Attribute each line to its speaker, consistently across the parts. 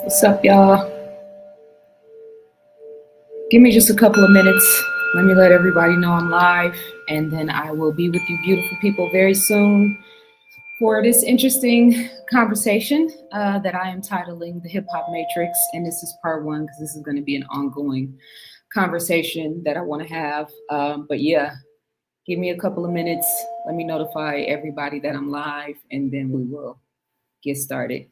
Speaker 1: What's up, y'all? Give me just a couple of minutes. Let me let everybody know I'm live, and then I will be with you beautiful people very soon for this interesting conversation that I am titling The Hip Hop Matrix. And this is part one because this is going to be an ongoing conversation that I want to have. But yeah, give me a couple of minutes. Let me notify everybody that I'm live, and then we will get started.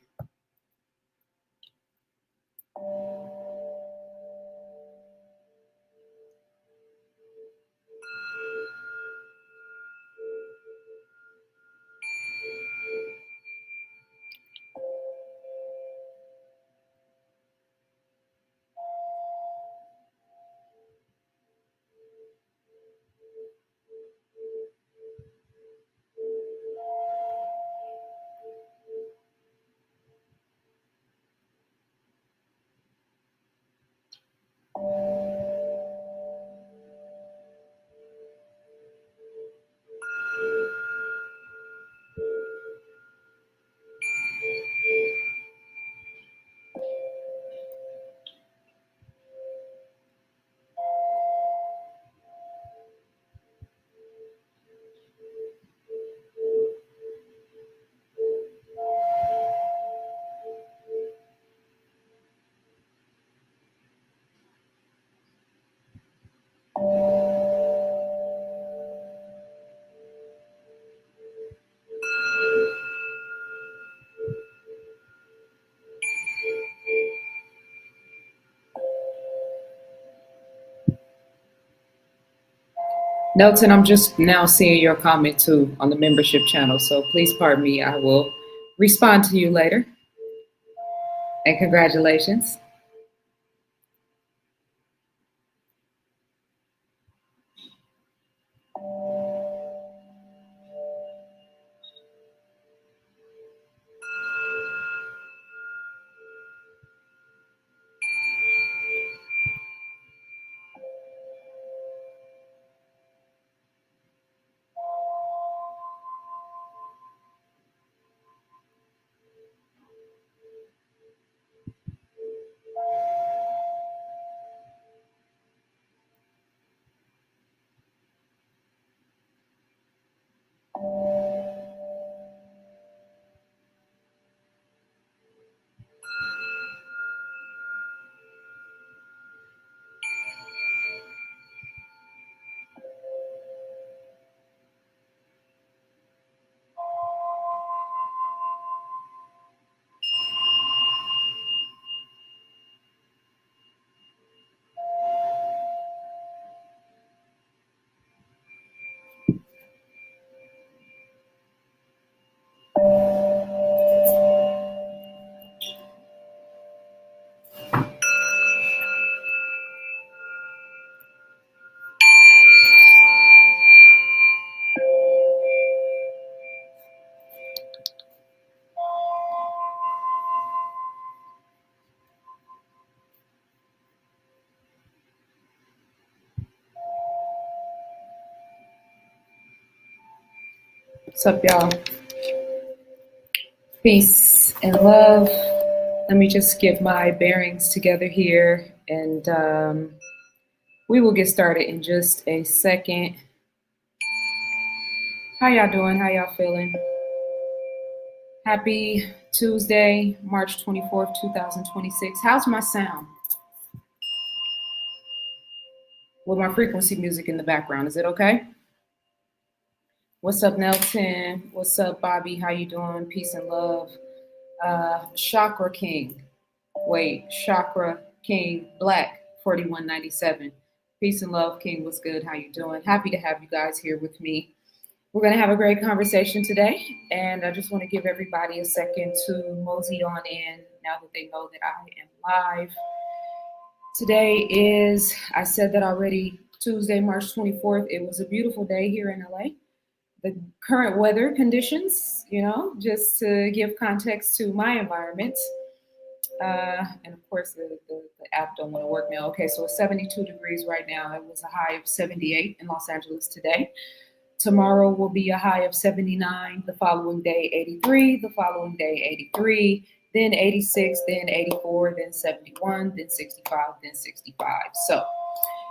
Speaker 1: Nelton, I'm just now seeing your comment too on the membership channel, so please pardon me. I will respond to you later. And congratulations. What's up, y'all? Peace and love. Let me just get my bearings together here, and we will get started in just a second. How y'all doing? How y'all feeling? Happy Tuesday, March 24th, 2026. How's my sound? With my frequency music in the background, is it okay? What's up, Nelton? What's up, Bobby? How you doing? Peace and love. Chakra King. Wait, Chakra King Black 4197. Peace and love, King. What's good? How you doing? Happy to have you guys here with me. We're going to have a great conversation today, and I just want to give everybody a second to mosey on in now that they know that I am live. Today is, I said that already, Tuesday, March 24th. It was a beautiful day here in LA. The current weather conditions, just to give context to my environment. And of course, the app don't want to work now. Okay, so it's 72 degrees right now. It was a high of 78 in Los Angeles today. Tomorrow will be a high of 79. The following day, 83. The following day, 83. then 86, then 84, then 71, then 65, then 65. So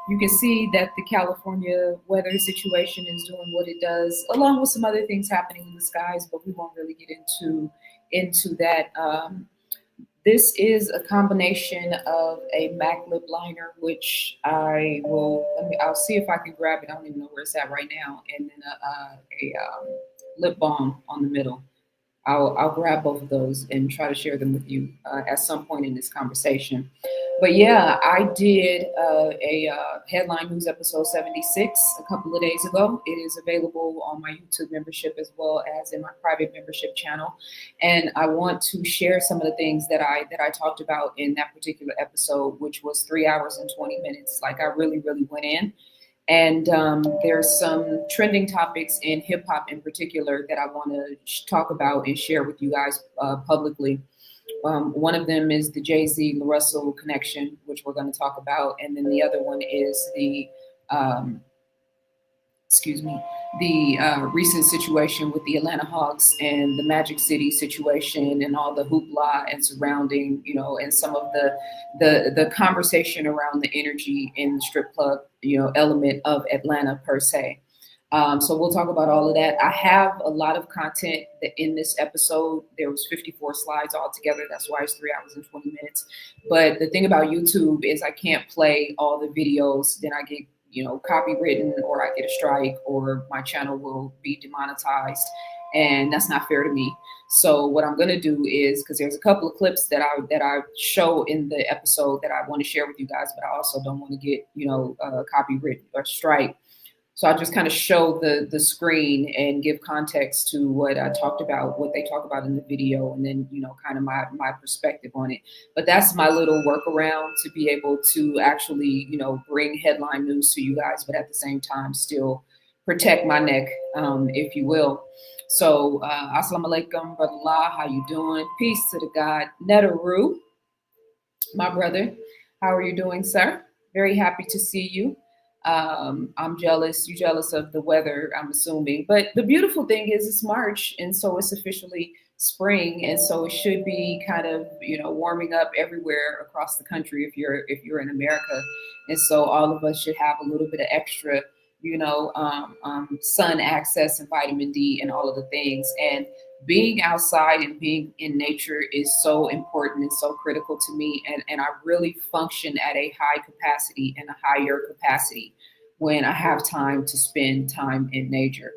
Speaker 1: you can see that the California weather situation is doing what it does, along with some other things happening in the skies, but we won't really get into that. This is a combination of a MAC lip liner, which I'll see if I can grab it. I don't even know where it's at right now. And then a lip balm on the middle. I'll grab both of those and try to share them with you at some point in this conversation. But yeah, I did a headline news episode 76 a couple of days ago. It is available on my YouTube membership as well as in my private membership channel. And I want to share some of the things that I talked about in that particular episode, which was 3 hours and 20 minutes. Like I really, really went in. And there's some trending topics in hip hop in particular that I want to talk about and share with you guys publicly. One of them is the Jay-Z Russell connection, which we're going to talk about. And then the other one is the recent situation with the Atlanta Hawks and the Magic City situation and all the hoopla and surrounding, and some of the conversation around the energy in the strip club, element of Atlanta per se. So we'll talk about all of that. I have a lot of content that in this episode. There was 54 slides altogether. That's why it's 3 hours and 20 minutes. But the thing about YouTube is I can't play all the videos. Then I get copywritten, or I get a strike, or my channel will be demonetized, and that's not fair to me. So what I'm gonna do is, because there's a couple of clips that I show in the episode that I want to share with you guys, but I also don't want to get copywritten or strike. So I just kind of show the screen and give context to what I talked about, what they talk about in the video, and then, kind of my perspective on it. But that's my little workaround to be able to actually, bring headline news to you guys, but at the same time still protect my neck, if you will. So, assalamu alaikum, brother La, how you doing? Peace to the God, Netaru, my brother. How are you doing, sir? Very happy to see you. I'm jealous. You're jealous of the weather, I'm assuming. But the beautiful thing is it's March, and so it's officially spring, and so it should be kind of warming up everywhere across the country if you're in America, and so all of us should have a little bit of extra sun access and vitamin D and all of the things. And being outside and being in nature is so important and so critical to me. And I really function at a high capacity and a higher capacity when I have time to spend time in nature,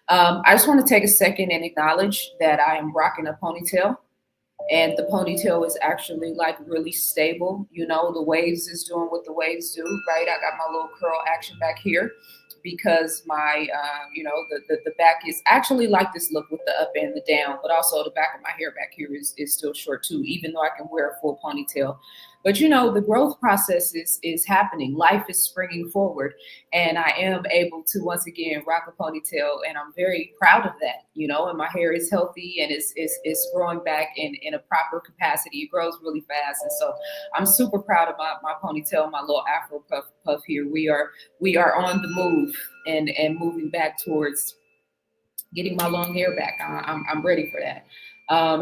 Speaker 1: I just want to take a second and acknowledge that I am rocking a ponytail. And the ponytail is actually like really stable. The waves is doing what the waves do, right? I got my little curl action back here because my, the back is actually like this look with the up and the down, but also the back of my hair back here is still short too, even though I can wear a full ponytail. But the growth process is happening. Life is springing forward, and I am able to once again rock a ponytail, and I'm very proud of that. And my hair is healthy and it's growing back in a proper capacity. It grows really fast, and so I'm super proud of my ponytail, my little Afro puff here. We are on the move and moving back towards getting my long hair back. I'm ready for that.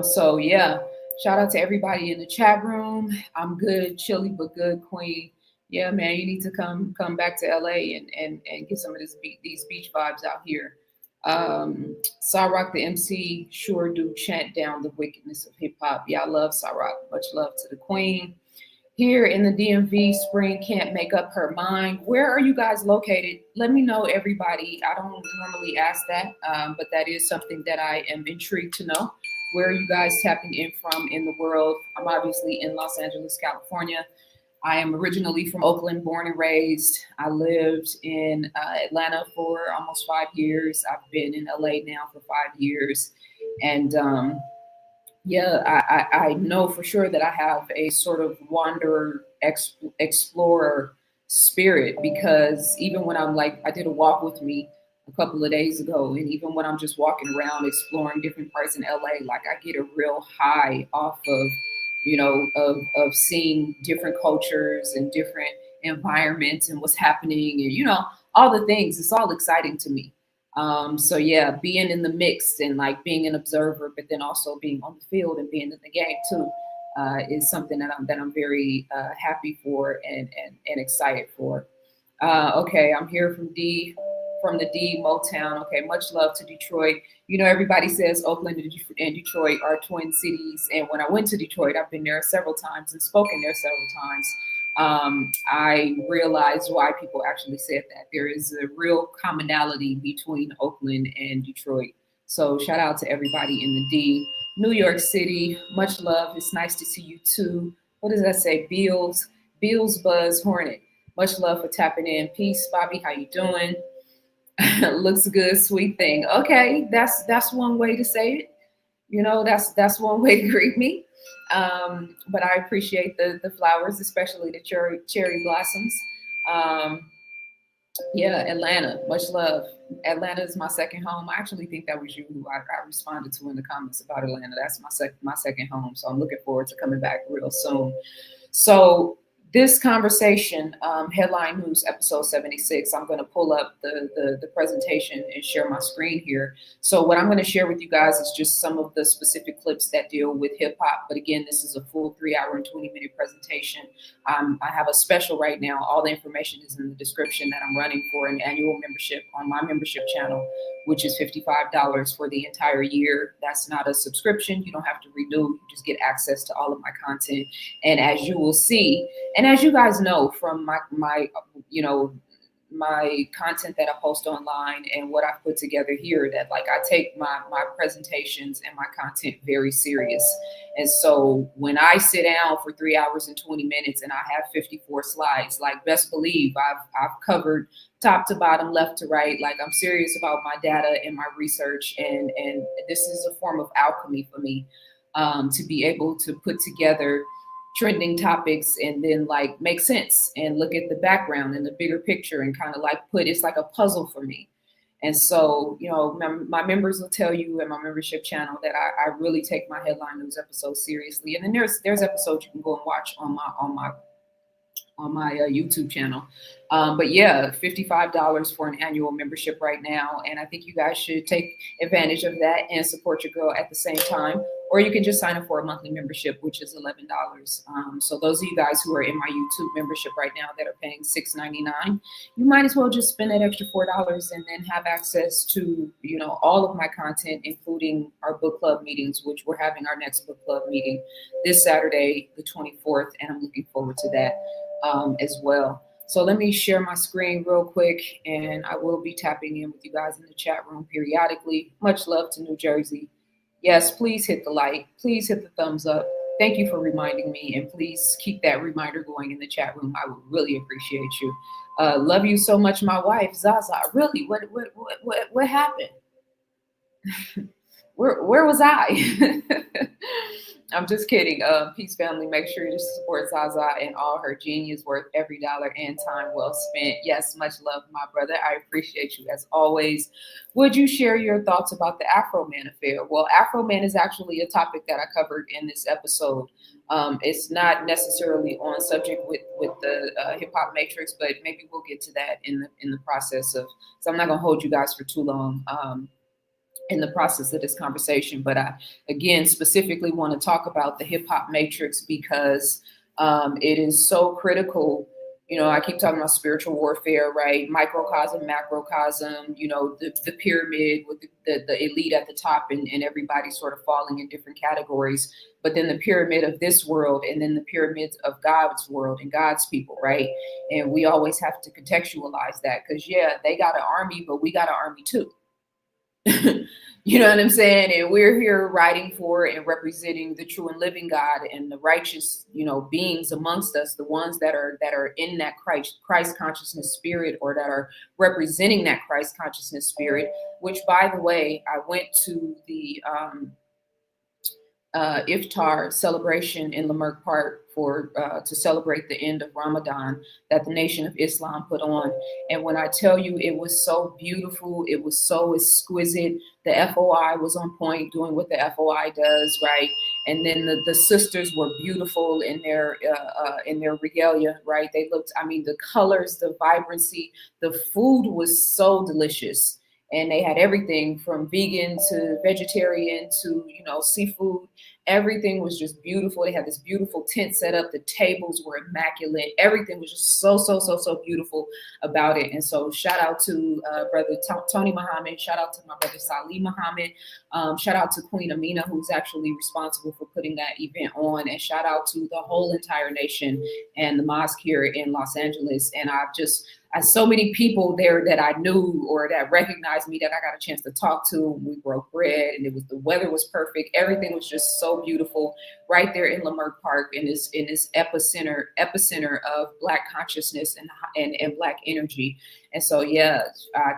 Speaker 1: So yeah. Shout out to everybody in the chat room. I'm good, chilly but good, Queen. Yeah, man, you need to come back to LA and get some of these beach vibes out here. ZaRoc the MC sure do chant down the wickedness of hip hop. Yeah, I love ZaRoc. Much love to the Queen. Here in the DMV, spring can't make up her mind. Where are you guys located? Let me know, everybody. I don't normally ask that, but that is something that I am intrigued to know. Where are you guys tapping in from in the world? I'm obviously in Los Angeles, California. I am originally from Oakland, born and raised. I lived in Atlanta for almost 5 years. I've been in LA now for 5 years. And I know for sure that I have a sort of wanderer, explorer spirit, because even when I did a walk with me a couple of days ago, and even when I'm just walking around exploring different parts in LA, like I get a real high off of of seeing different cultures and different environments and what's happening and all the things. It's all exciting to me. So yeah, being in the mix and like being an observer, but then also being on the field and being in the game too, is something that I'm very happy for and excited for. Okay, I'm here from the D Motown. Okay, much love to Detroit. You know, everybody says Oakland and Detroit are twin cities, and when I went to Detroit, I've been there several times and spoken there several times. I realized why people actually said that. There is a real commonality between Oakland and Detroit. So shout out to everybody in the D. New York City, much love. It's nice to see you too. What does that say? Beals Buzz Hornet. Much love for tapping in. Peace, Bobby. How you doing? Looks good, sweet thing. Okay, that's one way to say it. You know, that's one way to greet me. But I appreciate the flowers, especially the cherry blossoms. Um, yeah, Atlanta, much love. Atlanta is my second home. I actually think that was you who I responded to in the comments about Atlanta. That's my second home. So I'm looking forward to coming back real soon. So this conversation, headline news, episode 76, I'm going to pull up the presentation and share my screen here. So what I'm going to share with you guys is just some of the specific clips that deal with hip hop. But again, this is a full 3 hour and 20-minute presentation. I have a special right now. All the information is in the description that I'm running for an annual membership on my membership channel, which is $55 for the entire year. That's not a subscription. You don't have to renew. You just get access to all of my content. And as you will see, and as you guys know from my you know, my content that I post online and what I've put together here, that like I take my presentations and my content very serious. And so when I sit down for 3 hours and 20 minutes and I have 54 slides, like best believe I've covered top to bottom, left to right. Like I'm serious about my data and my research, and this is a form of alchemy for me, to be able to put together trending topics and then like make sense and look at the background and the bigger picture and kind of like it's like a puzzle for me. And so, you know, my members will tell you in my membership channel that I really take my headline news episodes seriously. And then there's episodes you can go and watch on my YouTube channel. But yeah, $55 for an annual membership right now. And I think you guys should take advantage of that and support your girl at the same time. Or you can just sign up for a monthly membership, which is $11. So those of you guys who are in my YouTube membership right now that are paying $6.99, you might as well just spend that extra $4 and then have access to, you know, all of my content, including our book club meetings, which we're having our next book club meeting this Saturday, the 24th. And I'm looking forward to that as well. So let me share my screen real quick, and I will be tapping in with you guys in the chat room periodically. Much love to New Jersey. Yes, please hit the like. Please hit the thumbs up. Thank you for reminding me, and please keep that reminder going in the chat room. I would really appreciate you. Love you so much, my wife, Zaza. Really, what happened? Where was I? I'm just kidding. Peace family, make sure you support Zaza and all her genius, worth every dollar and time well spent. Yes, much love, my brother. I appreciate you as always. Would you share your thoughts about the Afro Man affair? Well, Afro Man is actually a topic that I covered in this episode. It's not necessarily on subject with the hip hop matrix, but maybe we'll get to that in the process of. So I'm not gonna hold you guys for too long. In the process of this conversation, but I, again, specifically want to talk about the hip hop matrix because it is so critical. You know, I keep talking about spiritual warfare, right? Microcosm, macrocosm, you know, the pyramid with the elite at the top and everybody sort of falling in different categories. But then the pyramid of this world and then the pyramids of God's world and God's people, right? And we always have to contextualize that because, yeah, they got an army, but we got an army too. You know what I'm saying? And we're here writing for and representing the true and living God and the righteous, you know, beings amongst us, the ones that are in that Christ consciousness spirit, or that are representing that Christ consciousness spirit, which, by the way, I went to the Iftar celebration in Leimert Park for to celebrate the end of Ramadan that the Nation of Islam put on. And when I tell you, it was so beautiful, it was so exquisite. The FOI was on point, doing what the FOI does, right? And then the sisters were beautiful in their regalia, right? They looked, I mean, the colors, the vibrancy, the food was so delicious. and they had everything from vegan to vegetarian to, you know, seafood. Everything was just beautiful. They had this beautiful tent set up. The tables were immaculate. Everything was just so beautiful about it. And so shout out to brother Tony Muhammad. Shout out to my brother Salih Muhammad. Shout out to Queen Amina, who's actually responsible for putting that event on. And shout out to the whole entire nation and the mosque here in Los Angeles. And I so many people there that I knew or that recognized me that I got a chance to talk to. We broke bread, and the weather was perfect. Everything was just so beautiful right there in Leimert Park, in this epicenter of Black consciousness and Black energy. And so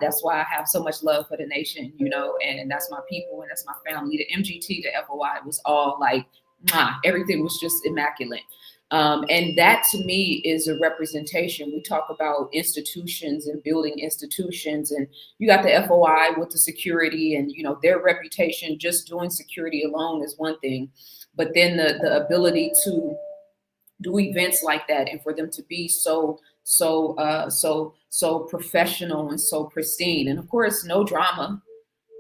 Speaker 1: that's why I have so much love for the nation, you know, and that's my people and that's my family. The MGT, the FOI was all like, everything was just immaculate. And that to me is a representation. We talk about institutions and building institutions, and you got the FOI with the security and, you know, their reputation. Just doing security alone is one thing, but then the ability to do events like that and for them to be so professional and so pristine, and of course no drama.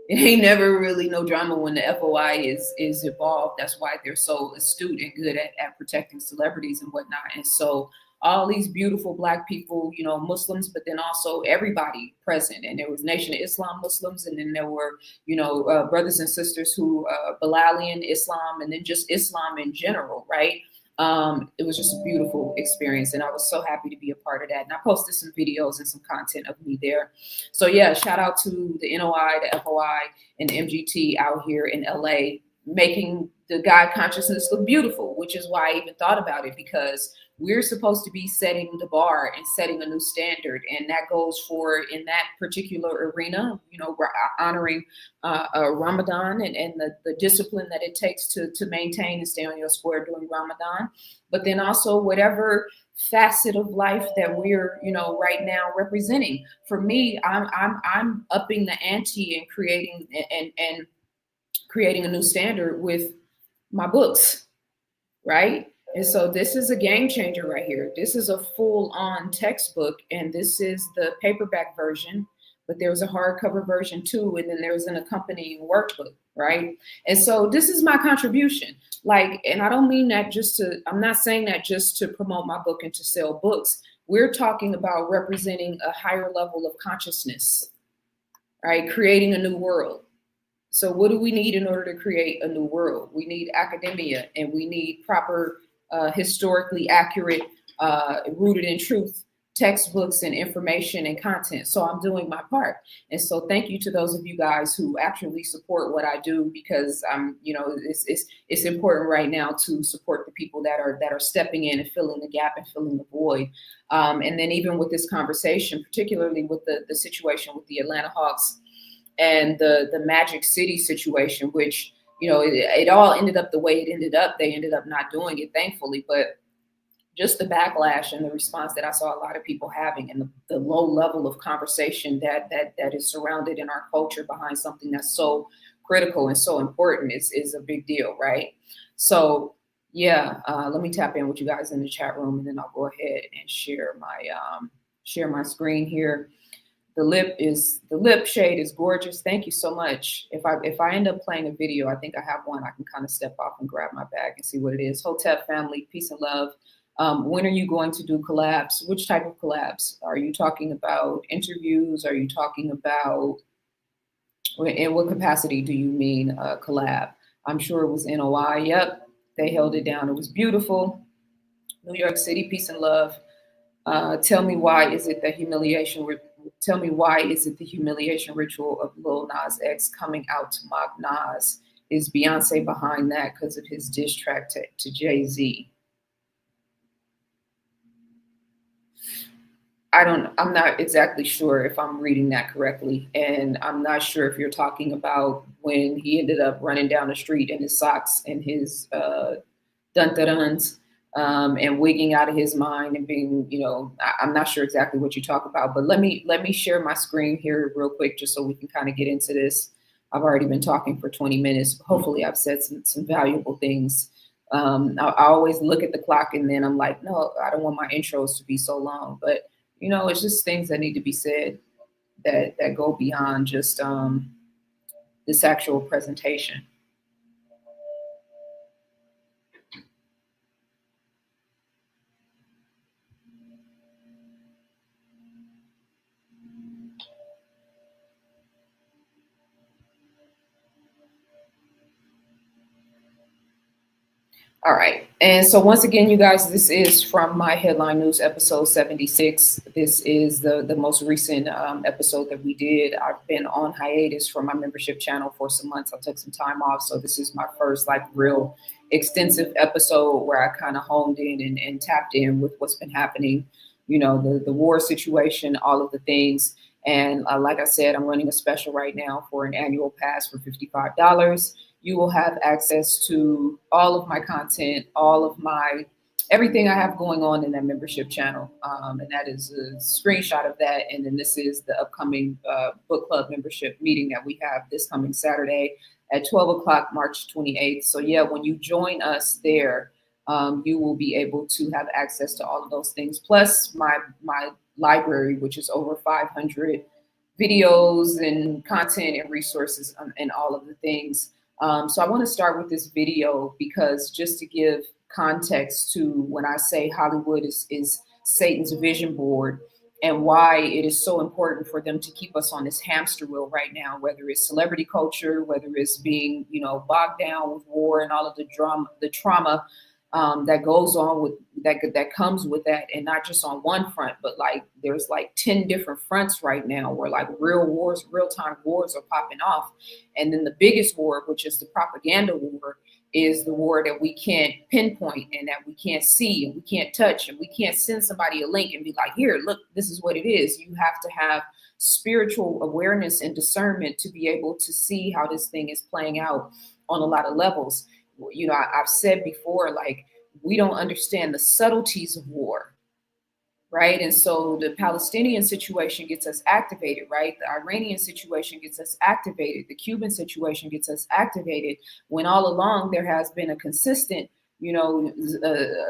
Speaker 1: It ain't never really no drama when the FOI is involved. That's why they're so astute and good at protecting celebrities and whatnot. And so all these beautiful Black people, you know, Muslims, but then also everybody present. And there was Nation of Islam Muslims, and then there were, you know, brothers and sisters who Bilalian Islam, and then just Islam in general, right? It was just a beautiful experience, and I was so happy to be a part of that. And I posted some videos and some content of me there. So yeah, shout out to the NOI, the FOI, and the MGT out here in LA, making the God consciousness look beautiful, which is why I even thought about it, because we're supposed to be setting the bar and setting a new standard. And that goes for, in that particular arena, you know, we're honoring Ramadan and the discipline that it takes to maintain and stay on your square during Ramadan. But then also whatever facet of life that we're, you know, right now representing. For me, I'm upping the ante and creating a new standard with my books, right? And so this is a game changer right here. This is a full-on textbook, and this is the paperback version, but there's a hardcover version too, and then there's an accompanying workbook, right? And so this is my contribution. Like, and I don't mean that I'm not saying that just to promote my book and to sell books. We're talking about representing a higher level of consciousness, right? Creating a new world. So what do we need in order to create a new world? We need academia, and we need proper, historically accurate, rooted in truth textbooks and information and content. So I'm doing my part. And so thank you to those of you guys who actually support what I do, because you know, it's important right now to support the people that are stepping in and filling the gap and filling the void. And then even with this conversation, particularly with the situation with the Atlanta Hawks and the Magic City situation, which, you know, it all ended up the way it ended up. They ended up not doing it, thankfully, but just the backlash and the response that I saw a lot of people having, and the low level of conversation that is surrounded in our culture behind something that's so critical and so important is a big deal, right? So yeah, let me tap in with you guys in the chat room, and then I'll go ahead and share my screen here. The lip shade is gorgeous. Thank you so much. If I end up playing a video, I think I have one. I can kind of step off and grab my bag and see what it is. Hotep family, peace and love. When are you going to do collabs? Which type of collabs? Are you talking about interviews? Are you talking about, in what capacity do you mean collab? I'm sure it was NOI. Yep, they held it down. It was beautiful. New York City, peace and love. Tell me why is it the humiliation ritual of Lil Nas X coming out to mock Nas? Is Beyonce behind that because of his diss track to Jay-Z? I'm not exactly sure if I'm reading that correctly. And I'm not sure if you're talking about when he ended up running down the street in his socks and his dun-da-duns, and wigging out of his mind and being, you know, I'm not sure exactly what you talk about, but let me share my screen here real quick, just so we can kind of get into this. I've already been talking for 20 minutes. Hopefully I've said some valuable things. I always look at the clock and then I'm like, no, I don't want my intros to be so long, but you know, it's just things that need to be said. that go beyond just this actual presentation. All right. And so once again, you guys, this is from my headline news episode 76. This is the most recent episode that we did. I've been on hiatus for my membership channel for some months. I took some time off. So this is my first like real extensive episode where I kind of honed in and tapped in with what's been happening, you know, the war situation, all of the things. And like I said, I'm running a special right now for an annual pass for $55. You will have access to all of my content, all of my everything I have going on in that membership channel. And that is a screenshot of that. And then this is the upcoming book club membership meeting that we have this coming Saturday at 12 o'clock, March 28th. So yeah, when you join us there, you will be able to have access to all of those things. Plus my library, which is over 500 videos and content and resources and all of the things. So I want to start with this video because just to give context to when I say Hollywood is Satan's vision board and why it is so important for them to keep us on this hamster wheel right now, whether it's celebrity culture, whether it's being, you know, bogged down with war and all of the trauma that goes on with that comes with that, and not just on one front, but like there's like 10 different fronts right now where like real-time wars are popping off. And then the biggest war, which is the propaganda war, is the war that we can't pinpoint and that we can't see and we can't touch, and we can't send somebody a link and be like, here, look, this is what it is. You have to have spiritual awareness and discernment to be able to see how this thing is playing out on a lot of levels. You know, I've said before, like, we don't understand the subtleties of war, right? And so the Palestinian situation gets us activated, right? The Iranian situation gets us activated. The Cuban situation gets us activated, when all along there has been a consistent, you know,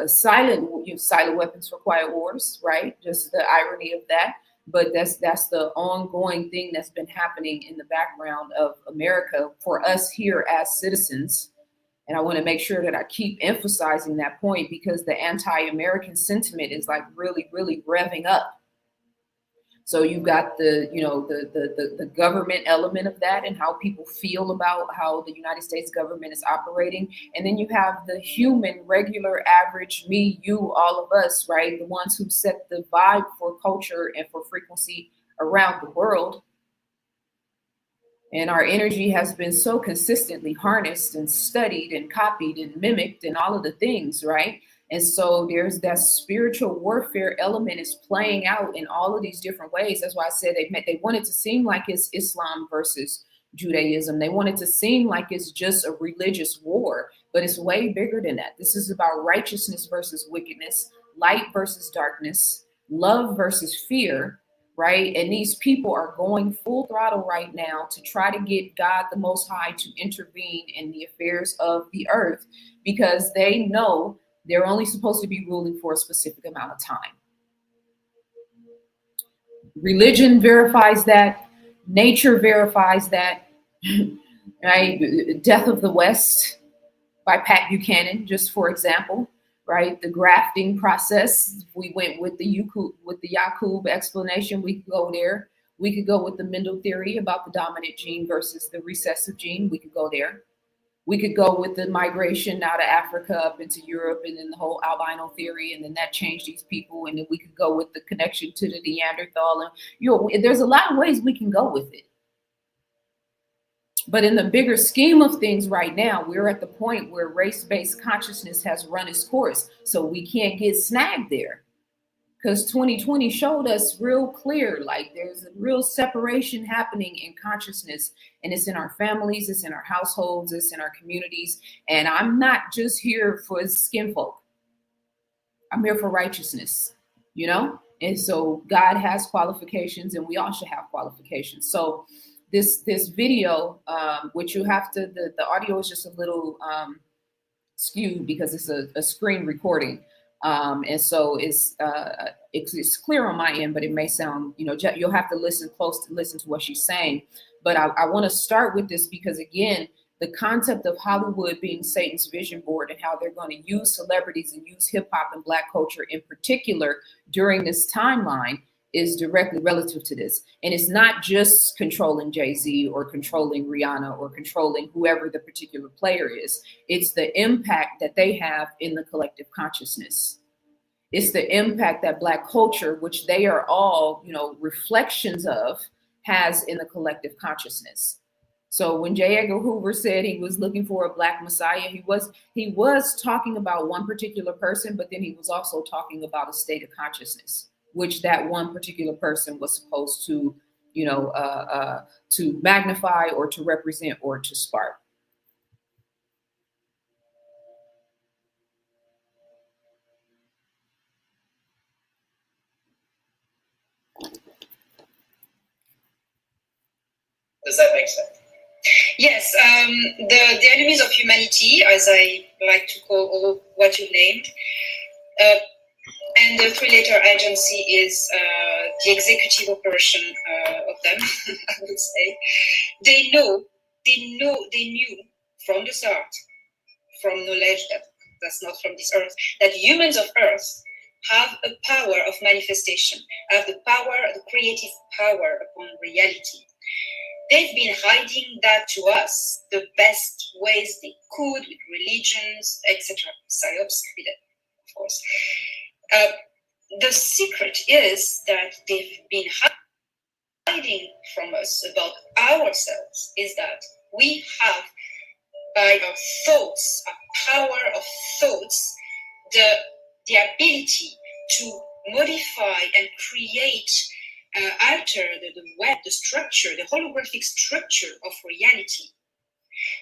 Speaker 1: silent weapons for quiet wars, right? Just the irony of that. But that's the ongoing thing that's been happening in the background of America for us here as citizens. And I want to make sure that I keep emphasizing that point, because the anti-American sentiment is like really, really revving up. So you've got the, you know, the government element of that and how people feel about how the United States government is operating. And then you have the human, regular, average, me, you, all of us, right? The ones who set the vibe for culture and for frequency around the world. And our energy has been so consistently harnessed and studied and copied and mimicked and all of the things, right? And so there's that spiritual warfare element is playing out in all of these different ways. That's why I said they want it to seem like it's Islam versus Judaism. They want it to seem like it's just a religious war, but it's way bigger than that. This is about righteousness versus wickedness, light versus darkness, love versus fear. Right. And these people are going full throttle right now to try to get God the Most High to intervene in the affairs of the earth, because they know they're only supposed to be ruling for a specific amount of time. Religion verifies that. Nature verifies that. Right. Death of the West by Pat Buchanan, just for example. Right, the grafting process. We went with the Yakub explanation. We could go there. We could go with the Mendel theory about the dominant gene versus the recessive gene. We could go there. We could go with the migration out of Africa up into Europe, and then the whole albino theory, and then that changed these people. And then we could go with the connection to the Neanderthal. And you know, there's a lot of ways we can go with it. But in the bigger scheme of things right now, we're at the point where race-based consciousness has run its course. So we can't get snagged there, because 2020 showed us real clear, like there's a real separation happening in consciousness, and it's in our families, it's in our households, it's in our communities. And I'm not just here for skin folk. I'm here for righteousness, you know? And so God has qualifications, and we all should have qualifications. So this video, which you have to, the audio is just a little skewed because it's a screen recording. And so it's clear on my end, but it may sound, you'll have to listen to what she's saying. But I want to start with this because, again, the concept of Hollywood being Satan's vision board and how they're going to use celebrities and use hip hop and Black culture in particular during this timeline is directly relative to this. And it's not just controlling Jay-Z or controlling Rihanna or controlling whoever the particular player is. It's the impact that they have in the collective consciousness. It's the impact that Black culture, which they are all, reflections of, has in the collective consciousness. So when J. Edgar Hoover said he was looking for a Black Messiah, he was talking about one particular person, but then he was also talking about a state of consciousness, which that one particular person was supposed to, to magnify or to represent or to spark.
Speaker 2: Does that make sense? Yes, the enemies of humanity, as I like to call all what you named, and the three-letter agency is the executive operation of them, I would say. They knew from the start, from knowledge that's not from this earth, that humans of earth have a power of manifestation, have the creative power upon reality. They've been hiding that to us the best ways they could with religions, etc. Psyops, of course. The secret is that they've been hiding from us about ourselves is that we have, by our thoughts, our power of thoughts, the ability to modify and create, alter the web, the structure, the holographic structure of reality.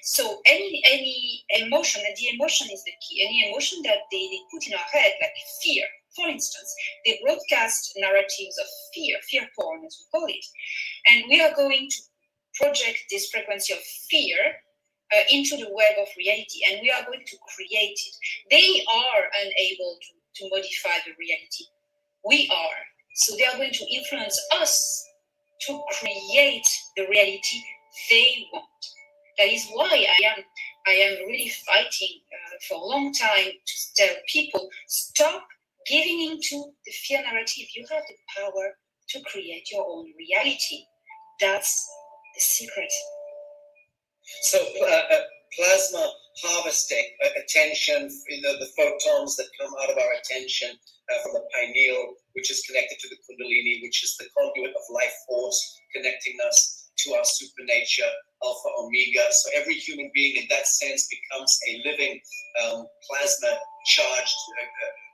Speaker 2: So any emotion, and the emotion is the key, any emotion that they put in our head, like fear, for instance, they broadcast narratives of fear porn as we call it, and we are going to project this frequency of fear into the web of reality, and we are going to create it. They are unable to modify the reality. We are. So they are going to influence us to create the reality they want. That is why I am really fighting for a long time to tell people, stop giving into the fear narrative. You have the power to create your own reality. That's the secret.
Speaker 3: So plasma harvesting, attention, the photons that come out of our attention from the pineal, which is connected to the kundalini, which is the conduit of life force, connecting us to our supernature, alpha, omega. So every human being in that sense becomes a living plasma charged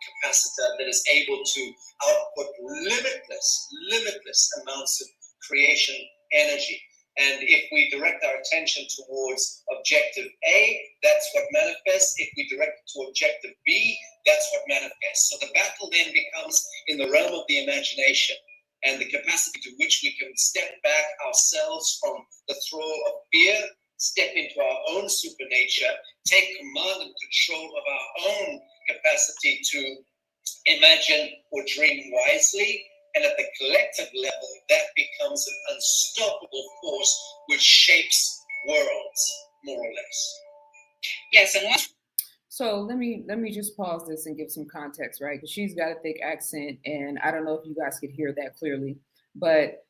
Speaker 3: capacitor that is able to output limitless amounts of creation energy. And if we direct our attention towards objective A, that's what manifests. If we direct it to objective B, that's what manifests. So the battle then becomes in the realm of the imagination and the capacity to which we can step back ourselves from the thrall of fear, step into our own supernature, take command and control of our own capacity to imagine or dream wisely. And at the collective level, that becomes an unstoppable force which shapes worlds, more or less.
Speaker 2: Yes, and what?
Speaker 1: So let me just pause this and give some context, right? Because she's got a thick accent, and I don't know if you guys could hear that clearly, but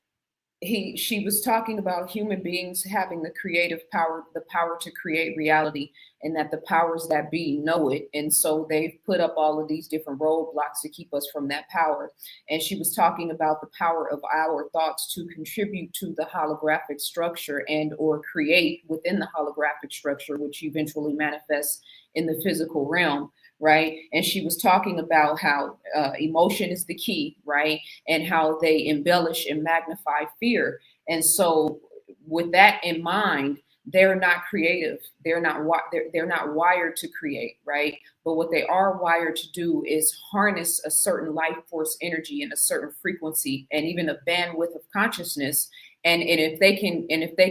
Speaker 1: she was talking about human beings having the creative power, the power to create reality, and that the powers that be know it. And so they've put up all of these different roadblocks to keep us from that power. And she was talking about the power of our thoughts to contribute to the holographic structure and or create within the holographic structure, which eventually manifests in the physical realm. Right. And she was talking about how emotion is the key, right? And how they embellish and magnify fear. And so with that in mind, they're not creative. They're not wired to create, right? But what they are wired to do is harness a certain life force energy and a certain frequency and even a bandwidth of consciousness. And if they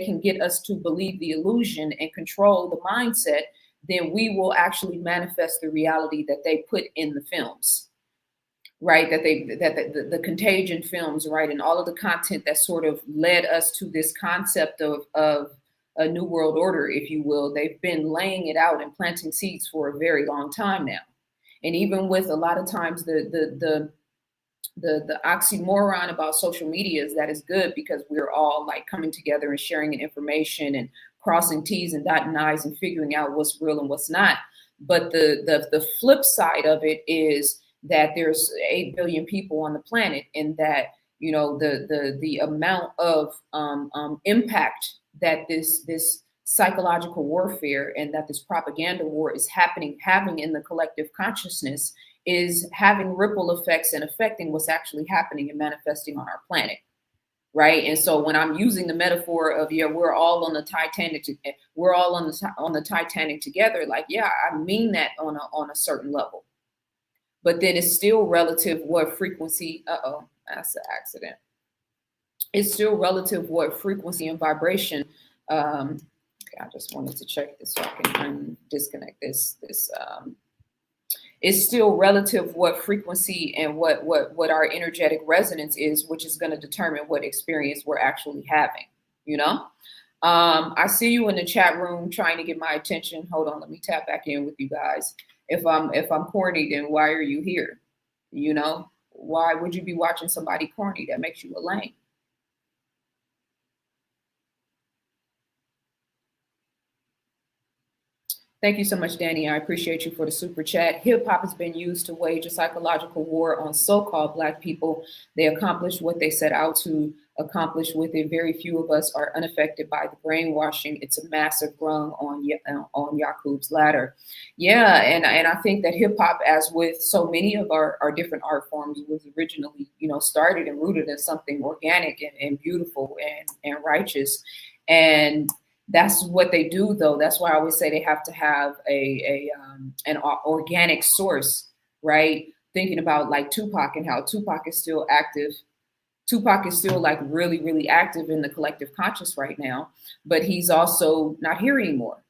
Speaker 1: can get us to believe the illusion and control the mindset, then we will actually manifest the reality that they put in the films, right? That the Contagion films, right? And all of the content that sort of led us to this concept of a new world order, if you will. They've been laying it out and planting seeds for a very long time now. And even with a lot of times the oxymoron about social media is that is good because we're all like coming together and sharing information and crossing T's and dotting I's and figuring out what's real and what's not. But the flip side of it is that there's 8 billion people on the planet, and that, you know, the amount of impact that this psychological warfare and that this propaganda war is having in the collective consciousness is having ripple effects and affecting what's actually happening and manifesting on our planet, right? And so when I'm using the metaphor of, yeah, we're all on the Titanic, we're all on the Titanic together, like, yeah, I mean that on a certain level. But then it's still relative what frequency, that's an accident. It's still relative what frequency and vibration. Okay, I just wanted to check this so I can disconnect this. It's still relative what frequency and what our energetic resonance is, which is going to determine what experience we're actually having, you know? I see you in the chat room trying to get my attention. Hold on, let me tap back in with you guys. If I'm corny, then why are you here? You know, why would you be watching somebody corny? That makes you a lame. Thank you so much, Danny. I appreciate you for the super chat. Hip hop has been used to wage a psychological war on so-called Black people. They accomplished what they set out to accomplish with it. Very few of us are unaffected by the brainwashing. It's a massive rung on Yakub's ladder. Yeah, and I think that hip hop, as with so many of our different art forms, was originally, you know, started and rooted in something organic and beautiful and righteous. And that's what they do, though. That's why I always say they have to have an organic source, right? Thinking about like Tupac and how Tupac is still active. Tupac is still like really, really active in the collective conscious right now, but he's also not here anymore.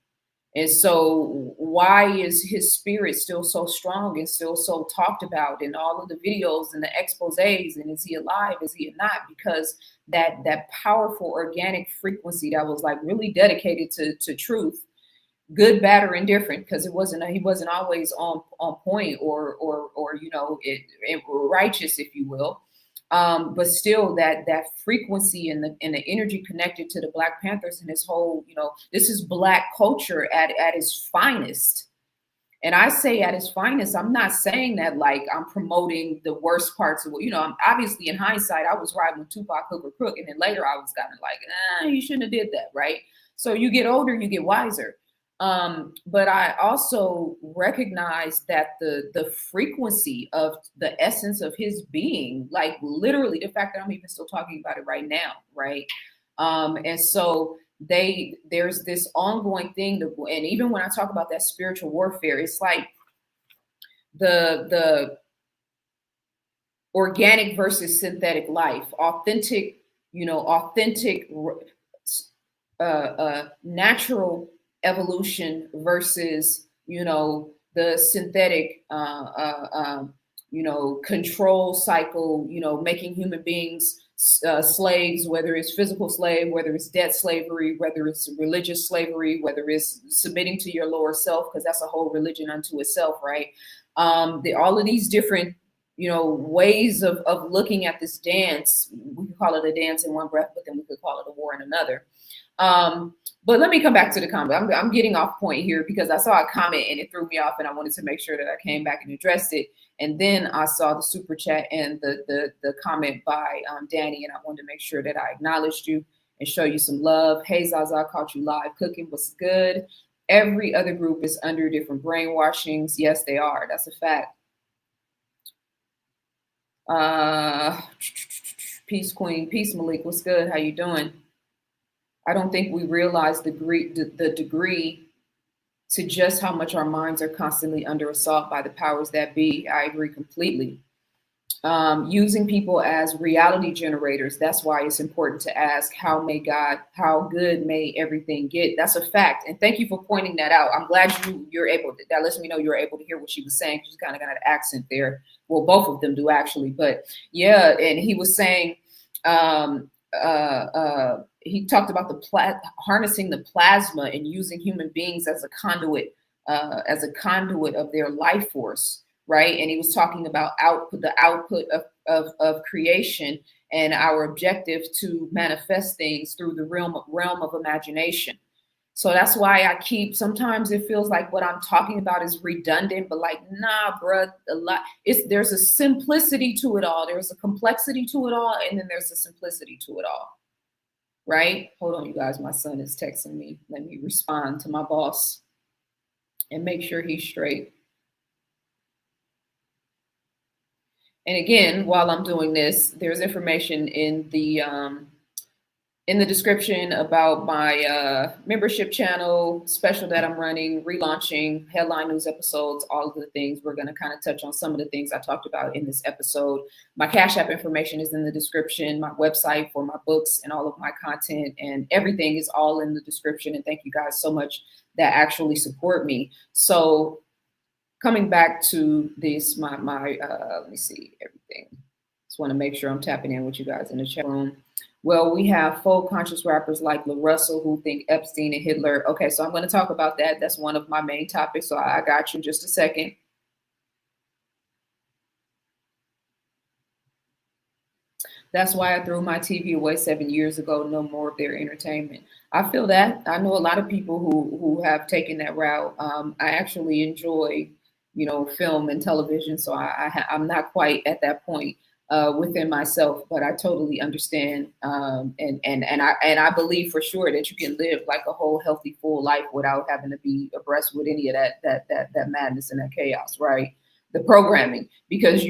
Speaker 1: And so why is his spirit still so strong and still so talked about in all of the videos and the exposés? And is he alive? Is he not? Because that powerful organic frequency that was like really dedicated to truth, good, bad, or indifferent, because he wasn't always on point or you know, it righteous, if you will. But still that frequency and the energy connected to the Black Panthers and this whole, you know, this is Black culture at its finest. And I say at its finest, I'm not saying that like I'm promoting the worst parts of what, you know, I'm obviously in hindsight, I was riding with Tupac, Hook or Crook. And then later I was kind of like, you shouldn't have did that. Right. So you get older, you get wiser. But I also recognize that the frequency of the essence of his being, like literally the fact that I'm even still talking about it right now, right? And so there's this ongoing thing, and even when I talk about that spiritual warfare, it's like the organic versus synthetic life, authentic, natural evolution versus, you know, the synthetic, control cycle, you know, making human beings slaves, whether it's physical slave, whether it's debt slavery, whether it's religious slavery, whether it's submitting to your lower self, because that's a whole religion unto itself, right? All of these different, you know, ways of looking at this dance. We could call it a dance in one breath, but then we could call it a war in another. But let me come back to the comment. I'm getting off point here because I saw a comment and it threw me off, and I wanted to make sure that I came back and addressed it. And then I saw the super chat and the comment by Danny, and I wanted to make sure that I acknowledged you and show you some love. Hey, Zaza, caught you live cooking. What's good? Every other group is under different brainwashings. Yes, they are. That's a fact. Peace, Queen. Peace, Malik. What's good? How you doing? I don't think we realize the degree to just how much our minds are constantly under assault by the powers that be. I agree completely. using people as reality generators. That's why it's important to ask, how good may everything get? That's a fact. And thank you for pointing that out. I'm glad you're able to, that lets me know you're able to hear what she was saying. She's kind of got an accent there. Well, both of them do actually, but yeah. And he was saying, he talked about harnessing the plasma and using human beings as a conduit of their life force. Right. And he was talking about the output of creation and our objective to manifest things through the realm of imagination. So that's why sometimes it feels like what I'm talking about is redundant, but like, nah, bruh, there's a simplicity to it all. There's a complexity to it all. And then there's a simplicity to it all. Right. Hold on, you guys. My son is texting me. Let me respond to my boss and make sure he's straight. And again, while I'm doing this, there's information in the description about my membership channel, special that I'm running, relaunching, headline news episodes, all of the things. We're going to kind of touch on some of the things I talked about in this episode. My Cash App information is in the description, my website for my books and all of my content, and everything is all in the description. And thank you guys so much that actually support me. So coming back to this, let me see everything. Just want to make sure I'm tapping in with you guys in the chat room. Well, we have full conscious rappers like La Russell who think Epstein and Hitler. Okay, so I'm going to talk about that. That's one of my main topics. So I got you in just a second. That's why I threw my TV away 7 years ago. No more of their entertainment. I feel that. I know a lot of people who have taken that route. I actually enjoy, film and television. So I'm not quite at that point within myself, but I totally understand. And I believe for sure that you can live like a whole healthy, full life without having to be abreast with any of that madness and that chaos, right? The programming, because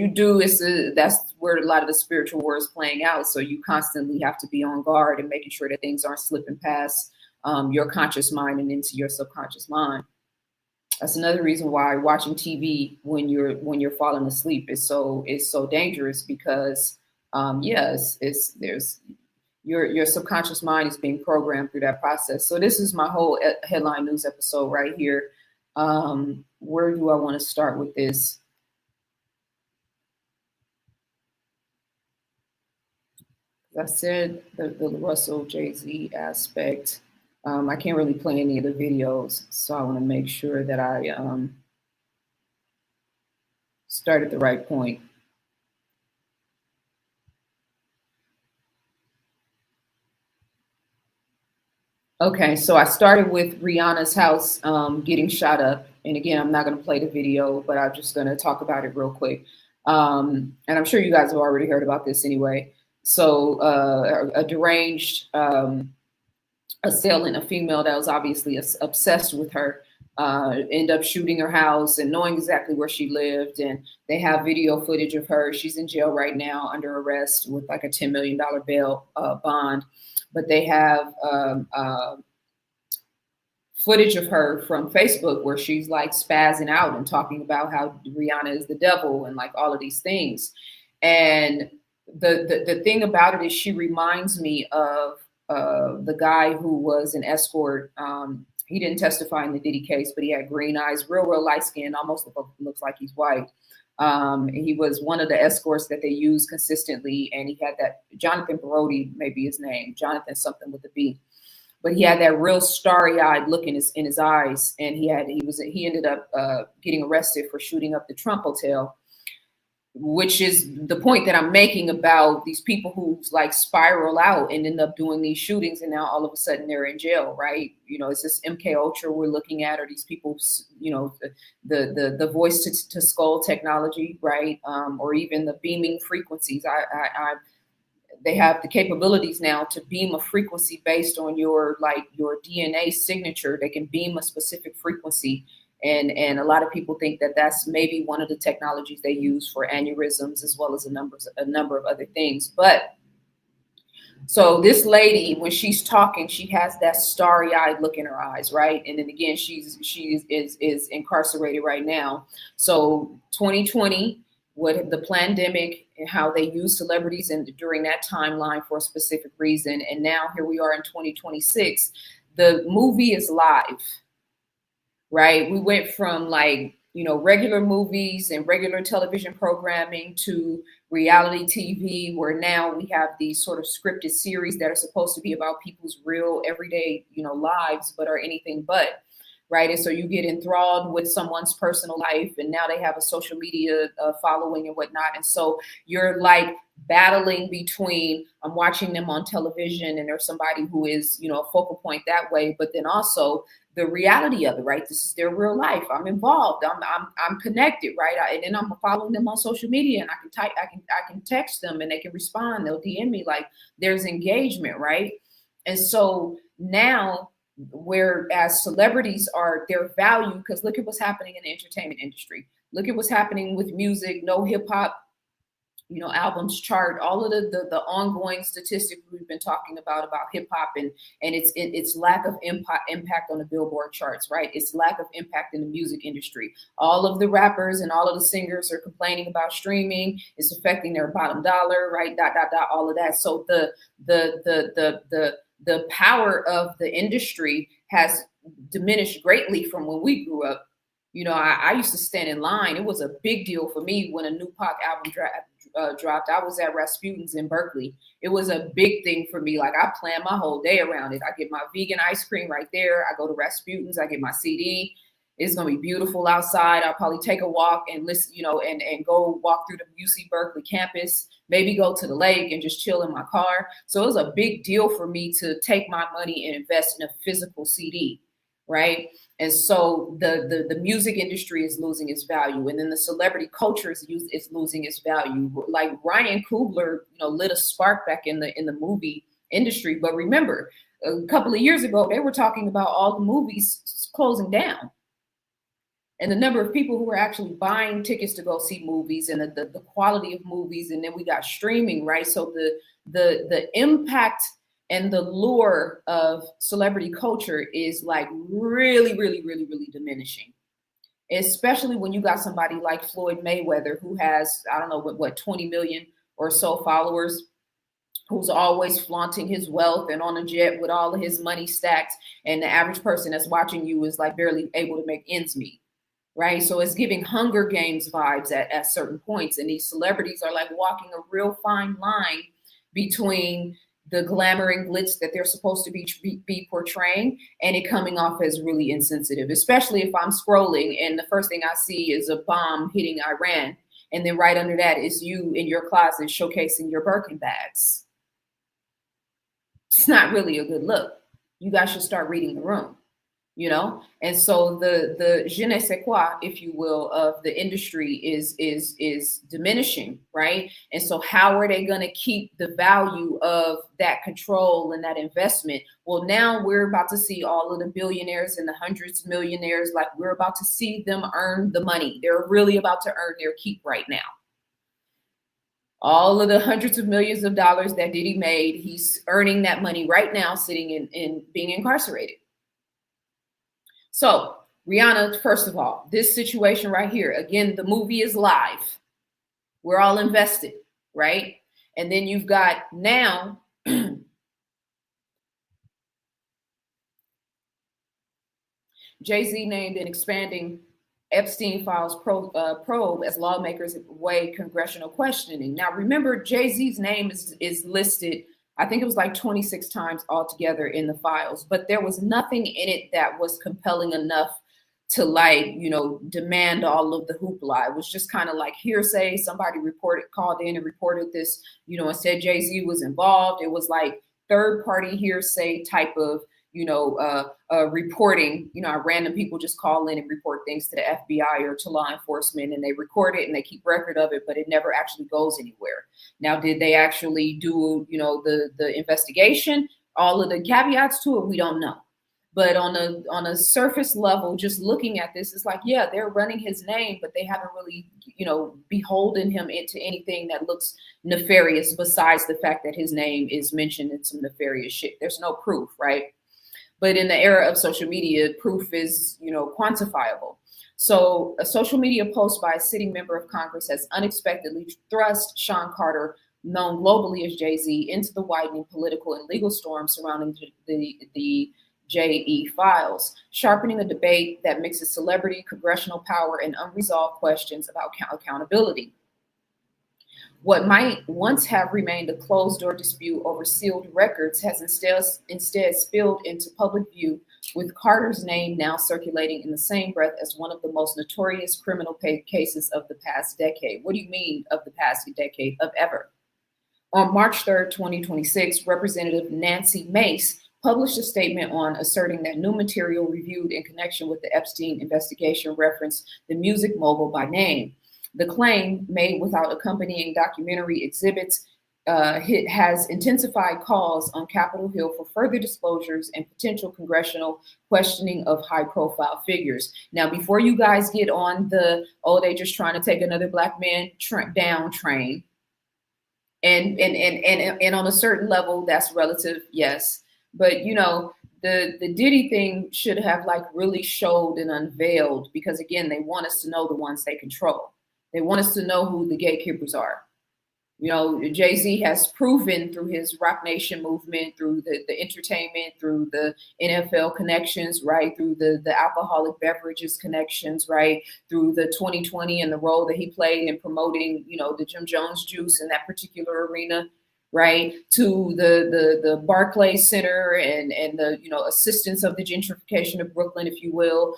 Speaker 1: that's where a lot of the spiritual war is playing out. So you constantly have to be on guard and making sure that things aren't slipping past your conscious mind and into your subconscious mind. That's another reason why watching TV when you're falling asleep is so dangerous, because your subconscious mind is being programmed through that process. So this is my whole headline news episode right here. Where do I want to start with this? I said the Russell Jay-Z aspect. I can't really play any of the videos, so I want to make sure that I start at the right point. Okay, so I started with Rihanna's house getting shot up. And again, I'm not going to play the video, but I'm just going to talk about it real quick. And I'm sure you guys have already heard about this anyway. So a deranged assailant, a female that was obviously obsessed with her, end up shooting her house and knowing exactly where she lived. And they have video footage of her. She's in jail right now under arrest with like a $10 million bail bond. But they have footage of her from Facebook where she's like spazzing out and talking about how Rihanna is the devil and like all of these things. And the thing about it is she reminds me of the guy who was an escort. He didn't testify in the Diddy case, but he had green eyes, real light skin, almost looks like he's white. He was one of the escorts that they use consistently, and he had that Jonathan Brody, maybe his name, Jonathan something with a B, but he had that real starry-eyed look in his eyes, and he ended up getting arrested for shooting up the Trump Hotel, which is the point that I'm making about these people who like spiral out and end up doing these shootings, and now all of a sudden they're in jail, right? It's this MK Ultra we're looking at, or these people, the voice to skull technology, right? Or even the beaming frequencies. They have the capabilities now to beam a frequency based on your DNA signature. They can beam a specific frequency. And a lot of people think that that's maybe one of the technologies they use for aneurysms, as well as a number of other things. But so this lady, when she's talking, she has that starry-eyed look in her eyes, right? And then again, she is incarcerated right now. So 2020, what the pandemic and how they use celebrities and during that timeline for a specific reason. And now here we are in 2026. The movie is live, right? We went from like, regular movies and regular television programming to reality TV, where now we have these sort of scripted series that are supposed to be about people's real everyday, lives, but are anything but. Right. And so you get enthralled with someone's personal life, and now they have a social media following and whatnot. And so you're like battling between, I'm watching them on television and there's somebody who is, a focal point that way, but then also the reality of it, right? This is their real life. I'm involved. I'm connected, right? And then I'm following them on social media, and I can text them and they can respond. They'll DM me, like there's engagement, right? And so now, whereas celebrities are their value, because look at what's happening in the entertainment industry. Look at what's happening with music. No hip hop, albums chart. All of the ongoing statistics we've been talking about hip hop and its lack of impact on the Billboard charts, right? Its lack of impact in the music industry. All of the rappers and all of the singers are complaining about streaming. It's affecting their bottom dollar, right? All of that. So the power of the industry has diminished greatly from when we grew up. I used to stand in line. It was a big deal for me when a new Pac album dropped. I was at Rasputin's in Berkeley. It was a big thing for me. Like I planned my whole day around it. I get my vegan ice cream right there. I go to Rasputin's. I get my CD. It's going to be beautiful outside. I'll probably take a walk and listen, and go walk through the UC Berkeley campus, maybe go to the lake and just chill in my car. So it was a big deal for me to take my money and invest in a physical CD, right? And so the music industry is losing its value, and then the celebrity culture is losing its value. Like Ryan Coogler, lit a spark back in the movie industry. But remember, a couple of years ago, they were talking about all the movies closing down. And the number of people who were actually buying tickets to go see movies, and the quality of movies, and then we got streaming, right? So the impact and the lure of celebrity culture is like really, really, really, really diminishing. Especially when you got somebody like Floyd Mayweather, who has, I don't know, what 20 million or so followers, who's always flaunting his wealth and on a jet with all of his money stacked. And the average person that's watching you is like barely able to make ends meet. Right. So it's giving Hunger Games vibes at certain points. And these celebrities are like walking a real fine line between the glamour and glitz that they're supposed to be portraying, and it coming off as really insensitive, especially if I'm scrolling and the first thing I see is a bomb hitting Iran. And then right under that is you in your closet showcasing your Birkin bags. It's not really a good look. You guys should start reading the room. And so the je ne sais quoi, if you will, of the industry is diminishing, right? And so how are they going to keep the value of that control and that investment? Well, now we're about to see all of the billionaires and the hundreds of millionaires, like we're about to see them earn the money. They're really about to earn their keep right now. All of the hundreds of millions of dollars that Diddy made, he's earning that money right now, sitting in being incarcerated. So Rihanna, first of all, this situation right here, again, the movie is live. We're all invested, right? And then you've got now Jay-Z named an expanding Epstein files probe as lawmakers weigh congressional questioning. Now, remember, Jay-Z's name is listed, I think it was like 26 times altogether in the files, but there was nothing in it that was compelling enough to demand all of the hoopla. It was just kind of like hearsay. Somebody called in and reported this, and said Jay-Z was involved. It was like third party hearsay type of, reporting. Random people just call in and report things to the FBI or to law enforcement, and they record it and they keep record of it, but it never actually goes anywhere. Now, did they actually do, the investigation? All of the caveats to it, we don't know. But on a surface level, just looking at this, it's like, yeah, they're running his name, but they haven't really, beholden him into anything that looks nefarious besides the fact that his name is mentioned in some nefarious shit. There's no proof, right? But in the era of social media, proof is, quantifiable. So a social media post by a sitting member of Congress has unexpectedly thrust Sean Carter, known globally as Jay-Z, into the widening political and legal storm surrounding the JE files, sharpening a debate that mixes celebrity, congressional power, and unresolved questions about accountability. What might once have remained a closed-door dispute over sealed records has instead spilled into public view, with Carter's name now circulating in the same breath as one of the most notorious criminal cases of the past decade. What do you mean of the past decade? Of ever. On March 3rd, 2026, Representative Nancy Mace published a statement asserting that new material reviewed in connection with the Epstein investigation referenced the music mogul by name. The claim, made without accompanying documentary exhibits, has intensified calls on Capitol Hill for further disclosures and potential congressional questioning of high-profile figures. Now, before you guys get on they just trying to take another black man down train, and on a certain level, that's relative, yes. But the Diddy thing should have really showed and unveiled, because again, they want us to know the ones they control. They want us to know who the gatekeepers are. Jay-Z has proven through his Roc Nation movement, through the entertainment, through the NFL connections, right? Through the alcoholic beverages connections, right? Through the 2020 and the role that he played in promoting, the Jim Jones juice in that particular arena, right? To the Barclays Center and the, assistance of the gentrification of Brooklyn, if you will,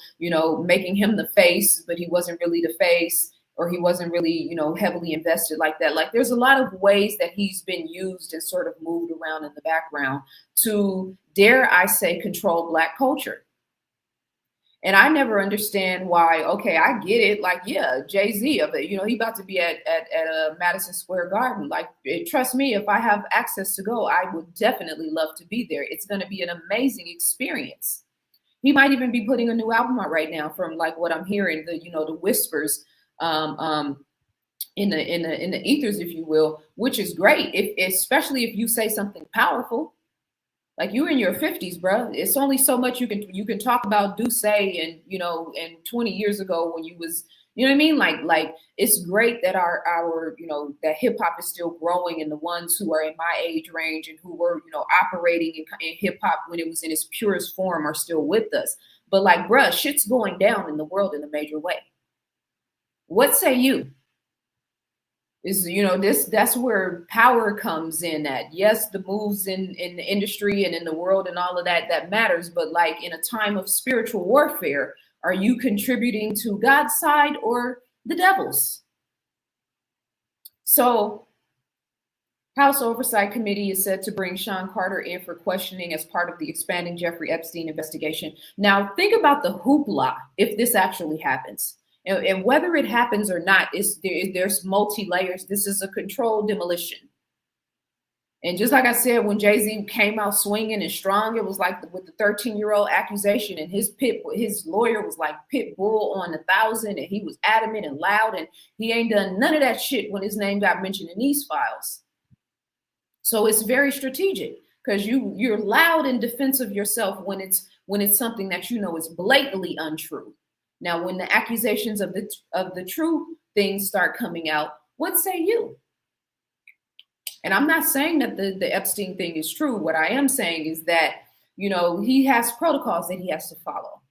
Speaker 1: making him the face, but he wasn't really the face. Or he wasn't really, heavily invested like that. There's a lot of ways that he's been used and sort of moved around in the background to, dare I say, control Black culture. And I never understand why. Okay, I get it. Jay-Z, he about to be at Madison Square Garden. Trust me, if I have access to go, I would definitely love to be there. It's going to be an amazing experience. He might even be putting a new album out right now, from what I'm hearing, the whispers. In the ethers, if you will, which is great, especially if you say something powerful. You're in your 50s, bro. It's only so much you can talk about Duce and and 20 years ago when you was, what I mean? It's great that our that hip hop is still growing, and the ones who are in my age range and who were operating in hip hop when it was in its purest form are still with us. But bruh, shit's going down in the world in a major way. What say you? That's where power comes in at. Yes, the moves in the industry and in the world and all of that matters. But in a time of spiritual warfare, are you contributing to God's side or the devil's? So House Oversight Committee is said to bring Sean Carter in for questioning as part of the expanding Jeffrey Epstein investigation. Now, think about the hoopla if this actually happens. And whether it happens or not, there's multi-layers. This is a controlled demolition. And just like I said, when Jay-Z came out swinging and strong, it was with the 13-year-old accusation, and his lawyer was like pit bull on 1,000, and he was adamant and loud, and he ain't done none of that shit when his name got mentioned in these files. So it's very strategic, because you're loud in defense of yourself when it's something that is blatantly untrue. Now, when the accusations of the true things start coming out, what say you? And I'm not saying that the Epstein thing is true. What I am saying is that, he has protocols that he has to follow.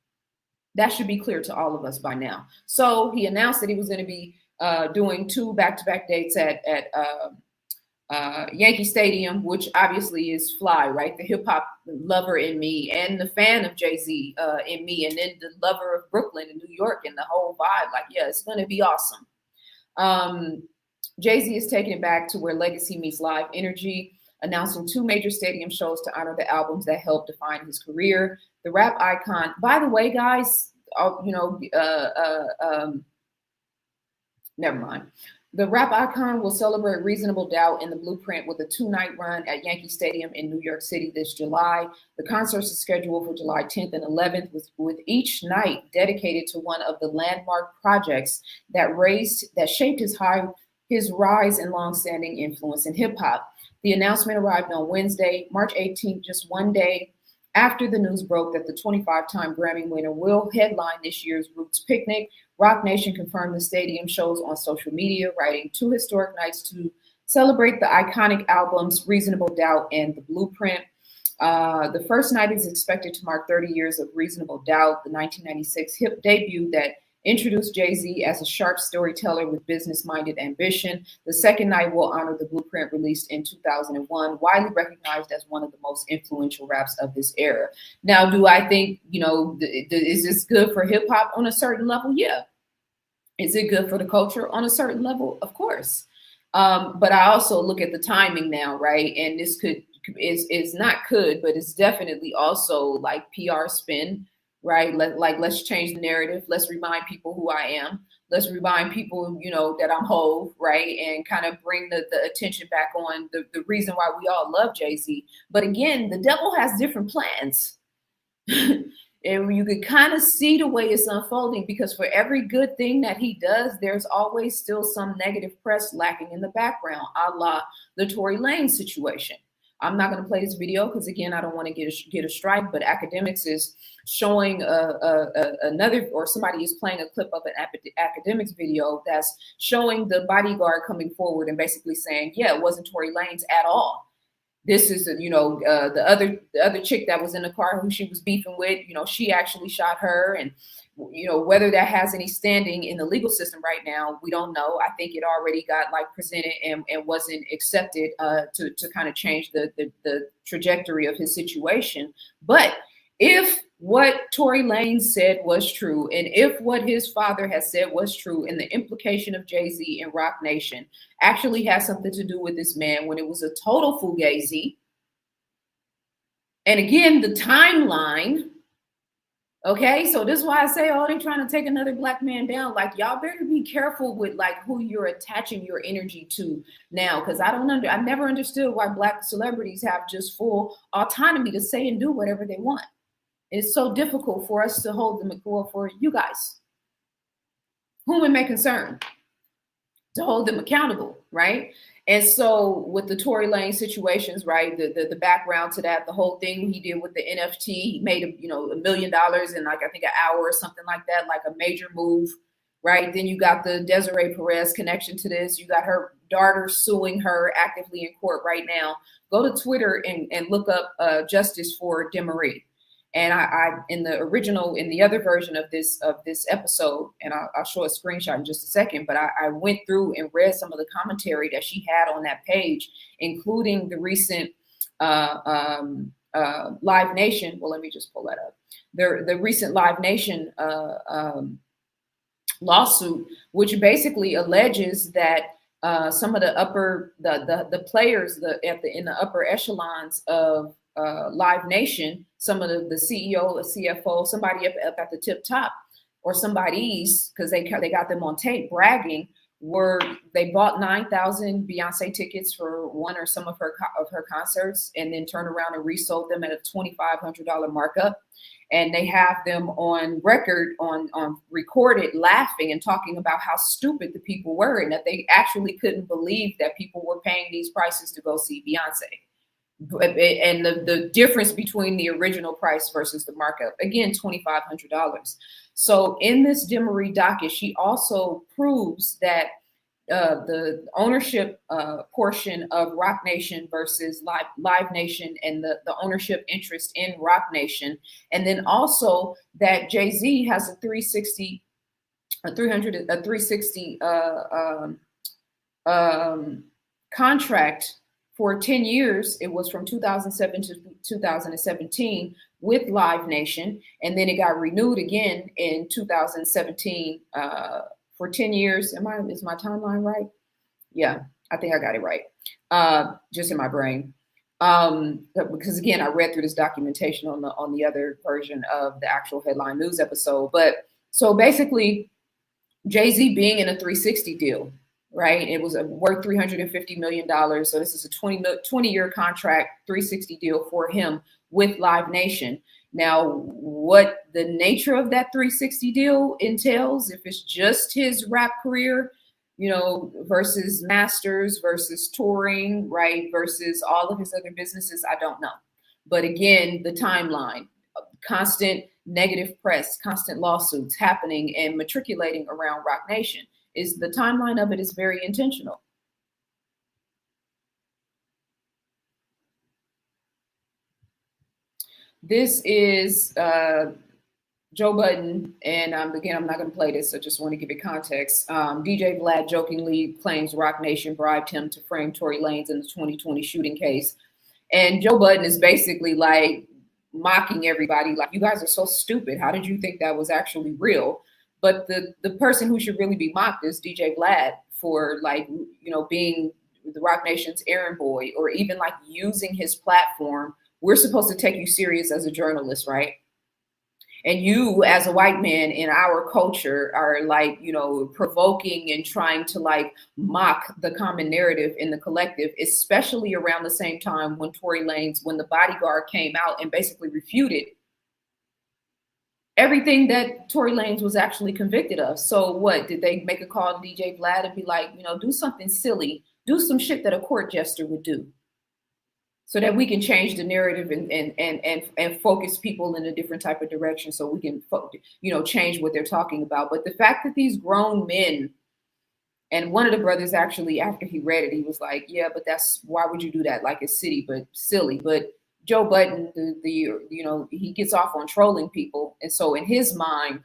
Speaker 1: That should be clear to all of us by now. So he announced that he was going to be doing 2 back-to-back dates at Yankee Stadium, which obviously is fly, right? The hip hop lover in me and the fan of Jay-Z in me, and then the lover of Brooklyn and New York and the whole vibe. It's going to be awesome. Jay-Z is taking it back to where legacy meets live energy, announcing 2 major stadium shows to honor the albums that helped define his career. The rap icon, by the way, guys, never mind. The rap icon will celebrate Reasonable Doubt in the Blueprint with a 2-night run at Yankee Stadium in New York City this July. The concert is scheduled for July 10th and 11th, with each night dedicated to one of the landmark projects that shaped his rise and longstanding influence in hip hop. The announcement arrived on Wednesday, March 18th, just one day After the news broke that the 25-time Grammy winner will headline this year's Roots Picnic, Roc Nation confirmed the stadium shows on social media, writing 2 historic nights to celebrate the iconic albums Reasonable Doubt and The Blueprint. The first night is expected to mark 30 years of Reasonable Doubt, the 1996 hip debut that introduced Jay-Z as a sharp storyteller with business-minded ambition. The second night will honor The Blueprint, released in 2001, widely recognized as one of the most influential raps of this era. Now, do I think, is this good for hip-hop on a certain level? Yeah. Is it good for the culture on a certain level? Of course. But I also look at the timing now, right? And this but it's definitely also like PR spin, right? Let's change the narrative. Let's remind people who I am. Let's remind people, that I'm whole, right? And kind of bring the attention back on the reason why we all love Jay-Z. But again, the devil has different plans. And you could kind of see the way it's unfolding, because for every good thing that he does, there's always still some negative press lacking in the background, a la the Tory Lanez situation. I'm not going to play this video because, again, I don't want to get a strike, but Academics is showing another, or somebody is playing a clip of an Academics video that's showing the bodyguard coming forward and basically saying, yeah, it wasn't Tory Lanez at all. This is, the other chick that was in the car who she was beefing with, she actually shot her. And, whether that has any standing in the legal system right now, we don't know. I think it already got presented and wasn't accepted to kind of change the trajectory of his situation. But if what Tory Lanez said was true, and if what his father has said was true, and the implication of Jay-Z and Roc Nation actually has something to do with this man when it was a total fugazi. And again, the timeline, okay? So this is why I say, they're trying to take another black man down. Y'all better be careful with who you're attaching your energy to now, because I never understood why black celebrities have just full autonomy to say and do whatever they want. It's so difficult for us to hold them accountable, for you guys, whom it may concern, to hold them accountable, right? And so with the Tory Lanez situations, right, the background to that, the whole thing he did with the NFT, he made $1 million in I think an hour or something like that, a major move, right? Then you got the Desiree Perez connection to this. You got her daughter suing her actively in court right now. Go to Twitter and look up Justice for Demery. And I in the other version of this episode, and I'll show a screenshot in just a second, but I went through and read some of the commentary that she had on that page, including the recent Live Nation. Well, let me just pull that up. The recent Live Nation lawsuit, which basically alleges that some of the players in the upper echelons of Live Nation, some of the CEO, CFO, somebody up at the tip top, or somebody's, because they got them on tape bragging, they bought 9,000 Beyonce tickets for one or some of her concerts, and then turned around and resold them at a $2,500 markup. And they have them on record, on recorded, laughing and talking about how stupid the people were, and that they actually couldn't believe that people were paying these prices to go see Beyonce. And the difference between the original price versus the markup, again, $2,500. So in this Demery docket, she also proves that the ownership portion of Roc Nation versus Live Nation, and the ownership interest in Roc Nation, and then also that Jay-Z has a 360 contract for 10 years. It was from 2007 to 2017 with Live Nation. And then it got renewed again in 2017 for 10 years. Is my timeline right? Yeah, I think I got it right. Just in my brain. Because again, I read through this documentation on the other version of the actual headline news episode. But so basically, Jay-Z being in a 360 deal, right? It was worth $350 million. So this is a 20-year contract, 360 deal for him with Live Nation. Now, what the nature of that 360 deal entails, if it's just his rap career, versus masters, versus touring, right, versus all of his other businesses, I don't know. But again, the timeline, constant negative press, constant lawsuits happening and matriculating around Roc Nation, is the timeline of it is very intentional. This is Joe Budden, and again, I'm not going to play this, so just want to give it context. DJ Vlad jokingly claims Roc Nation bribed him to frame Tory Lanez in the 2020 shooting case. And Joe Budden is basically like mocking everybody, like, you guys are so stupid. How did you think that was actually real? But the person who should really be mocked is DJ Vlad for, like, you know, being the Roc Nation's errand boy, or even like using his platform. We're supposed to take you serious as a journalist, right? And you, as a white man in our culture, are like, you know, provoking and trying to like mock the common narrative in the collective, especially around the same time when Tory Lanez, when the bodyguard came out and basically refuted everything that Tory Lanez was actually convicted of. So what, did they make a call to DJ Vlad and be like, you know, do something silly, do some shit that a court jester would do, so that we can change the narrative and focus people in a different type of direction, so we can, you know, change what they're talking about. But the fact that these grown men, and one of the brothers actually, after he read it, he was like, yeah, but that's, why would you do that? Like, it's silly. But Joe Budden, you know, he gets off on trolling people. And so in his mind,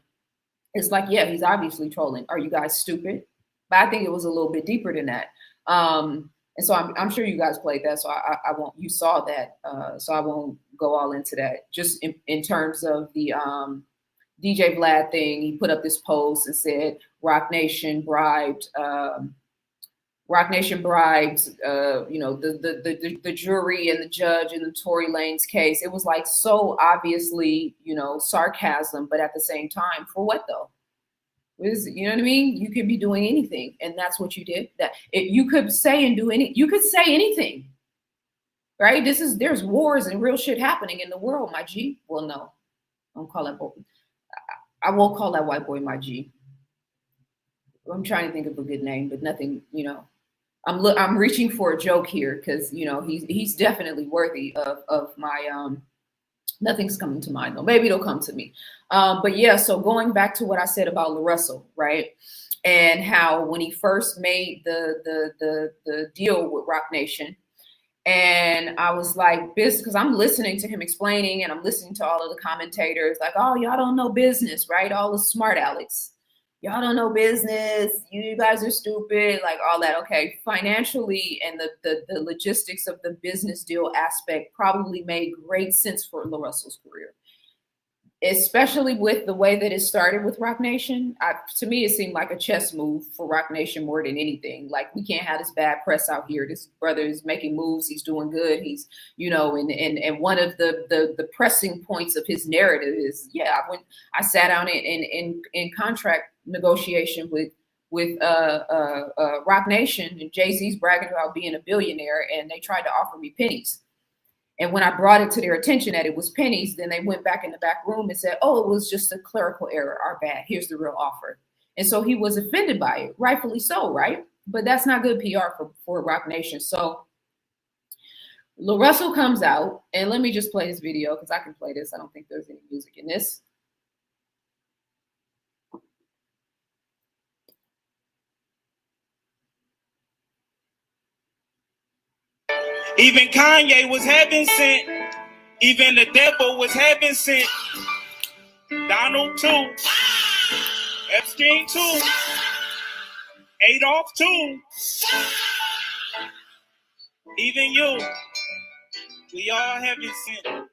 Speaker 1: it's like, yeah, he's obviously trolling. Are you guys stupid? But I think it was a little bit deeper than that. And so I'm sure you guys played that, so I won't, you saw that, so I won't go all into that. Just in terms of the DJ Vlad thing, he put up this post and said Roc Nation bribed, you know, the jury and the judge in the Tory Lanez case. It was like so obviously, you know, sarcasm, but at the same time, for what though? You know what I mean? You could be doing anything, and that's what you did. You could say and do you could say anything, right? There's wars and real shit happening in the world, my G. Well, no, I won't call that boy. I won't call that white boy my G. I'm trying to think of a good name, but nothing. You know, I'm reaching for a joke here because, you know, he's definitely worthy of my Nothing's coming to mind though. Maybe it'll come to me. But yeah, so going back to what I said about LaRussell, right? And how when he first made the deal with Roc Nation, and I was like, because I'm listening to him explaining, and I'm listening to all of the commentators like, oh, y'all don't know business, right? All the smart Alex. Y'all don't know business. You guys are stupid, like all that. Okay, financially and the logistics of the business deal aspect probably made great sense for LaRussell's career, especially with the way that it started with Roc Nation. To me, it seemed like a chess move for Roc Nation more than anything. Like, we can't have this bad press out here. This brother is making moves. He's doing good. He's, you know, and one of the pressing points of his narrative is, yeah, when I sat down in contract negotiation with Roc Nation, and Jay-Z's bragging about being a billionaire, and they tried to offer me pennies. And when I brought it to their attention that it was pennies, then they went back in the back room and said, oh, it was just a clerical error. Our bad. Here's the real offer. And so he was offended by it, rightfully so, right? But that's not good PR for Roc Nation. So LaRussell comes out, and let me just play this video because I can play this. I don't think there's any music in this.
Speaker 4: Even Kanye was heaven sent. Even the devil was heaven sent. Donald too. Epstein too. Adolf too. Even you. We all heaven sent.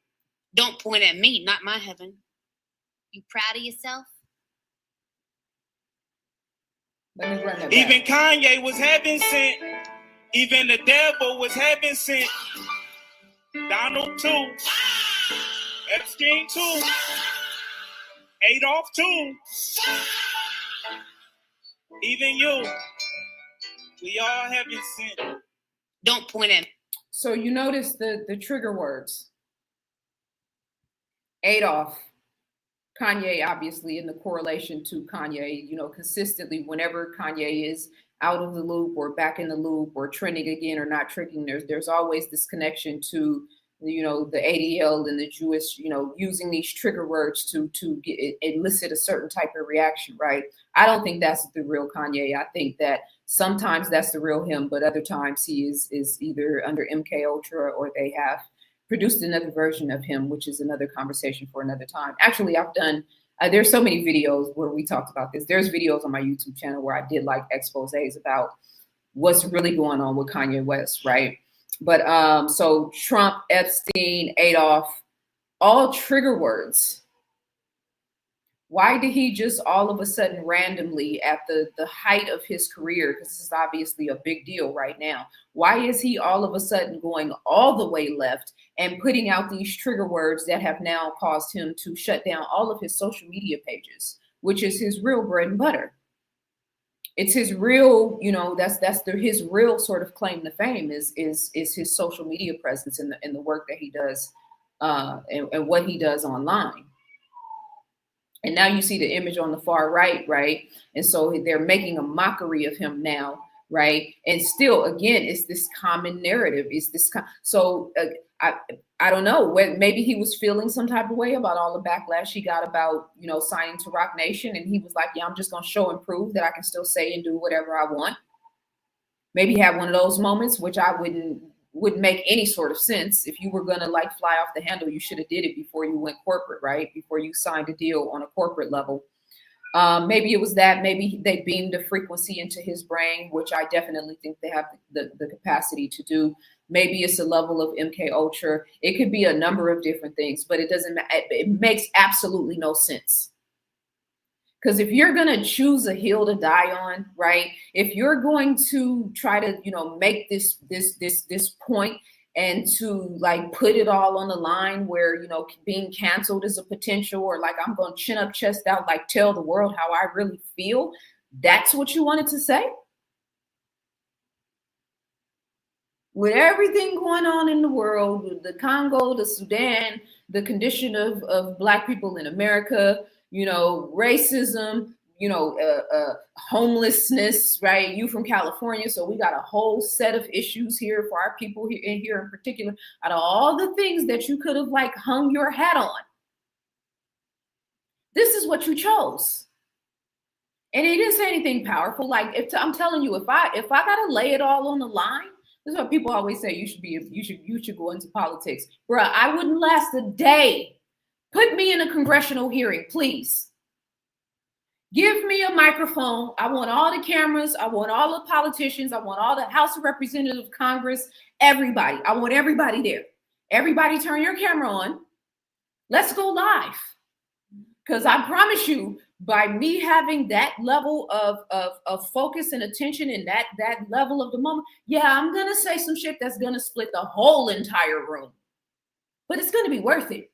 Speaker 5: Don't point at me, not my heaven. You proud of yourself?
Speaker 1: Let me run that back.
Speaker 4: Even Kanye was heaven sent. Even the devil was heaven sent. Donald too. Epstein too. Adolf too. Even you. We all heaven sent.
Speaker 5: Don't point at me.
Speaker 1: So you notice the trigger words. Adolf, Kanye, obviously, in the correlation to Kanye, you know, consistently whenever Kanye is out of the loop or back in the loop or trending again or not trending, there's always this connection to the ADL and the Jewish, using these trigger words to elicit a certain type of reaction, right? I don't think that's the real Kanye. I think that sometimes that's the real him, but other times he is either under MK Ultra or they have produced another version of him, which is another conversation for another time. Actually, I've done. There's so many videos where we talked about this. There's videos on my YouTube channel where I did like exposés about what's really going on with Kanye West, right? But so Trump, Epstein, Adolf, all trigger words. Why did he just all of a sudden randomly at the height of his career, because this is obviously a big deal right now, why is he all of a sudden going all the way left and putting out these trigger words that have now caused him to shut down all of his social media pages, which is his real bread and butter? It's his real, his real sort of claim to fame is his social media presence and the work that he does and what he does online. And now you see the image on the far right? And so they're making a mockery of him now, right? And still, again, it's this common narrative. I don't know, maybe he was feeling some type of way about all the backlash he got about, signing to Roc Nation. And he was like, yeah, I'm just going to show and prove that I can still say and do whatever I want. Maybe have one of those moments, which I wouldn't make any sort of sense. If you were going to like fly off the handle, you should have did it before you went corporate, right? Before you signed a deal on a corporate level. Maybe it was that. Maybe they beamed a frequency into his brain, which I definitely think they have the capacity to do. Maybe it's a level of MK Ultra. It could be a number of different things, but it makes absolutely no sense. Because if you're going to choose a hill to die on, right? If you're going to try to, make this point and to like put it all on the line where, being canceled is a potential, or like I'm going to chin up, chest out, like tell the world how I really feel. That's what you wanted to say? With everything going on in the world, with the Congo, the Sudan, the condition of Black people in America, racism, homelessness, right? You from California, so we got a whole set of issues here for our people here in particular. Out of all the things that you could have like hung your hat on, this is what you chose. And he didn't say anything powerful. Like I'm telling you, if I gotta lay it all on the line, this is what people always say. You should go into politics, bruh. I wouldn't last a day. Put me in a congressional hearing, please. Give me a microphone. I want all the cameras. I want all the politicians. I want all the House of Representatives, Congress, everybody. I want everybody there. Everybody turn your camera on. Let's go live. Because I promise you, by me having that level of focus and attention and that level of the moment, yeah, I'm going to say some shit that's going to split the whole entire room. But it's going to be worth it.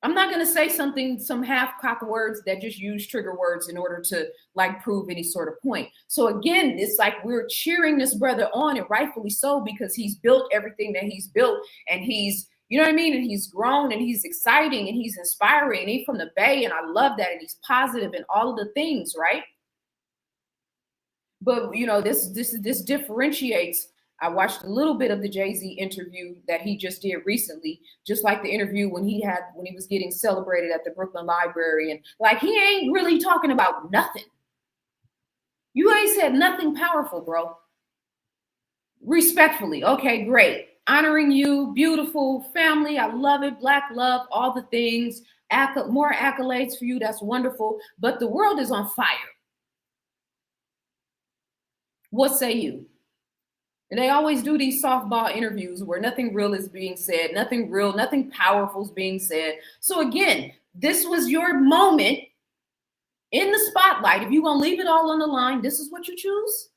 Speaker 1: I'm not going to say some half-cocked words that just use trigger words in order to like prove any sort of point. So again, it's like we're cheering this brother on, and rightfully so, because he's built everything that he's built, and he's, you know what I mean? And he's grown, and he's exciting, and he's inspiring, and he's from the Bay, and I love that, and he's positive and all of the things, right? But this differentiates. I watched a little bit of the Jay-Z interview that he just did recently, just like the interview when he was getting celebrated at the Brooklyn Library. And like, he ain't really talking about nothing. You ain't said nothing powerful, bro. Respectfully. Okay, great. Honoring you, beautiful family. I love it. Black love, all the things. More accolades for you. That's wonderful. But the world is on fire. What say you? And they always do these softball interviews where nothing real is being said, nothing powerful is being said. So again, this was your moment in the spotlight. If you're going to leave it all on the line, this is what you choose.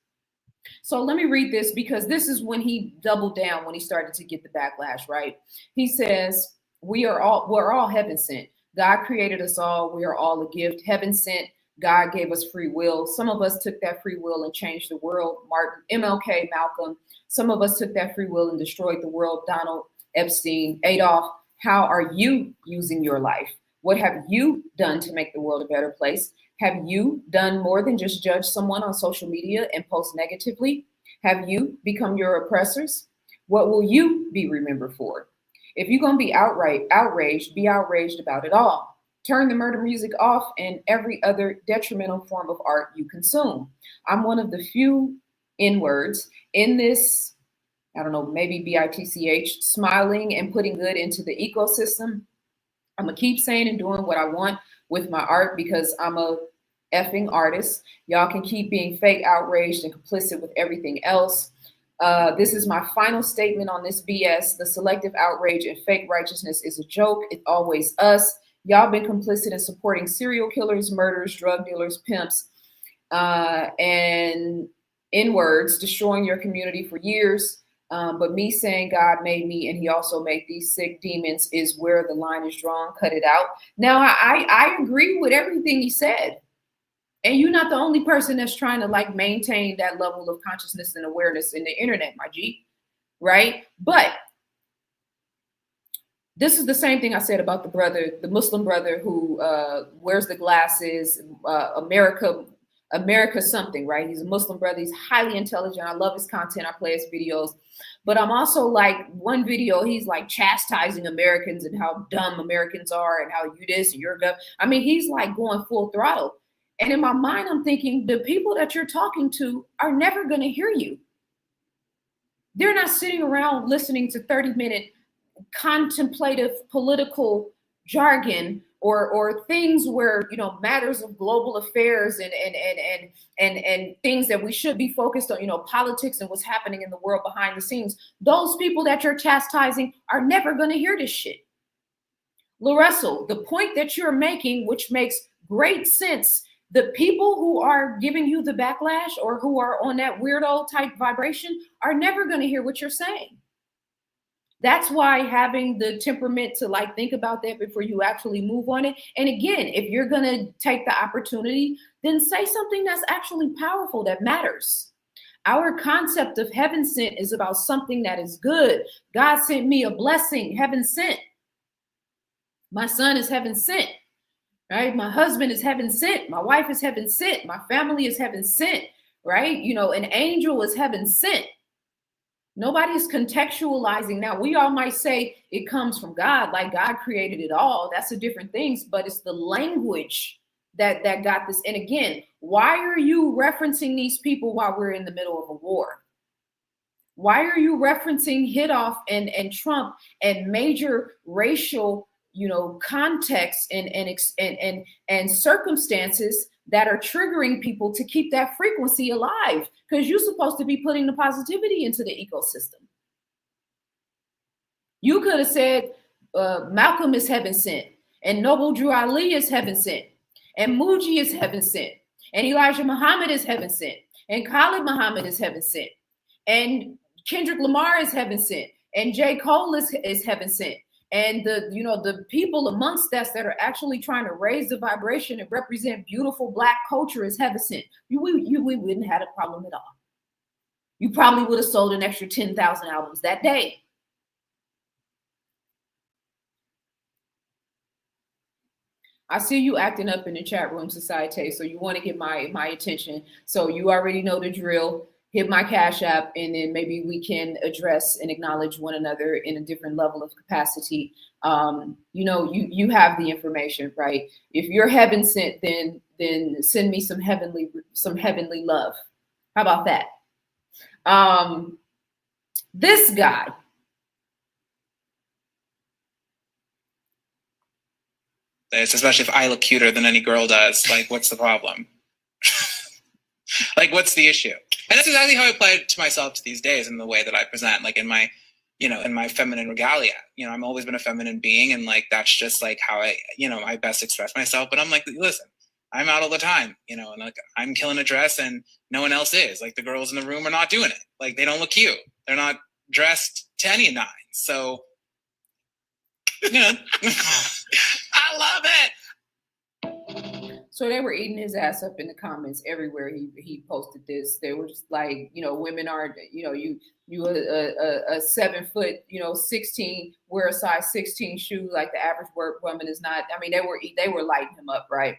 Speaker 1: So let me read this, because this is when he doubled down, when he started to get the backlash, right? He says, we're all heaven sent. God created us all. We are all a gift. Heaven sent. God gave us free will. Some of us took that free will and changed the world. Martin, MLK, Malcolm. Some of us took that free will and destroyed the world. Donald, Epstein, Adolf. How are you using your life? What have you done to make the world a better place? Have you done more than just judge someone on social media and post negatively? Have you become your oppressors? What will you be remembered for? If you're going to be outraged, be outraged about it all. Turn the murder music off and every other detrimental form of art you consume. I'm one of the few N-words in this, I don't know, maybe BITCH, smiling and putting good into the ecosystem. I'm going to keep saying and doing what I want with my art because I'm a effing artist. Y'all can keep being fake, outraged, and complicit with everything else. This is my final statement on this BS. The selective outrage and fake righteousness is a joke. It's always us. Y'all been complicit in supporting serial killers, murderers, drug dealers, pimps, and N-words, destroying your community for years. But me saying God made me and he also made these sick demons is where the line is drawn. Cut it out. Now, I agree with everything he said. And you're not the only person that's trying to like maintain that level of consciousness and awareness in the internet, my G, right? But this is the same thing I said about the Muslim brother who wears the glasses, America something, right? He's a Muslim brother. He's highly intelligent. I love his content. I play his videos. But I'm also like, one video, he's like chastising Americans and how dumb Americans are and how you this and you're good. I mean, he's like going full throttle. And in my mind, I'm thinking the people that you're talking to are never going to hear you. They're not sitting around listening to 30-minute contemplative political jargon or things where, you know, matters of global affairs and things that we should be focused on, you know, politics and what's happening in the world behind the scenes. Those people that you're chastising are never going to hear this shit. LaRussell, the point that you're making, which makes great sense, the people who are giving you the backlash or who are on that weirdo type vibration are never going to hear what you're saying. That's why having the temperament to like think about that before you actually move on it. And again, if you're going to take the opportunity, then say something that's actually powerful, that matters. Our concept of heaven sent is about something that is good. God sent me a blessing, heaven sent. My son is heaven sent, right? My husband is heaven sent. My wife is heaven sent. My family is heaven sent, right? You know, an angel is heaven sent. Nobody's contextualizing. Now, we all might say it comes from God, like God created it all. That's a different thing, but it's the language that got this. And again, why are you referencing these people while we're in the middle of a war? Why are you referencing Hitov and Trump and major racial, you know, context and circumstances that are triggering people to keep that frequency alive? Because you're supposed to be putting the positivity into the ecosystem. You could have said Malcolm is heaven sent, and Noble Drew Ali is heaven sent, and Muji is heaven sent, and Elijah Muhammad is heaven sent, and Khalid Muhammad is heaven sent, and Kendrick Lamar is heaven sent, and J. Cole is heaven sent. And the people amongst us that are actually trying to raise the vibration and represent beautiful Black culture is heaven sent. We wouldn't have a problem at all. You probably would have sold an extra 10,000 albums that day. I see you acting up in the chat room, Society. So you want to get my attention. So you already know the drill. Hit my Cash App, and then maybe we can address and acknowledge one another in a different level of capacity. You know, you have the information, right? If you're heaven sent, then send me some heavenly love. How about that? This guy.
Speaker 6: Especially if I look cuter than any girl does. Like, what's the problem? Like, what's the issue? And that's exactly how I apply it to myself these days in the way that I present, like in my feminine regalia. You know, I've always been a feminine being, and like that's just like how I best express myself. But I'm like, listen, I'm out all the time, you know, and like I'm killing a dress and no one else is. Like the girls in the room are not doing it. Like they don't look cute. They're not dressed to any nines. So, you know, I love it.
Speaker 1: So they were eating his ass up in the comments everywhere. He posted this. They were just like, you know, women aren't, you know, you a 7 foot, you know, 16, wear a size 16 shoe like the average woman is not. I mean, they were lighting him up, right?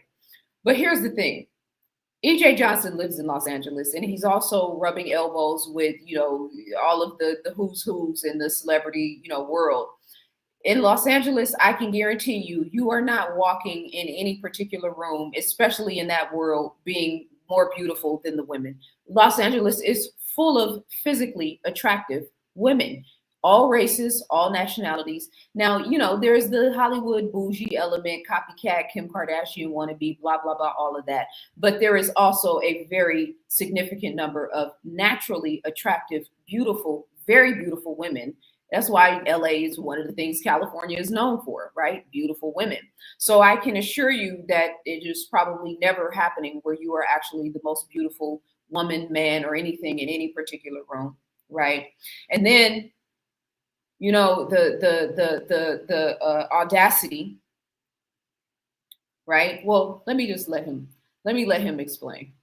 Speaker 1: But here's the thing. E.J. Johnson lives in Los Angeles, and he's also rubbing elbows with, you know, all of the who's in the celebrity, you know, world. in Los Angeles, I can guarantee you, you are not walking in any particular room, especially in that world, being more beautiful than the women. Los Angeles is full of physically attractive women, all races, all nationalities. Now, you know, there's the Hollywood bougie element, copycat, Kim Kardashian wannabe, blah, blah, blah, all of that. But there is also a very significant number of naturally attractive, beautiful, very beautiful women. That's why LA is one of the things California is known for, right? Beautiful women. So I can assure you that it is probably never happening where you are actually the most beautiful woman, man, or anything in any particular room, right? And then, you know, the audacity, right? Well, let me let him explain.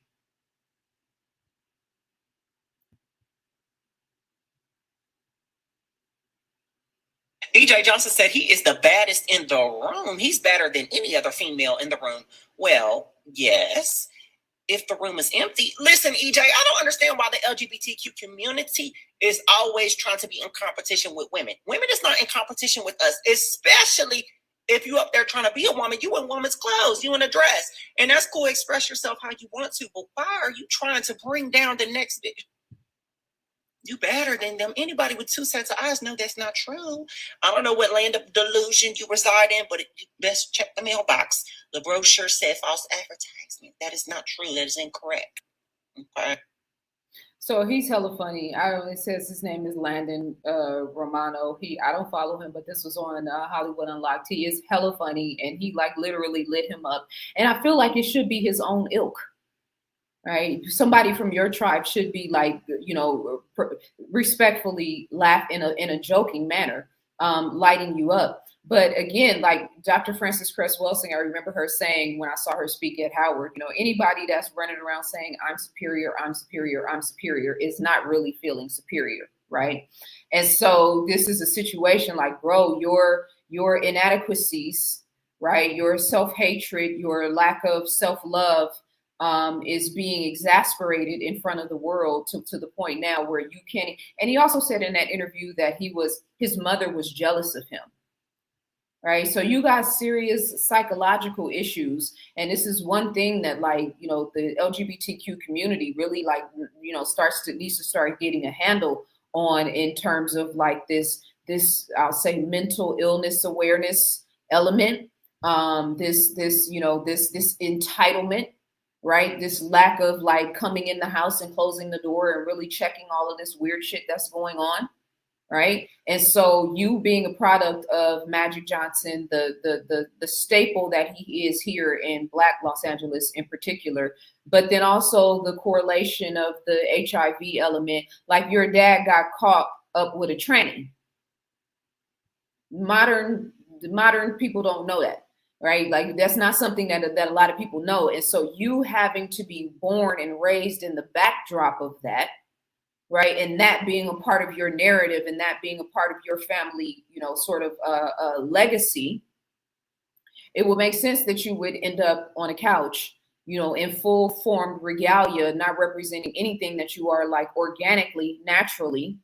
Speaker 7: BJ Johnson said he is the baddest in the room. He's better than any other female in the room. Well, yes. If the room is empty, listen, EJ, I don't understand why the LGBTQ community is always trying to be in competition with women. Women is not in competition with us, especially if you up there trying to be a woman. You in woman's clothes, you in a dress, and that's cool. Express yourself how you want to, but why are you trying to bring down the next bitch? You better than them. Anybody with two sets of eyes know that's not true. I don't know what land of delusion you reside in, but you best check the mailbox. The brochure said false advertisement. That is not true. That is incorrect. Okay.
Speaker 1: So he's hella funny. It says his name is Landon Romano. I don't follow him, but this was on Hollywood Unlocked. He is hella funny, and he like literally lit him up. And I feel like it should be his own ilk. Right, somebody from your tribe should be like, you know, respectfully laugh in a joking manner, lighting you up. But again, like Dr. Frances Cress Welsing, I remember her saying when I saw her speak at Howard, you know, anybody that's running around saying I'm superior, I'm superior, I'm superior is not really feeling superior, right? And so this is a situation like, bro, your inadequacies, right, your self-hatred, your lack of self-love, is being exasperated in front of the world to the point now where you can't. And he also said in that interview that his mother was jealous of him. Right. So you got serious psychological issues. And this is one thing that, like, you know, the LGBTQ community really, like, you know, needs to start getting a handle on in terms of like this, I'll say, mental illness awareness element, this entitlement. Right? This lack of like coming in the house and closing the door and really checking all of this weird shit that's going on. Right. And so you being a product of Magic Johnson, the staple that he is here in Black Los Angeles in particular, but then also the correlation of the HIV element, like your dad got caught up with a tranny. Modern people don't know that. Right? Like that's not something that a lot of people know. And so you having to be born and raised in the backdrop of that, right? And that being a part of your narrative and that being a part of your family, you know, sort of legacy, it would make sense that you would end up on a couch, you know, in full formed regalia, not representing anything that you are like organically, naturally,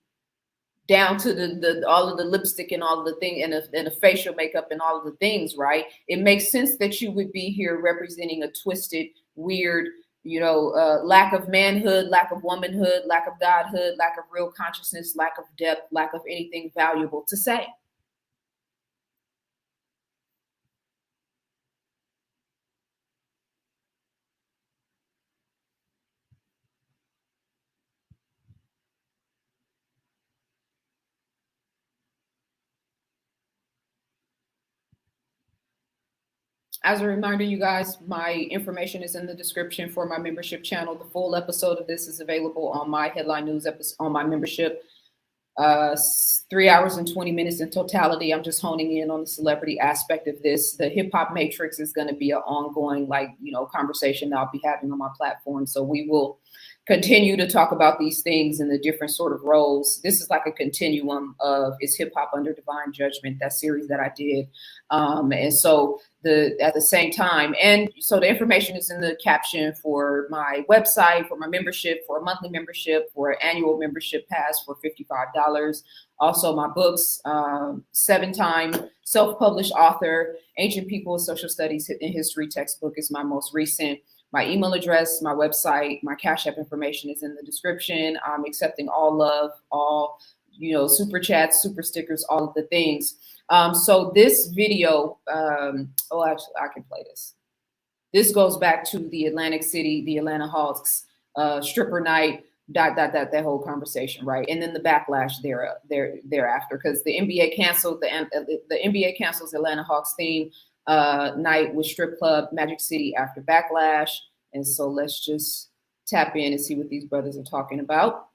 Speaker 1: down to the all of the lipstick and all of the thing and the facial makeup and all of the things, right? It makes sense that you would be here representing a twisted, weird, you know, lack of manhood, lack of womanhood, lack of godhood, lack of real consciousness, lack of depth, lack of anything valuable to say. As a reminder, you guys, my information is in the description for my membership channel. The full episode of this is available on my Headline News episode on my membership. 3 hours and 20 minutes in totality. I'm just honing in on the celebrity aspect of this. The hip hop matrix is going to be an ongoing, like, you know, conversation that I'll be having on my platform. So we will continue to talk about these things in the different sort of roles. This is like a continuum of Is Hip Hop Under Divine Judgment, that series that I did. And so at the same time, and so the information is in the caption for my website, for my membership, for a monthly membership, for an annual membership pass for $55. Also, my books, 7-time self-published author, Ancient People, Social Studies and History textbook is my most recent. My email address, my website, my Cash App information is in the description. I'm accepting all love, all, super chats, super stickers, all of the things. So this video, actually, I can play this. This goes back to the Atlantic City, the Atlanta Hawks, stripper night, that whole conversation, right? And then the backlash thereafter, because the NBA canceled the NBA cancels Atlanta Hawks theme night with strip club Magic City after backlash. And so let's just tap in and see what these brothers are talking about.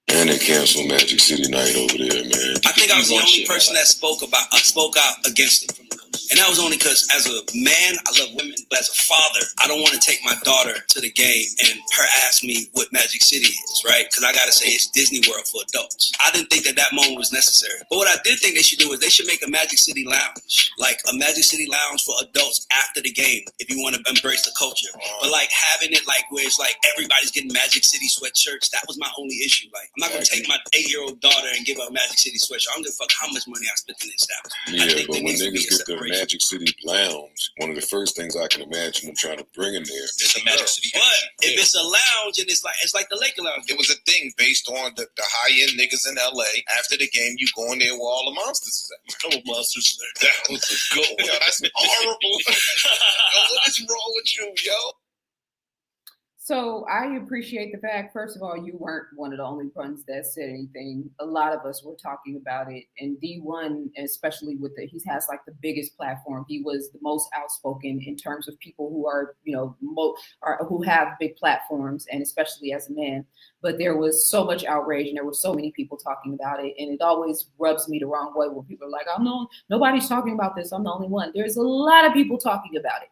Speaker 8: And they canceled Magic City night over there, man.
Speaker 9: I think I was the only person that spoke out against it. And that was only because as a man, I love women, but as a father, I don't want to take my daughter to the game and her ask me what Magic City is, right? Because I got to say it's Disney World for adults. I didn't think that moment was necessary. But what I did think they should do is they should make a Magic City lounge, like a Magic City lounge for adults after the game, if you want to embrace the culture. But like having it like where it's like everybody's getting Magic City sweatshirts, that was my only issue. Like I'm not going to take my 8-year-old daughter and give her a Magic City sweatshirt. I don't give a fuck how much money I spent in the establishment.
Speaker 8: Yeah, but when niggas get their Magic City lounge, one of the first things I can imagine them trying to bring in there.
Speaker 9: It's a Magic City. But if it's a lounge and it's like the Laker lounge.
Speaker 10: It was a thing based on the high-end niggas in LA. After the game, you go in there where all the monsters is at. Come on, monsters. That was a good one. Yo, that's horrible. What is wrong with you, yo?
Speaker 1: So I appreciate the fact, first of all, you weren't one of the only ones that said anything. A lot of us were talking about it. And D1, especially he has like the biggest platform. He was the most outspoken in terms of people who are, who have big platforms, and especially as a man. But there was so much outrage and there were so many people talking about it. And it always rubs me the wrong way when people are like, nobody's talking about this. I'm the only one. There's a lot of people talking about it.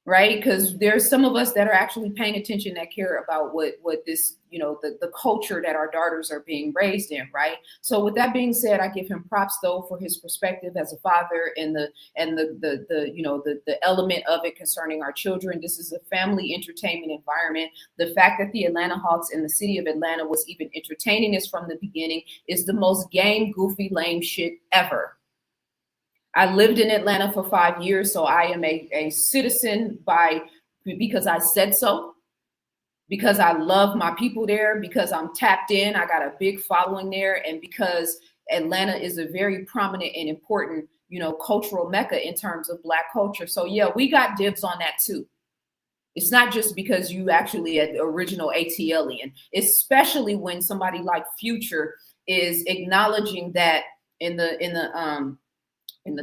Speaker 1: Right? Because there's some of us that are actually paying attention that care about what this, the culture that our daughters are being raised in. Right. So with that being said, I give him props though for his perspective as a father and the element of it concerning our children. This is a family entertainment environment. The fact that the Atlanta Hawks and the city of Atlanta was even entertaining this from the beginning is the most game, goofy, lame shit ever. I lived in Atlanta for 5 years, so I am a citizen because I said so, because I love my people there, because I'm tapped in, I got a big following there, and because Atlanta is a very prominent and important, cultural mecca in terms of Black culture. So yeah, we got dibs on that too. It's not just because you actually an original ATLian, especially when somebody like Future is acknowledging that in the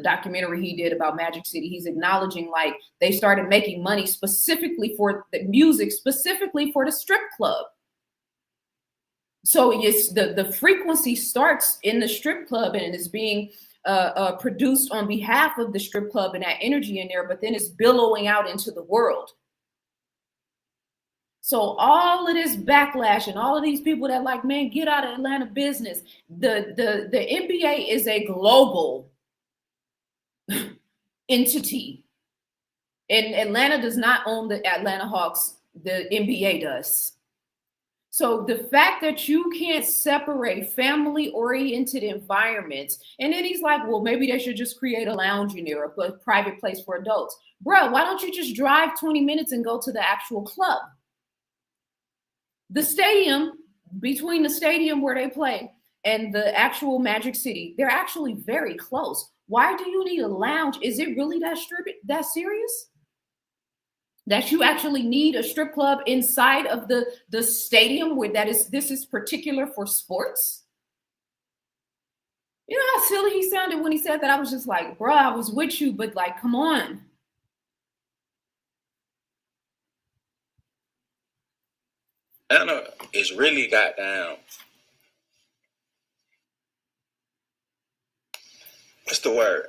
Speaker 1: documentary he did about Magic City, he's acknowledging like they started making money specifically for the music, specifically for the strip club. So it's the frequency starts in the strip club and is being produced on behalf of the strip club and that energy in there, but then it's billowing out into the world. So all of this backlash and all of these people that like, man, get out of Atlanta business. The NBA is a global entity, and Atlanta does not own the Atlanta Hawks. The NBA does. So the fact that you can't separate family-oriented environments, and then he's like, well, maybe they should just create a lounge in there, a private place for adults. Bro, why don't you just drive 20 minutes and go to the actual club? The stadium, between the stadium where they play and the actual Magic City, they're actually very close. Why do you need a lounge? Is it really that serious? That you actually need a strip club inside of the stadium where this is particular for sports? You know how silly he sounded when he said that? I was just like, bro, I was with you, but like, come on.
Speaker 11: Atlanta is really goddamn. What's the word?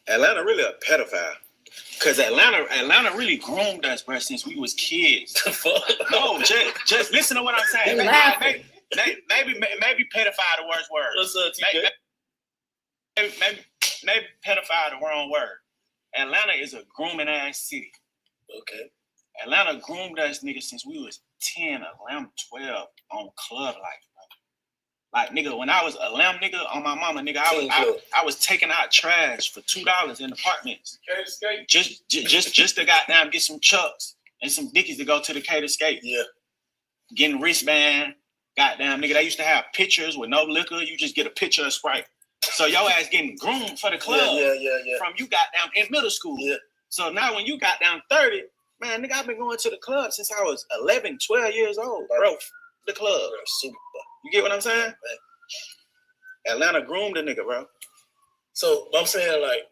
Speaker 11: Atlanta really a pedophile. Cause Atlanta really groomed us, bro, since we was kids. No, just listen to what I'm saying. Maybe pedophile the worst word.
Speaker 9: What's up, TK?
Speaker 11: Maybe pedophile the wrong word. Atlanta is a grooming ass city.
Speaker 9: Okay.
Speaker 11: Atlanta groomed us niggas since we was 10, 11, 12 on club life, bro. Like, nigga, when I was a lamb nigga on my mama, nigga, I was taking out trash for $2 in apartments. Just to goddamn get some chucks and some dickies to go to the Cater Skate.
Speaker 12: Yeah. Getting
Speaker 11: wristband. Goddamn, nigga, they used to have pictures with no liquor. You just get a picture of Sprite. So your ass getting groomed for the club.
Speaker 12: Yeah.
Speaker 11: From you goddamn in middle school.
Speaker 12: Yeah.
Speaker 11: So now when you got down 30, man, nigga, I've been going to the club since I was 11, 12 years old, bro. The club.
Speaker 12: Super.
Speaker 11: You get what I'm saying? Atlanta groomed a nigga, bro.
Speaker 12: So I'm saying, like,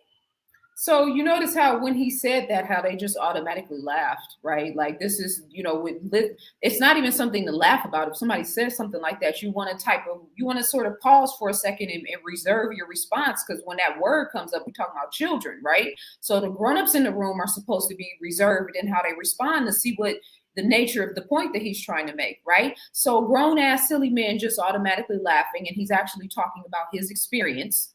Speaker 1: so you notice how when he said that, how they just automatically laughed, right? Like, this is, it's not even something to laugh about. If somebody says something like that, you want to sort of pause for a second and reserve your response, because when that word comes up, we're talking about children, right? So the grown-ups in the room are supposed to be reserved in how they respond to see what the nature of the point that he's trying to make, right? So grown-ass silly man just automatically laughing, and he's actually talking about his experience,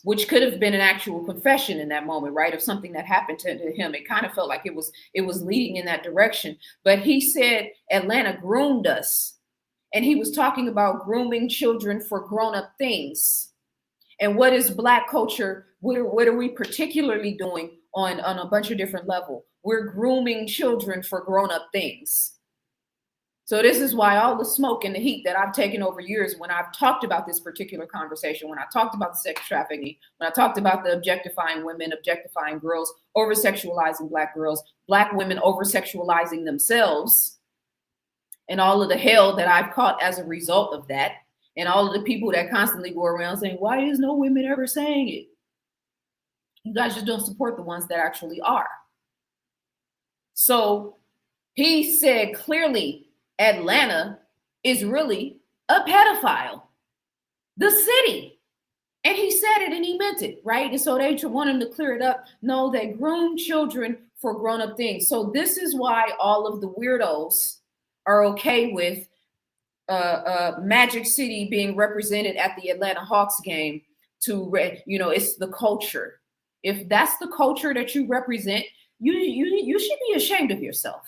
Speaker 1: which could have been an actual confession in that moment, right? Of something that happened to him. It kind of felt like it was leading in that direction. But he said Atlanta groomed us. And he was talking about grooming children for grown-up things. And what is Black culture? What are we particularly doing on a bunch of different levels? We're grooming children for grown-up things. So this is why all the smoke and the heat that I've taken over years when I've talked about this particular conversation, when I talked about the sex trafficking, when I talked about the objectifying women, objectifying girls, over-sexualizing Black girls, Black women over-sexualizing themselves, and all of the hell that I've caught as a result of that, and all of the people that constantly go around saying, why is no women ever saying it? You guys just don't support the ones that actually are. So he said clearly, Atlanta is really a pedophile, the city. And he said it and he meant it, right? And so they want him to clear it up. No, they groom children for grown-up things. So this is why all of the weirdos are okay with Magic City being represented at the Atlanta Hawks game it's the culture. If that's the culture that you represent, you should be ashamed of yourself.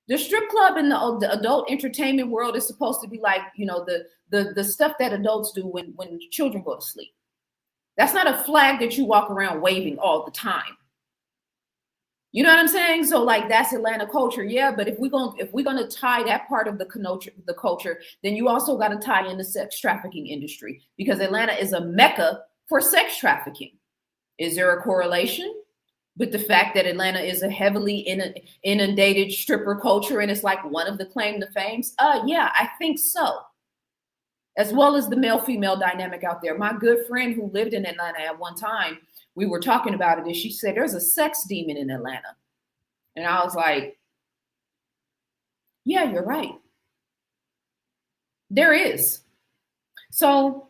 Speaker 1: The strip club in the adult entertainment world is supposed to be like, the stuff that adults do when children go to sleep. That's not a flag that you walk around waving all the time. You know what I'm saying? So like, that's Atlanta culture. Yeah, but if we're gonna tie that part of the culture, then you also got to tie in the sex trafficking industry, because Atlanta is a mecca for sex trafficking. Is there a correlation with the fact that Atlanta is a heavily inundated stripper culture and it's like one of the claim to fames? Yeah, I think so. As well as the male-female dynamic out there. My good friend who lived in Atlanta at one time, we were talking about it, and she said, there's a sex demon in Atlanta. And I was like, yeah, you're right. There is. So,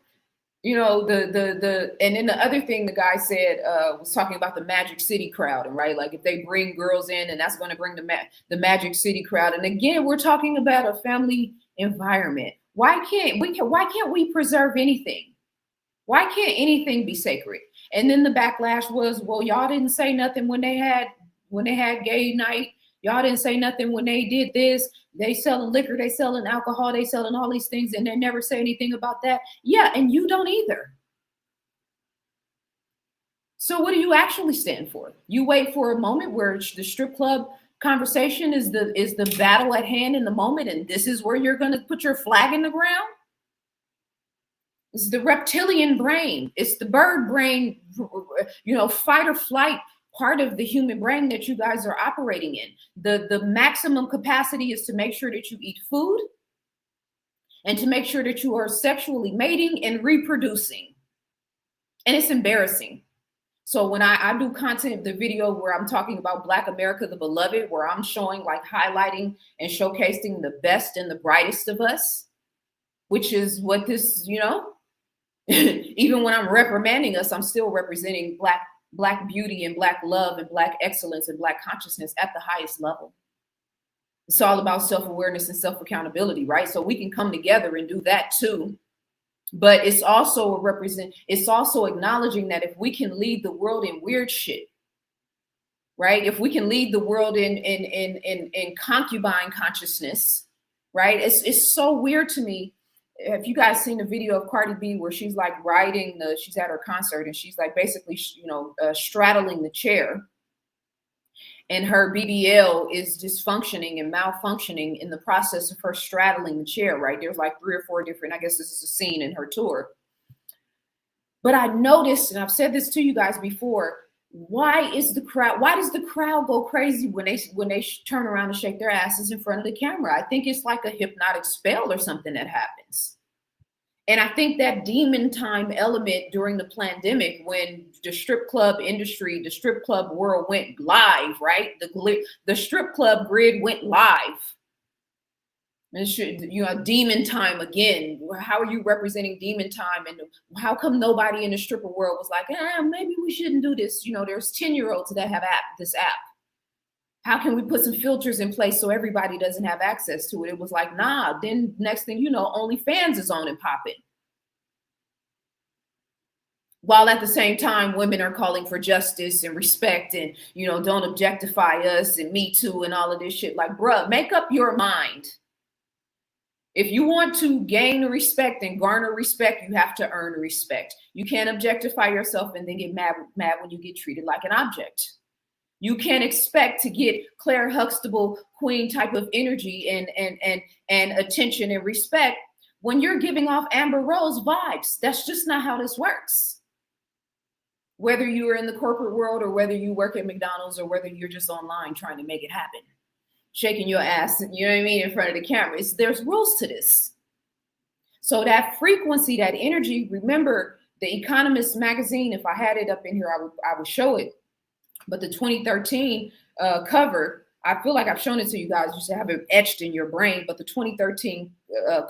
Speaker 1: and then the other thing the guy said was talking about the Magic City crowd, and right, like if they bring girls in, and that's going to bring the Magic City crowd. And again, we're talking about a family environment. Why can't we preserve anything? Why can't anything be sacred? And then the backlash was, well, y'all didn't say nothing when they had gay night. Y'all didn't say nothing when they did this. They selling liquor, they selling alcohol, they selling all these things, and they never say anything about that. Yeah, and you don't either. So what do you actually stand for? You wait for a moment where the strip club conversation is the battle at hand in the moment, and this is where you're going to put your flag in the ground? It's the reptilian brain. It's the bird brain, fight or flight part of the human brain that you guys are operating in. The maximum capacity is to make sure that you eat food and to make sure that you are sexually mating and reproducing. And it's embarrassing. So when I do content, the video where I'm talking about Black America, the beloved, where I'm showing, like, highlighting and showcasing the best and the brightest of us, which is what this, even when I'm reprimanding us, I'm still representing Black beauty and Black love and Black excellence and Black consciousness at the highest level. It's all about self-awareness and self-accountability, right? So we can come together and do that too. But it's also it's also acknowledging that if we can lead the world in weird shit, right? If we can lead the world in concubine consciousness, right? It's so weird to me. have you guys seen the video of Cardi B where she's like riding she's at her concert and she's like basically, straddling the chair, and her BBL is dysfunctioning and malfunctioning in the process of her straddling the chair, right? There's like 3 or 4 different, I guess this is a scene in her tour. But I noticed, and I've said this to you guys before, why does the crowd go crazy when they turn around and shake their asses in front of the camera? I think it's like a hypnotic spell or something that happens. And I think that demon time element during the pandemic, when the strip club industry, the strip club world went live, right? The strip club grid went live. And demon time again. How are you representing demon time? And how come nobody in the stripper world was like, maybe we shouldn't do this? There's 10-year-olds that have this app. How can we put some filters in place so everybody doesn't have access to it? It was like, nah. Then next thing you know, OnlyFans is on and popping. While at the same time, women are calling for justice and respect and, don't objectify us and Me Too and all of this shit. Like, bruh, make up your mind. If you want to gain respect and garner respect, you have to earn respect. You can't objectify yourself and then get mad when you get treated like an object. You can't expect to get Claire Huxtable queen type of energy and attention and respect when you're giving off Amber Rose vibes. That's just not how this works. Whether you are in the corporate world or whether you work at McDonald's or whether you're just online trying to make it happen, shaking your ass, you know what I mean, in front of the camera. There's rules to this. So that frequency, that energy, remember the Economist magazine, if I had it up in here, I would show it. But the 2013 cover, I feel like I've shown it to you guys. You should have it etched in your brain. But the 2013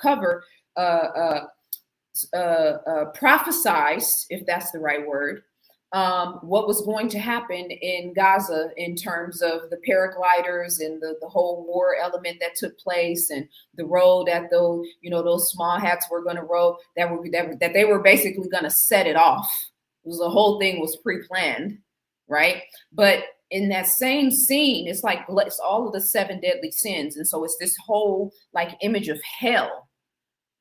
Speaker 1: cover prophesized, if that's the right word, what was going to happen in Gaza in terms of the paragliders and the whole war element that took place, and the role that those small hats were going to roll, that they were basically going to set it off. The whole thing was pre-planned, right? But in that same scene, it's like it's all of the 7 deadly sins, and so it's this whole like image of hell.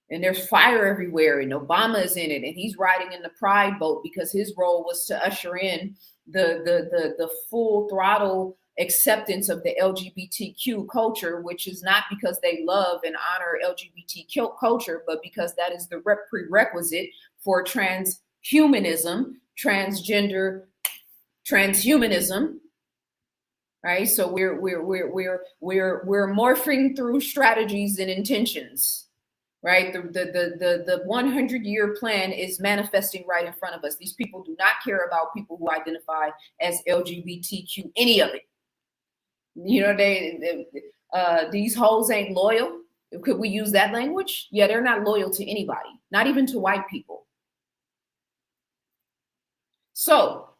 Speaker 1: And there's fire everywhere, and Obama is in it, and he's riding in the pride boat because his role was to usher in the full throttle acceptance of the LGBTQ culture, which is not because they love and honor LGBTQ culture, but because that is the prerequisite for transhumanism, transhumanism. Right? So we're morphing through strategies and intentions. Right, the 100-year plan is manifesting right in front of us. These people do not care about people who identify as LGBTQ, any of it. These hoes ain't loyal. Could we use that language? Yeah, they're not loyal to anybody, not even to white people. So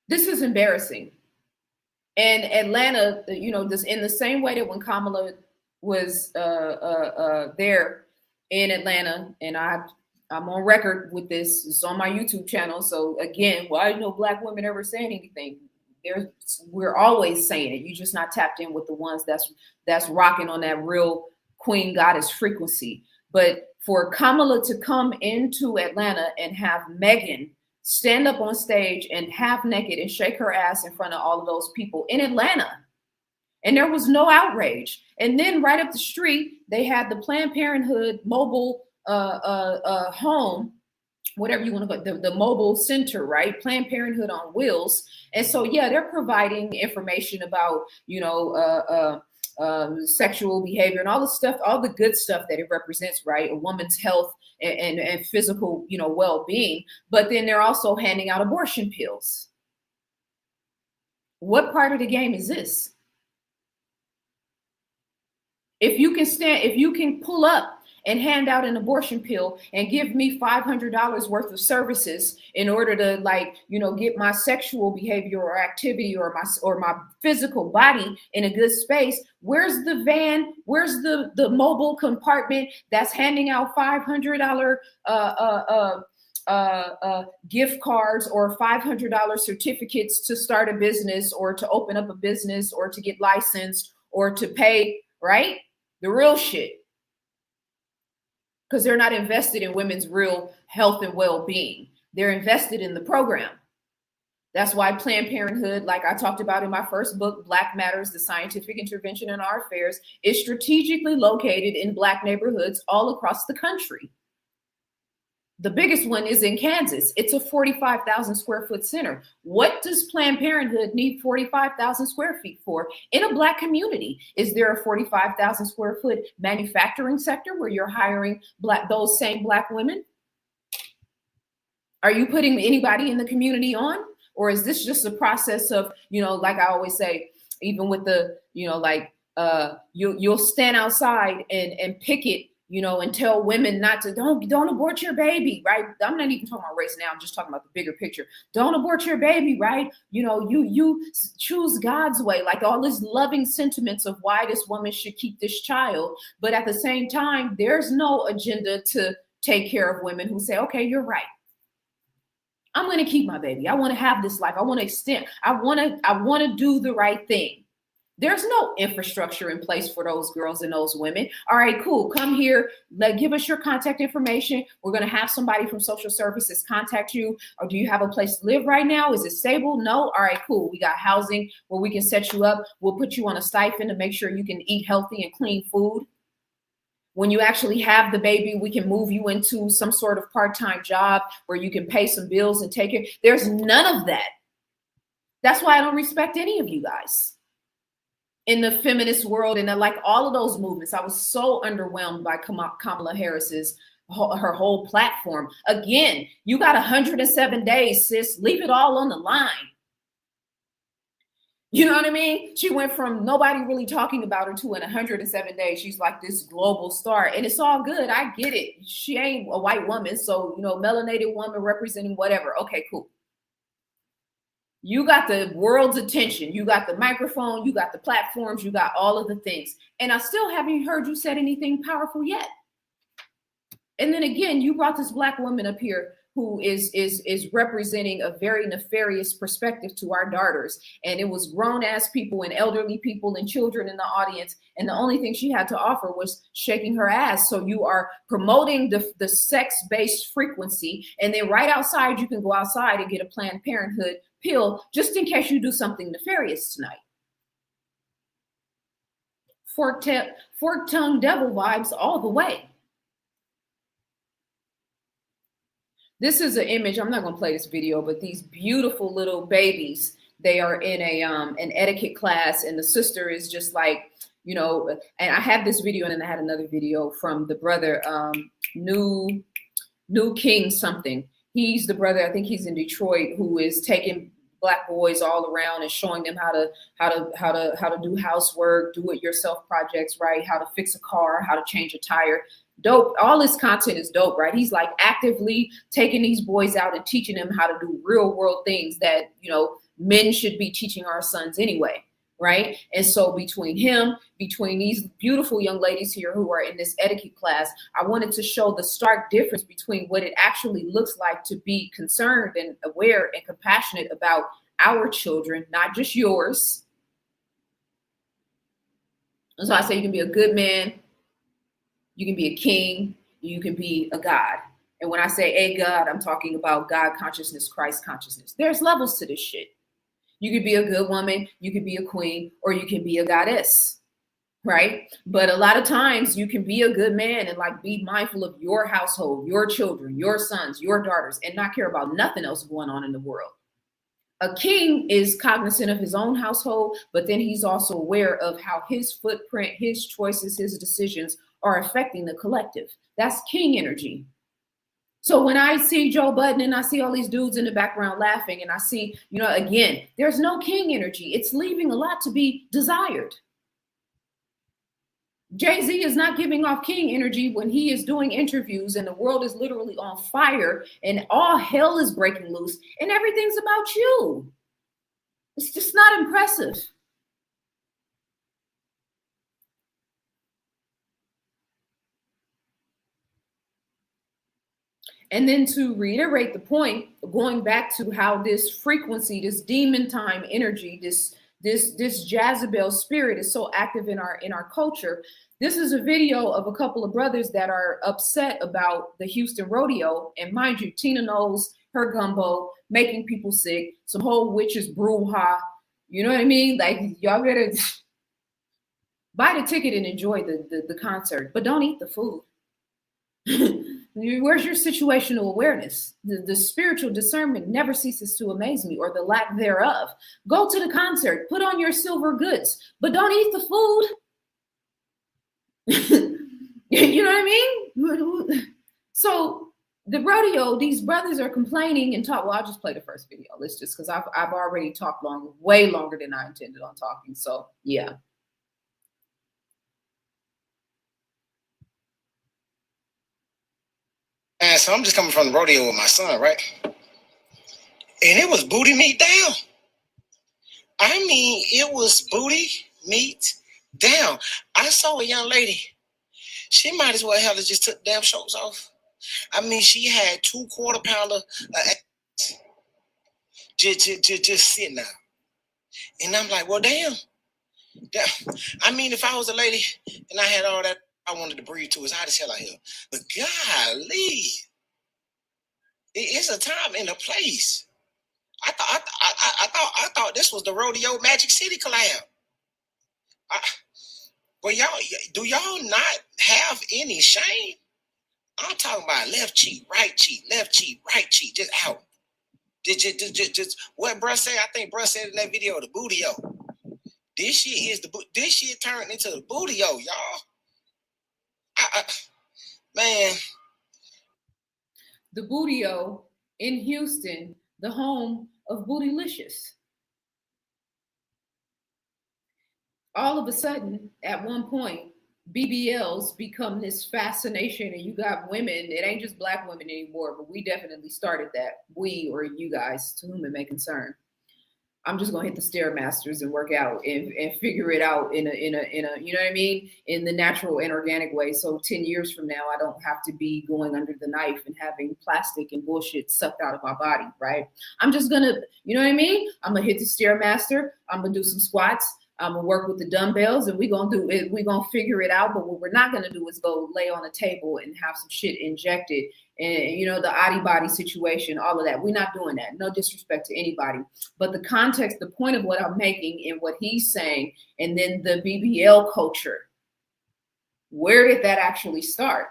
Speaker 1: this is embarrassing. And Atlanta, this in the same way that when Kamala was there in Atlanta, and I'm on record with this. It's on my YouTube channel. So again, why no Black women ever saying anything? We're always saying it. You're just not tapped in with the ones that's rocking on that real queen goddess frequency. But for Kamala to come into Atlanta and have Megan stand up on stage and half naked and shake her ass in front of all of those people in Atlanta, and there was no outrage. And then right up the street, they had the Planned Parenthood mobile home, whatever you want to call it, the mobile center, right? Planned Parenthood on wheels. And so, yeah, they're providing information about, sexual behavior and all the stuff, all the good stuff that it represents, right? A woman's health and physical, well-being. But then they're also handing out abortion pills. What part of the game is this? If you can pull up and hand out an abortion pill and give me $500 worth of services in order to get my sexual behavior or activity or my physical body in a good space, where's the van? Where's the mobile compartment that's handing out $500 gift cards or $500 certificates to start a business or to open up a business or to get licensed or to pay, right? The real shit. because they're not invested in women's real health and well-being. They're invested in the program. That's why Planned Parenthood, like I talked about in my first book, Black Matters, the Scientific Intervention in Our Affairs, is strategically located in Black neighborhoods all across the country. The biggest one is in Kansas. It's a 45,000 square foot center. What does Planned Parenthood need 45,000 square feet for in a Black community? Is there a 45,000 square foot manufacturing sector where you're hiring those same Black women? Are you putting anybody in the community on? Or is this just a process of, like I always say, even with the, you'll stand outside and picket, and tell women not to, don't abort your baby, right? I'm not even talking about race now. I'm just talking about the bigger picture. Don't abort your baby, right? You choose God's way, like all these loving sentiments of why this woman should keep this child. But at the same time, there's no agenda to take care of women who say, okay, you're right. I'm going to keep my baby. I want to have this life. I want to extend. I want to do the right thing. There's no infrastructure in place for those girls and those women. All right, cool. Come here. Give us your contact information. We're going to have somebody from social services contact you. Or do you have a place to live right now? Is it stable? No. All right, cool. We got housing where we can set you up. We'll put you on a stipend to make sure you can eat healthy and clean food. When you actually have the baby, we can move you into some sort of part-time job where you can pay some bills and take it. There's none of that. That's why I don't respect any of you guys in the feminist world. And like all of those movements, I was so underwhelmed by Kamala Harris's, her whole platform. Again, you got 107 days, sis. Leave it all on the line. You know what I mean? She went from nobody really talking about her to in 107 days, she's like this global star. And it's all good. I get it. She ain't a white woman. So, melanated woman representing whatever. Okay, cool. You got the world's attention. You got the microphone. You got the platforms. You got all of the things. And I still haven't heard you said anything powerful yet. And then again, you brought this Black woman up here who is representing a very nefarious perspective to our daughters. And it was grown-ass people and elderly people and children in the audience. And the only thing she had to offer was shaking her ass. So you are promoting the sex-based frequency. And then right outside, you can go outside and get a Planned Parenthood pill just in case you do something nefarious tonight. Fork-tongued devil vibes all the way. This is an image. I'm not going to play this video, but these beautiful little babies, they are in an etiquette class, and the sister is just like, and I have this video, and then I had another video from the brother, New King something. He's the brother, I think he's in Detroit, who is taking Black boys all around and showing them how to do housework, do it yourself projects, right? How to fix a car, how to change a tire. Dope. All this content is dope, right? He's like actively taking these boys out and teaching them how to do real world things that, men should be teaching our sons anyway, right? And so between these beautiful young ladies here who are in this etiquette class, I wanted to show the stark difference between what it actually looks like to be concerned and aware and compassionate about our children, not just yours. And so I say you can be a good man, you can be a king, you can be a God. And when I say a God, I'm talking about God consciousness, Christ consciousness. There's levels to this shit. You could be a good woman, you could be a queen, or you can be a goddess, right? But a lot of times you can be a good man and like be mindful of your household, your children, your sons, your daughters, and not care about nothing else going on in the world. A king is cognizant of his own household, but then he's also aware of how his footprint, his choices, his decisions are affecting the collective. That's king energy. So when I see Joe Budden and I see all these dudes in the background laughing and I see, again, there's no king energy. It's leaving a lot to be desired. Jay-Z is not giving off king energy when he is doing interviews and the world is literally on fire and all hell is breaking loose and everything's about you. It's just not impressive. And then to reiterate the point, going back to how this frequency, this demon time energy, this this Jezebel spirit is so active in our culture. This is a video of a couple of brothers that are upset about the Houston rodeo. And mind you, Tina knows her gumbo, making people sick, some whole witches brouhaha. You know what I mean? Like, y'all better buy the ticket and enjoy the concert, but don't eat the food. Where's your situational awareness? The spiritual discernment never ceases to amaze me, or the lack thereof. Go to the concert, put on your silver goods, but don't eat the food. You know what I mean? So the rodeo, these brothers are complaining and talk. Well, I'll just play the first video. Let's just, because I've already talked way longer than I intended on talking. So yeah.
Speaker 13: And so I'm just coming from the rodeo with my son, right? And it was booty meat down. I mean, it was booty meat down. I saw a young lady. She might as well have just took damn shorts off. I mean, she had 2 quarter-pounder just sitting there. And I'm like, well, damn. I mean, if I was a lady and I had all that I wanted to breathe to, it's hot as hell out here. But golly, it's a time and a place. I thought this was the Rodeo Magic City collab. Well, y'all, do y'all not have any shame? I'm talking about left cheek, right cheek, just out. Just what bruh said. I think bruh said in that video, the bootio. This shit turned into the bootio, y'all. Man.
Speaker 1: The bootio in Houston, the home of Bootylicious. All of a sudden, at one point, BBLs become this fascination, and you got women. It ain't just black women anymore, but we definitely started that. We, or you guys, to whom it may concern. I'm just gonna hit the Stairmasters and work out and figure it out in a you know what I mean, in the natural and organic way. So 10 years from now, I don't have to be going under the knife and having plastic and bullshit sucked out of my body, right? I'm just gonna, you know what I mean? I'm gonna hit the Stairmaster. I'm gonna do some squats. I'm gonna work with the dumbbells, and we're gonna figure it out. But what we're not gonna do is go lay on a table and have some shit injected, and you know, the Adi body situation, all of that. We're not doing that. No disrespect to anybody, but the context, the point of what I'm making and what he's saying, and then the BBL culture. Where did that actually start?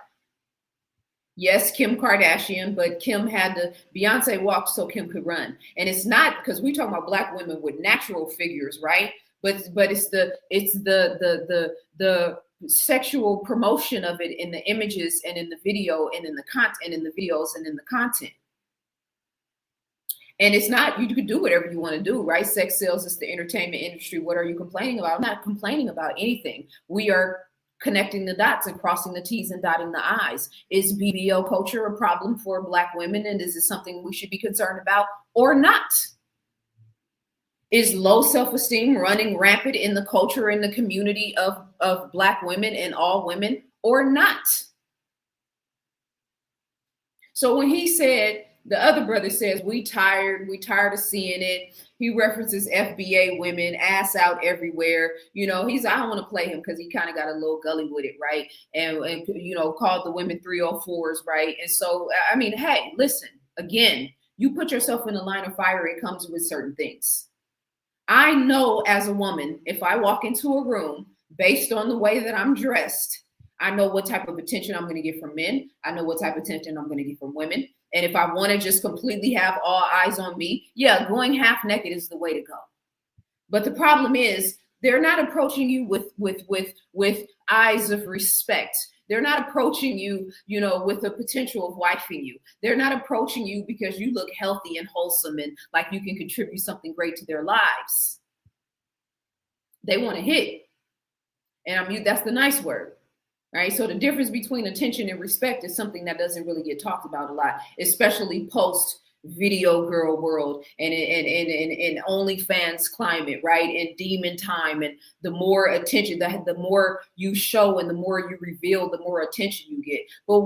Speaker 1: Yes, Kim Kardashian, but Kim had to, Beyonce walked so Kim could run, and it's not because we talking about black women with natural figures, right? But it's the sexual promotion of it in the images and in the video and in the content, in the videos and in the content. And it's not, you can do whatever you want to do, right? Sex sells, it's the entertainment industry. What are you complaining about? I'm not complaining about anything. We are connecting the dots and crossing the T's and dotting the I's. Is BBL culture a problem for black women? And is it something we should be concerned about or not? Is low self-esteem running rampant in the culture, in the community of black women and all women, or not? So when he said, the other brother says, we tired of seeing it. He references FBA women, ass out everywhere. You know, I don't want to play him because he kind of got a little gully with it, right? And you know, called the women 304s, right? And so, I mean, hey, listen, again, you put yourself in the line of fire, it comes with certain things. I know as a woman, if I walk into a room based on the way that I'm dressed, I know what type of attention I'm going to get from men. I know what type of attention I'm going to get from women. And if I want to just completely have all eyes on me, yeah, going half naked is the way to go. But the problem is they're not approaching you with eyes of respect. They're not approaching you, you know, with the potential of wifing you. They're not approaching you because you look healthy and wholesome and like you can contribute something great to their lives. They want to hit. And that's the nice word, right? So the difference between attention and respect is something that doesn't really get talked about a lot, especially post video girl world and OnlyFans climate, right? And demon time, and the more attention, the more you show and the more you reveal, the more attention you get. But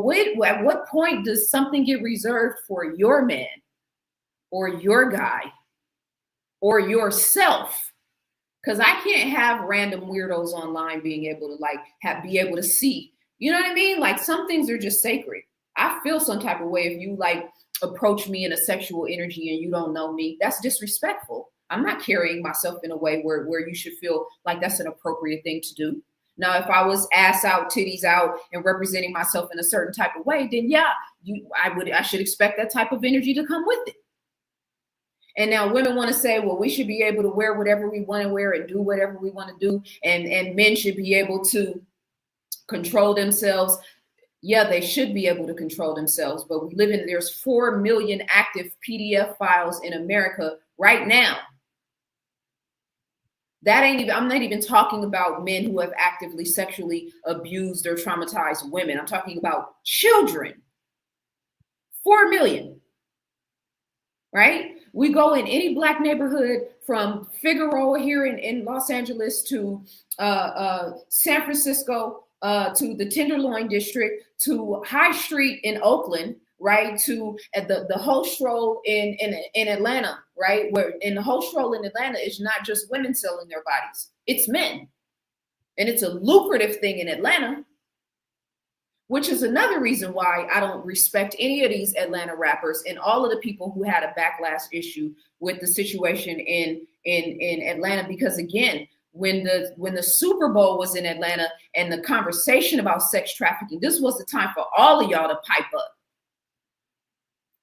Speaker 1: at what point does something get reserved for your man or your guy or yourself Because I can't have random weirdos online being able to like be able to see. You know what I mean? Like some things are just sacred. I feel some type of way if you like approach me in a sexual energy and you don't know me. That's disrespectful. I'm not carrying myself in a way where you should feel like that's an appropriate thing to do. Now, if I was ass out, titties out, and representing myself in a certain type of way, then yeah, I should expect that type of energy to come with it. And now women want to say, well, we should be able to wear whatever we want to wear and do whatever we want to do. And men should be able to control themselves. Yeah, they should be able to control themselves. But there's 4 million active PDF files in America right now. I'm not even talking about men who have actively sexually abused or traumatized women. I'm talking about children. 4 million, right? We go in any Black neighborhood from Figueroa here in Los Angeles to San Francisco, to the Tenderloin District, to High Street in Oakland, right? To the whole stroll in Atlanta, right? Where in the whole stroll in Atlanta is not just women selling their bodies, it's men. And it's a lucrative thing in Atlanta, which is another reason why I don't respect any of these Atlanta rappers and all of the people who had a backlash issue with the situation in Atlanta. Because again, when the Super Bowl was in Atlanta and the conversation about sex trafficking, this was the time for all of y'all to pipe up.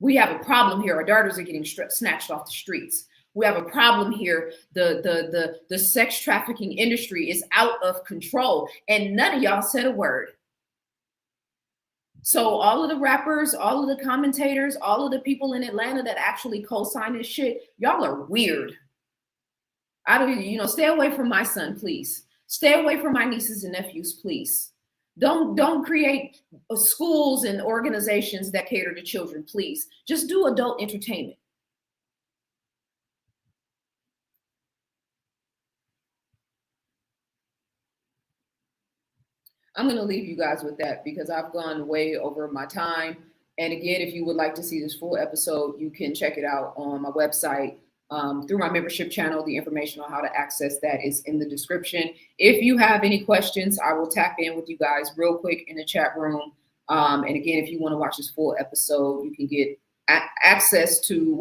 Speaker 1: We have a problem here. Our daughters are getting snatched off the streets. We have a problem here. The sex trafficking industry is out of control, and none of y'all said a word. So all of the rappers, all of the commentators, all of the people in Atlanta that actually co-sign this shit, y'all are weird. Stay away from my son, please. Stay away from my nieces and nephews, please. Don't create schools and organizations that cater to children, please. Just do adult entertainment. I'm going to leave you guys with that because I've gone way over my time. And again, if you would like to see this full episode, you can check it out on my website through my membership channel. The information on how to access that is in the description. If you have any questions, I will tap in with you guys real quick in the chat room. And again, if you want to watch this full episode, you can get access to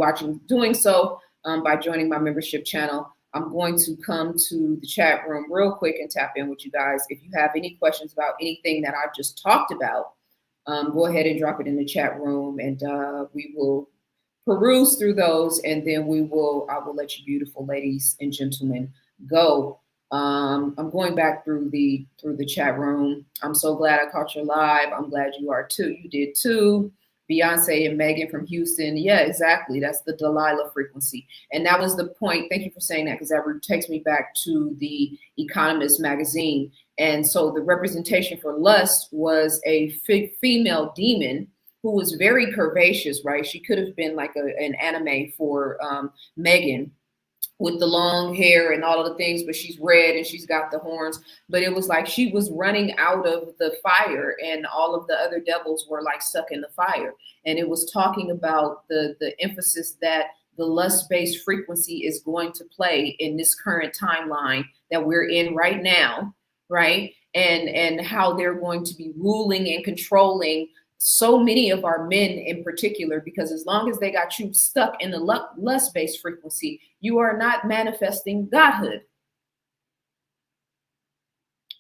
Speaker 1: doing so by joining my membership channel. I'm going to come to the chat room real quick and tap in with you guys. If you have any questions about anything that I've just talked about, go ahead and drop it in the chat room, and we will peruse through those, and then I will let you beautiful ladies and gentlemen go. I'm going back through the chat room. I'm so glad I caught you live. I'm glad you are too. You did too. Beyonce and Megan from Houston. Yeah, exactly. That's the Delilah frequency. And that was the point. Thank you for saying that, because that takes me back to the Economist magazine. And so the representation for lust was a female demon who was very curvaceous, right? She could have been like an anime for Megan, with the long hair and all of the things, but she's red and she's got the horns. But it was like she was running out of the fire and all of the other devils were like stuck in the fire. And it was talking about the emphasis that the lust-based frequency is going to play in this current timeline that we're in right now, right? And how they're going to be ruling and controlling so many of our men in particular, because as long as they got you stuck in the lust-based frequency, you are not manifesting godhood.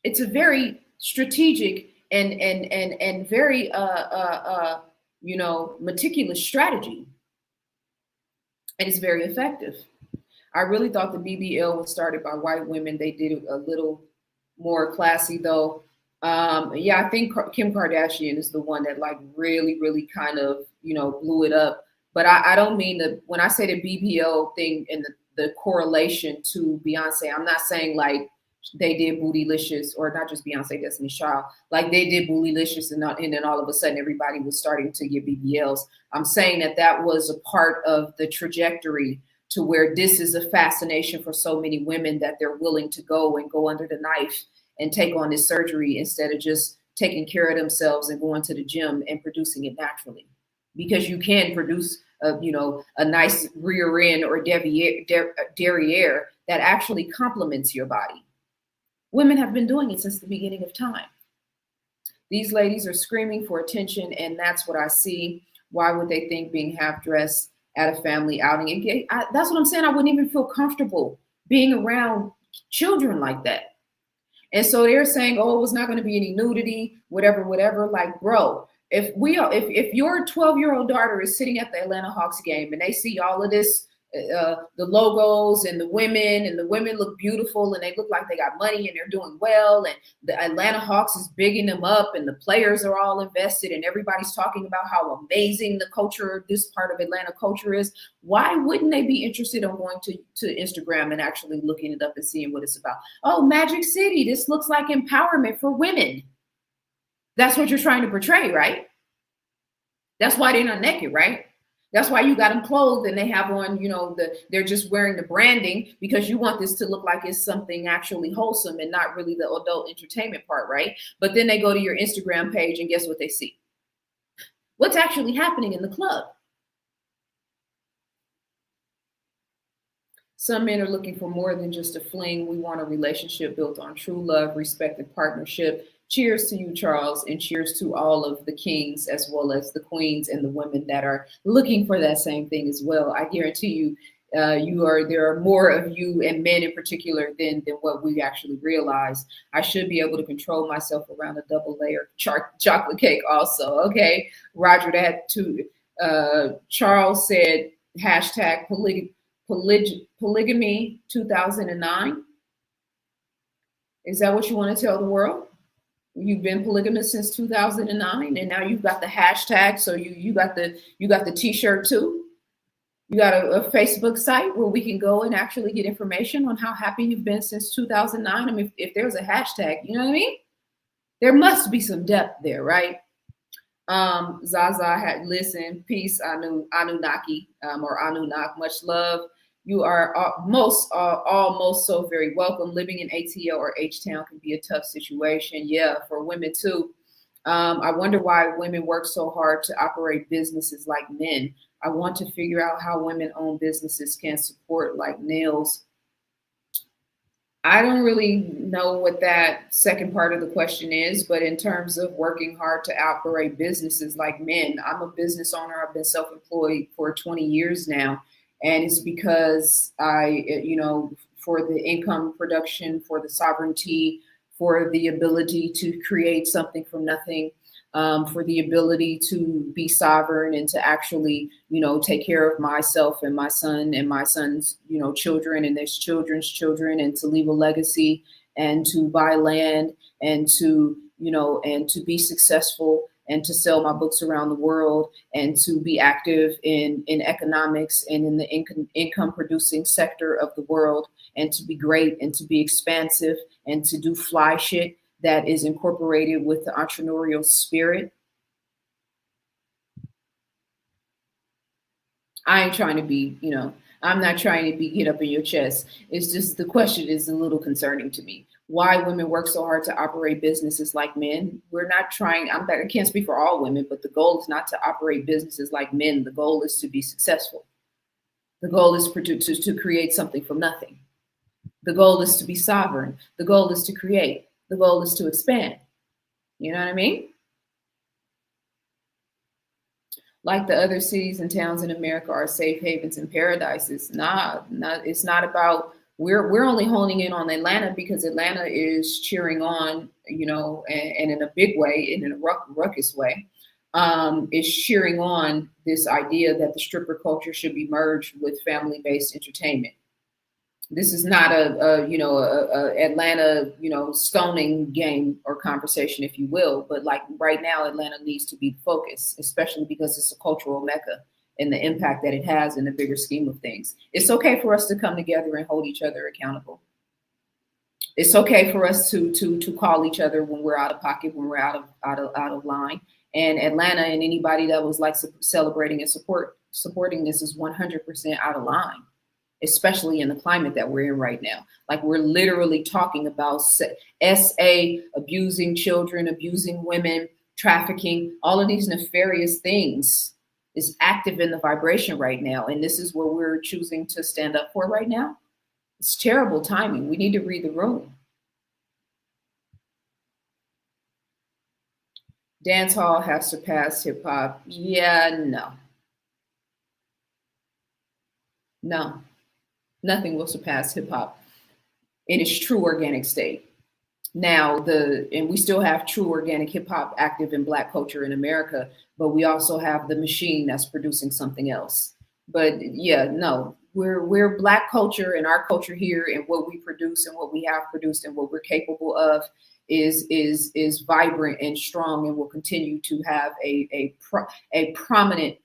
Speaker 1: It's a very strategic and very meticulous strategy, and it's very effective. I really thought the BBL was started by white women. They did it a little more classy though. Yeah, I think Kim Kardashian is the one that like really, really kind of, blew it up. But I don't mean when I say the BBL thing and the correlation to Beyonce, I'm not saying like they did Bootylicious, or not just Beyonce, Destiny's Child, like they did Bootylicious and then all of a sudden everybody was starting to get BBLs. I'm saying that was a part of the trajectory to where this is a fascination for so many women that they're willing to go under the knife and take on this surgery instead of just taking care of themselves and going to the gym and producing it naturally. Because you can produce a nice rear end or derriere that actually complements your body. Women have been doing it since the beginning of time. These ladies are screaming for attention, and that's what I see. Why would they think being half-dressed at a family outing? That's what I'm saying. I wouldn't even feel comfortable being around children like that. And so they're saying, oh, it's not going to be any nudity, whatever. Like, bro, if your 12-year-old daughter is sitting at the Atlanta Hawks game and they see all of this, the logos and the women look beautiful and they look like they got money and they're doing well, and the Atlanta Hawks is bigging them up and the players are all invested and everybody's talking about how amazing the culture, this part of Atlanta culture is, why wouldn't they be interested in going to Instagram and actually looking it up and seeing what it's about? Oh, Magic City, this looks like empowerment for women. That's what you're trying to portray, right? That's why they're not naked, right? That's why you got them clothed and they have on, they're just wearing the branding, because you want this to look like it's something actually wholesome and not really the adult entertainment part, right? But then they go to your Instagram page and guess what they see? What's actually happening in the club? Some men are looking for more than just a fling. We want a relationship built on true love, respect, and partnership. Cheers to you, Charles, and cheers to all of the kings as well as the queens and the women that are looking for that same thing as well. I guarantee you, there are more of you, and men in particular, than what we actually realize. I should be able to control myself around a double layer chocolate cake also. Okay, Roger that too. Charles said hashtag polygamy 2009. Is that what you want to tell the world? You've been polygamous since 2009, and now you've got the hashtag. So you got the T-shirt too. You got a Facebook site where we can go and actually get information on how happy you've been since 2009. I mean, if there's a hashtag, you know what I mean? There must be some depth there, right? Zaza had listen, peace, Anunnaki, or Anunnaki, much love. You are almost so very welcome. Living in ATL or H-Town can be a tough situation. Yeah, for women too. I wonder why women work so hard to operate businesses like men. I want to figure out how women-owned businesses can support like nails. I don't really know what that second part of the question is, but in terms of working hard to operate businesses like men, I'm a business owner. I've been self-employed for 20 years now. And it's because for the income production, for the sovereignty, for the ability to create something from nothing, for the ability to be sovereign and to actually, take care of myself and my son and my son's, children and their children's children, and to leave a legacy and to buy land and to, and to be successful and to sell my books around the world and to be active in economics and in the income producing sector of the world, and to be great and to be expansive and to do fly shit that is incorporated with the entrepreneurial spirit. I ain't trying to be, I'm not trying to get up in your chest. It's just the question is a little concerning to me. Why women work so hard to operate businesses like men. We're not trying, I can't speak for all women, but the goal is not to operate businesses like men. The goal is to be successful. The goal is to create something from nothing. The goal is to be sovereign. The goal is to create. The goal is to expand. You know what I mean? Like the other cities and towns in America are safe havens and paradises. It's not about, we're only honing in on Atlanta because Atlanta is cheering on, and in a big way, in a ruckus way, is cheering on this idea that the stripper culture should be merged with family-based entertainment. This is not a Atlanta, stoning game or conversation, if you will. But like right now, Atlanta needs to be the focus, especially because it's a cultural mecca and the impact that it has in the bigger scheme of things. It's okay for us to come together and hold each other accountable. It's okay for us to call each other when we're out of pocket, when we're out of line. And Atlanta and anybody that was like celebrating and supporting this is 100% out of line, especially in the climate that we're in right now. Like we're literally talking about SA, abusing children, abusing women, trafficking, all of these nefarious things is active in the vibration right now. And this is what we're choosing to stand up for right now. It's terrible timing. We need to read the room. Dance hall has surpassed hip hop. Yeah, no. No, nothing will surpass hip hop in its true organic state. Now, and we still have true organic hip hop active in Black culture in America, but we also have the machine that's producing something else. But yeah, no, we're Black culture, and our culture here and what we produce and what we have produced and what we're capable of is vibrant and strong, and will continue to have a prominent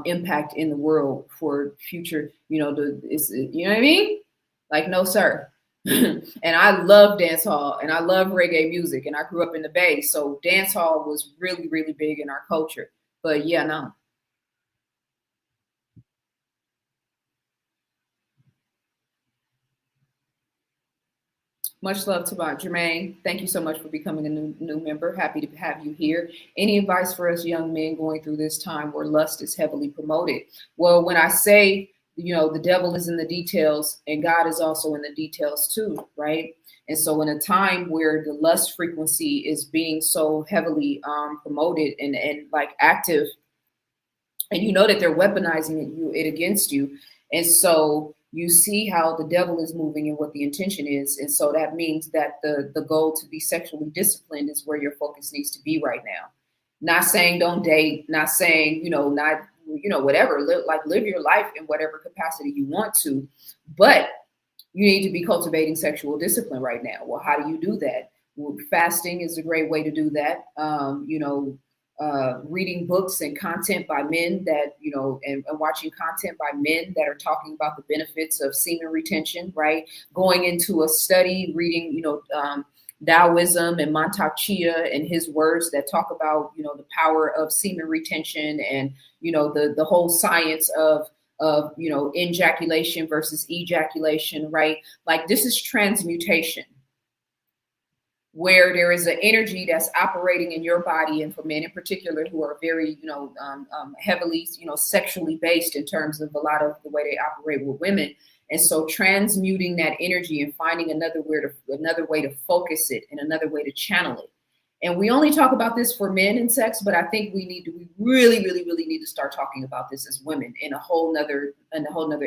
Speaker 1: impact in the world for future. You know, you know what I mean? Like, no, sir. And I love dance hall and I love reggae music, and I grew up in the Bay, so dance hall was really, really big in our culture. But yeah, no. Much love to Jermaine. Thank you so much for becoming a new member. Happy to have you here. Any advice for us young men going through this time where lust is heavily promoted? Well, when I say, you know, the devil is in the details and God is also in the details too, right? And so in a time where the lust frequency is being so heavily promoted and like active, and you know that they're weaponizing it against you. And so you see how the devil is moving and what the intention is. And so that means that the goal to be sexually disciplined is where your focus needs to be right now. Not saying don't date, not saying, whatever, live your life in whatever capacity you want to, but you need to be cultivating sexual discipline right now. Well, how do you do that? Well, fasting is a great way to do that. Reading books and content by men that, and watching content by men that are talking about the benefits of semen retention, right? Going into a study, reading, Taoism and Mantak Chia and his words that talk about, the power of semen retention and, the whole science of ejaculation versus ejaculation, right? Like, this is transmutation, where there is an energy that's operating in your body, and for men in particular who are very, heavily, sexually based in terms of a lot of the way they operate with women. And so transmuting that energy and finding another way to focus it and another way to channel it. And we only talk about this for men and sex, but I think we really, really, really need to start talking about this as women in a whole nother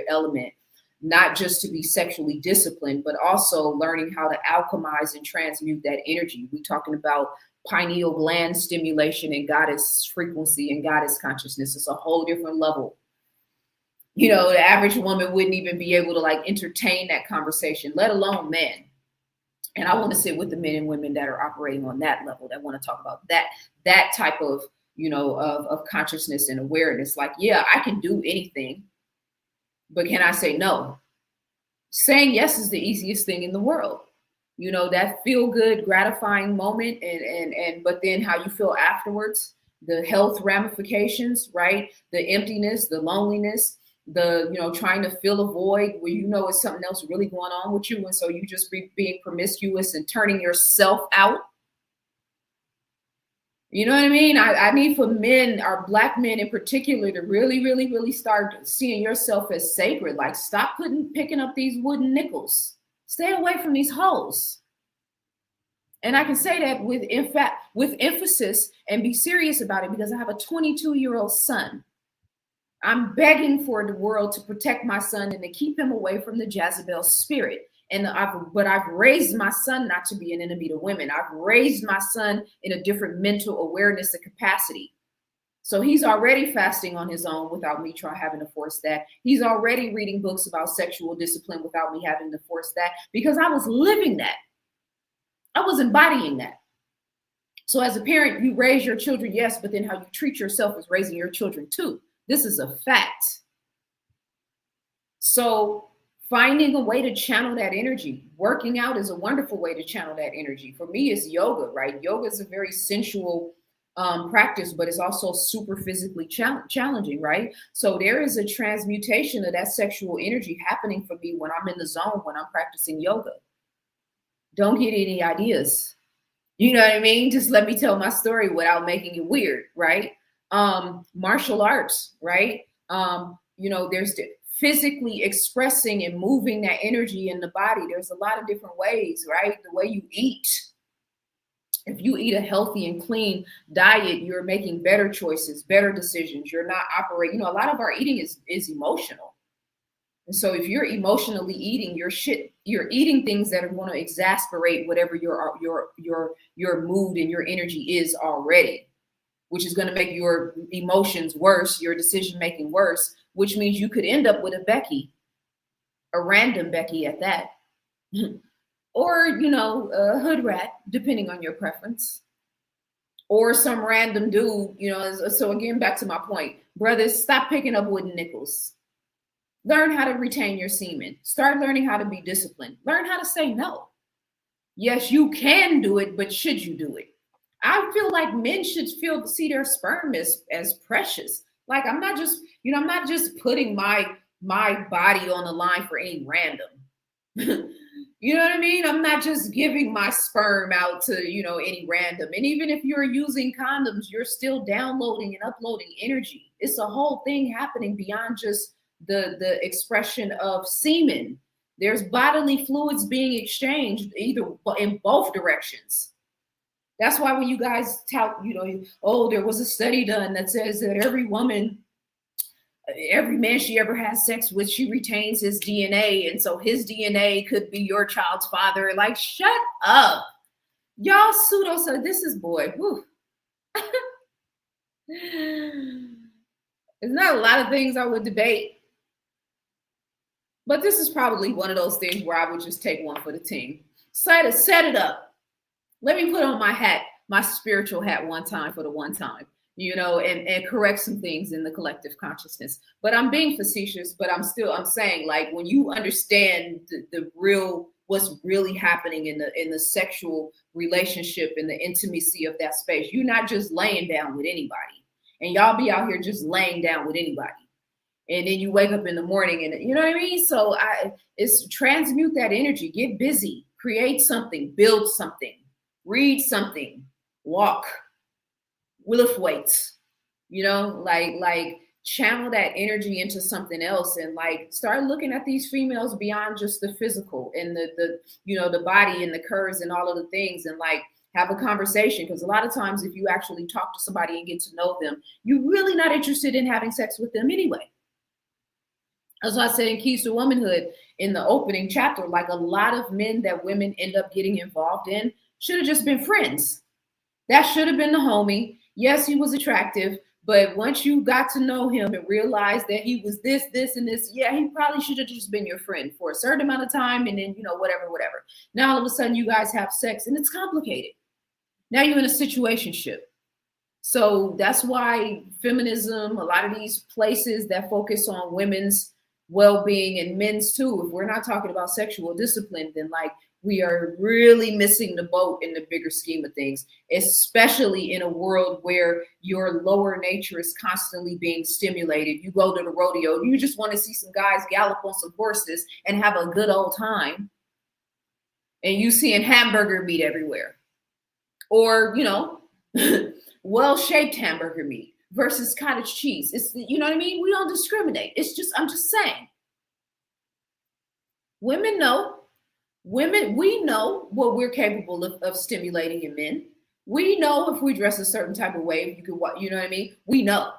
Speaker 1: element. Not just to be sexually disciplined, but also learning how to alchemize and transmute that energy. We're talking about pineal gland stimulation and goddess frequency and goddess consciousness. It's a whole different level. The average woman wouldn't even be able to entertain that conversation, let alone men. And I want to sit with the men and women that are operating on that level, that want to talk about that type of, of consciousness and awareness. Like, yeah, I can do anything. But can I say no? Saying yes is the easiest thing in the world. That feel good, gratifying moment, but then how you feel afterwards, the health ramifications, right? The emptiness, the loneliness, the trying to fill a void where it's something else really going on with you, and so you just being promiscuous and turning yourself out. You know what I mean? I need for men, our Black men in particular, to really, really, really start seeing yourself as sacred. Like, stop picking up these wooden nickels. Stay away from these hoes. And I can say that with emphasis and be serious about it, because I have a 22-year-old son. I'm begging for the world to protect my son and to keep him away from the Jezebel spirit. But I've raised my son not to be an enemy to women. I've raised my son in a different mental awareness and capacity. So he's already fasting on his own without me having to force that. He's already reading books about sexual discipline without me having to force that, because I was living that. I was embodying that. So as a parent, you raise your children, yes, but then how you treat yourself is raising your children too. This is a fact. So finding a way to channel that energy. Working out is a wonderful way to channel that energy. For me, it's yoga, right? Yoga is a very sensual practice, but it's also super physically challenging, right? So there is a transmutation of that sexual energy happening for me when I'm in the zone, when I'm practicing yoga. Don't get any ideas. You know what I mean? Just let me tell my story without making it weird, right? Martial arts, right? There's physically expressing and moving that energy in the body, there's a lot of different ways, right? The way you eat. If you eat a healthy and clean diet, you're making better choices, better decisions. You're not operating, a lot of our eating is emotional. And so if you're emotionally eating you're eating things that are going to exasperate whatever your mood and your energy is already, which is going to make your emotions worse, your decision making worse, which means you could end up with a Becky, a random Becky at that. Or, a hood rat, depending on your preference. Or some random dude, so again, back to my point. Brothers, stop picking up wooden nickels. Learn how to retain your semen. Start learning how to be disciplined. Learn how to say no. Yes, you can do it, but should you do it? I feel like men should see their sperm as precious. Like I'm not just putting my body on the line for any random. You know what I mean? I'm not just giving my sperm out to, any random. And even if you're using condoms, you're still downloading and uploading energy. It's a whole thing happening beyond just the expression of semen. There's bodily fluids being exchanged either in both directions. That's why when you guys tout, there was a study done that says that every man she ever has sex with, she retains his DNA. And so his DNA could be your child's father. Like, shut up. Y'all so this is boy. There's not a lot of things I would debate. But this is probably one of those things where I would just take one for the team. Set it up. Let me put on my hat, my spiritual hat one time for the one time. And correct some things in the collective consciousness. But I'm being facetious, but I'm saying, like, when you understand the real, what's really happening in the sexual relationship and the intimacy of that space, you're not just laying down with anybody. And y'all be out here just laying down with anybody. And then you wake up in the morning and you know what I mean? So it's transmute that energy, get busy, create something, build something, read something, walk. Lift weights, like channel that energy into something else and like start looking at these females beyond just the physical and the body and the curves and all of the things and like have a conversation. Because a lot of times if you actually talk to somebody and get to know them, you're really not interested in having sex with them anyway. As I said in Keys to Womanhood in the opening chapter, like a lot of men that women end up getting involved in should have just been friends. That should have been the homie. Yes, he was attractive, but once you got to know him and realized that he was this, and this, yeah, he probably should have just been your friend for a certain amount of time. And then, whatever. Now, all of a sudden you guys have sex and it's complicated. Now you're in a situationship. So that's why feminism, a lot of these places that focus on women's well-being and men's too, if we're not talking about sexual discipline, then like, we are really missing the boat in the bigger scheme of things, especially in a world where your lower nature is constantly being stimulated. You go to the rodeo, you just want to see some guys gallop on some horses and have a good old time. And you seeing hamburger meat everywhere. Or, well-shaped hamburger meat versus cottage cheese. It's, you know what I mean? We don't discriminate. I'm just saying. Women know. We know what we're capable of stimulating in men. We know if we dress a certain type of way, you know what I mean? We know.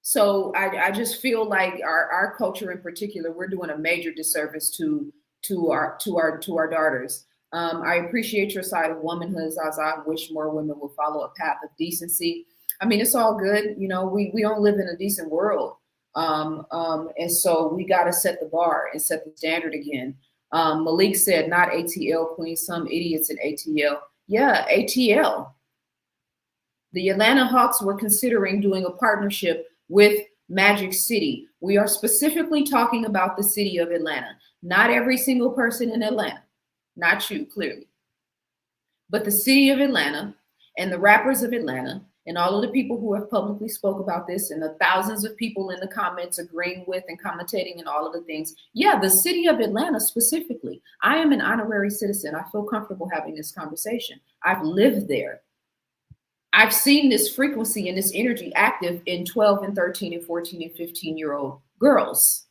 Speaker 1: So I just feel like our culture in particular, we're doing a major disservice to our daughters. I appreciate your side of womanhood, Zaza. I wish more women would follow a path of decency. I mean, it's all good. We don't live in a decent world. And so we got to set the bar and set the standard again. Malik said, not ATL, Queen, some idiots in ATL. Yeah, ATL. The Atlanta Hawks were considering doing a partnership with Magic City. We are specifically talking about the city of Atlanta. Not every single person in Atlanta. Not you, clearly. But the city of Atlanta and the rappers of Atlanta and all of the people who have publicly spoke about this and the thousands of people in the comments agreeing with and commentating and all of the things. Yeah, the city of Atlanta specifically. I am an honorary citizen. I feel comfortable having this conversation. I've lived there. I've seen this frequency and this energy active in 12 and 13 and 14 and 15-year-old girls.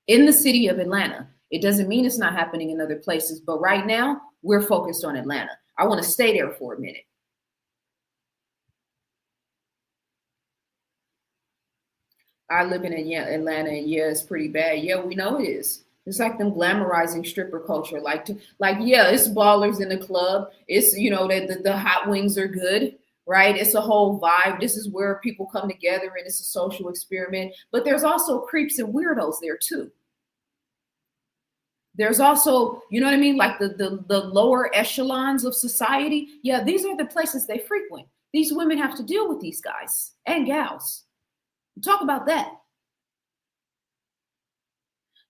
Speaker 1: in the city of Atlanta. It doesn't mean it's not happening in other places, but right now we're focused on Atlanta. I want to stay there for a minute. I live in Atlanta, and yeah, it's pretty bad. Yeah, we know it is. It's like them glamorizing stripper culture. Yeah, it's ballers in the club. It's, you know, that the hot wings are good, right? It's a whole vibe. This is where people come together, and it's a social experiment. But there's also creeps and weirdos there too. There's also, you know what I mean? Like the lower echelons of society. Yeah, these are the places they frequent. These women have to deal with these guys and gals. Talk about that.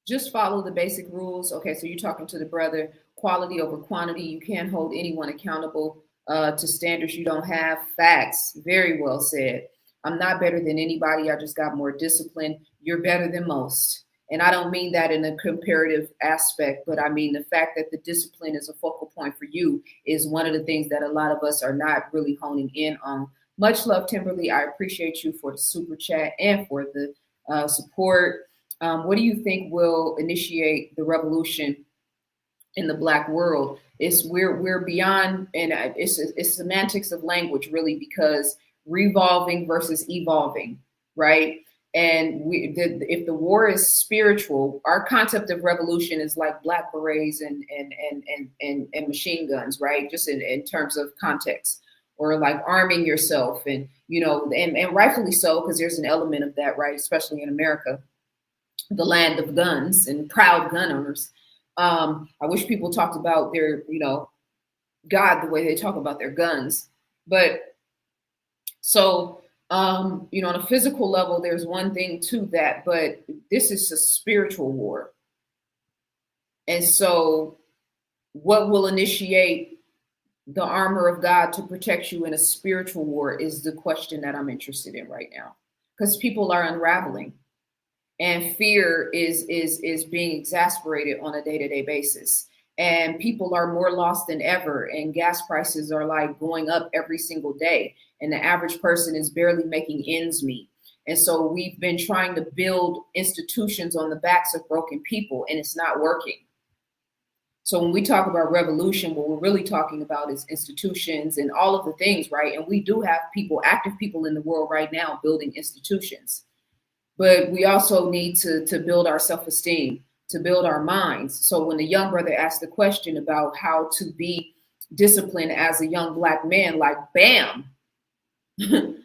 Speaker 1: Just follow the basic rules. Okay, so you're talking to the brother, quality over quantity. You can't hold anyone accountable to standards you don't have. Facts. Very well said. I'm not better than anybody. I just got more discipline. You're better than most. And I don't mean that in a comparative aspect, but I mean the fact that the discipline is a focal point for you is one of the things that a lot of us are not really honing in on. Much love, Timberly. I appreciate you for the super chat and for the support. What do you think will initiate the revolution in the Black world? We're beyond, and it's semantics of language, really, because revolving versus evolving, right? And if the war is spiritual, our concept of revolution is like Black berets and machine guns, right? Just in terms of context. Or like arming yourself, and you know, and rightfully so, because there's an element of that, right? Especially in America, the land of guns and proud gun owners. I wish people talked about their, you know, God the way they talk about their guns. But so, you know, on a physical level, there's one thing to that, but this is a spiritual war. And so, what will initiate the armor of God to protect you in a spiritual war is the question that I'm interested in right now, because people are unraveling, and fear is being exasperated on a day-to-day basis, and people are more lost than ever, and gas prices are like going up every single day, and the average person is barely making ends meet. And so we've been trying to build institutions on the backs of broken people, and it's not working. So when we talk about revolution, what we're really talking about is institutions and all of the things, right? And we do have people, active people in the world right now building institutions. But we also need to build our self-esteem, to build our minds. So when the young brother asked the question about how to be disciplined as a young Black man, like bam, you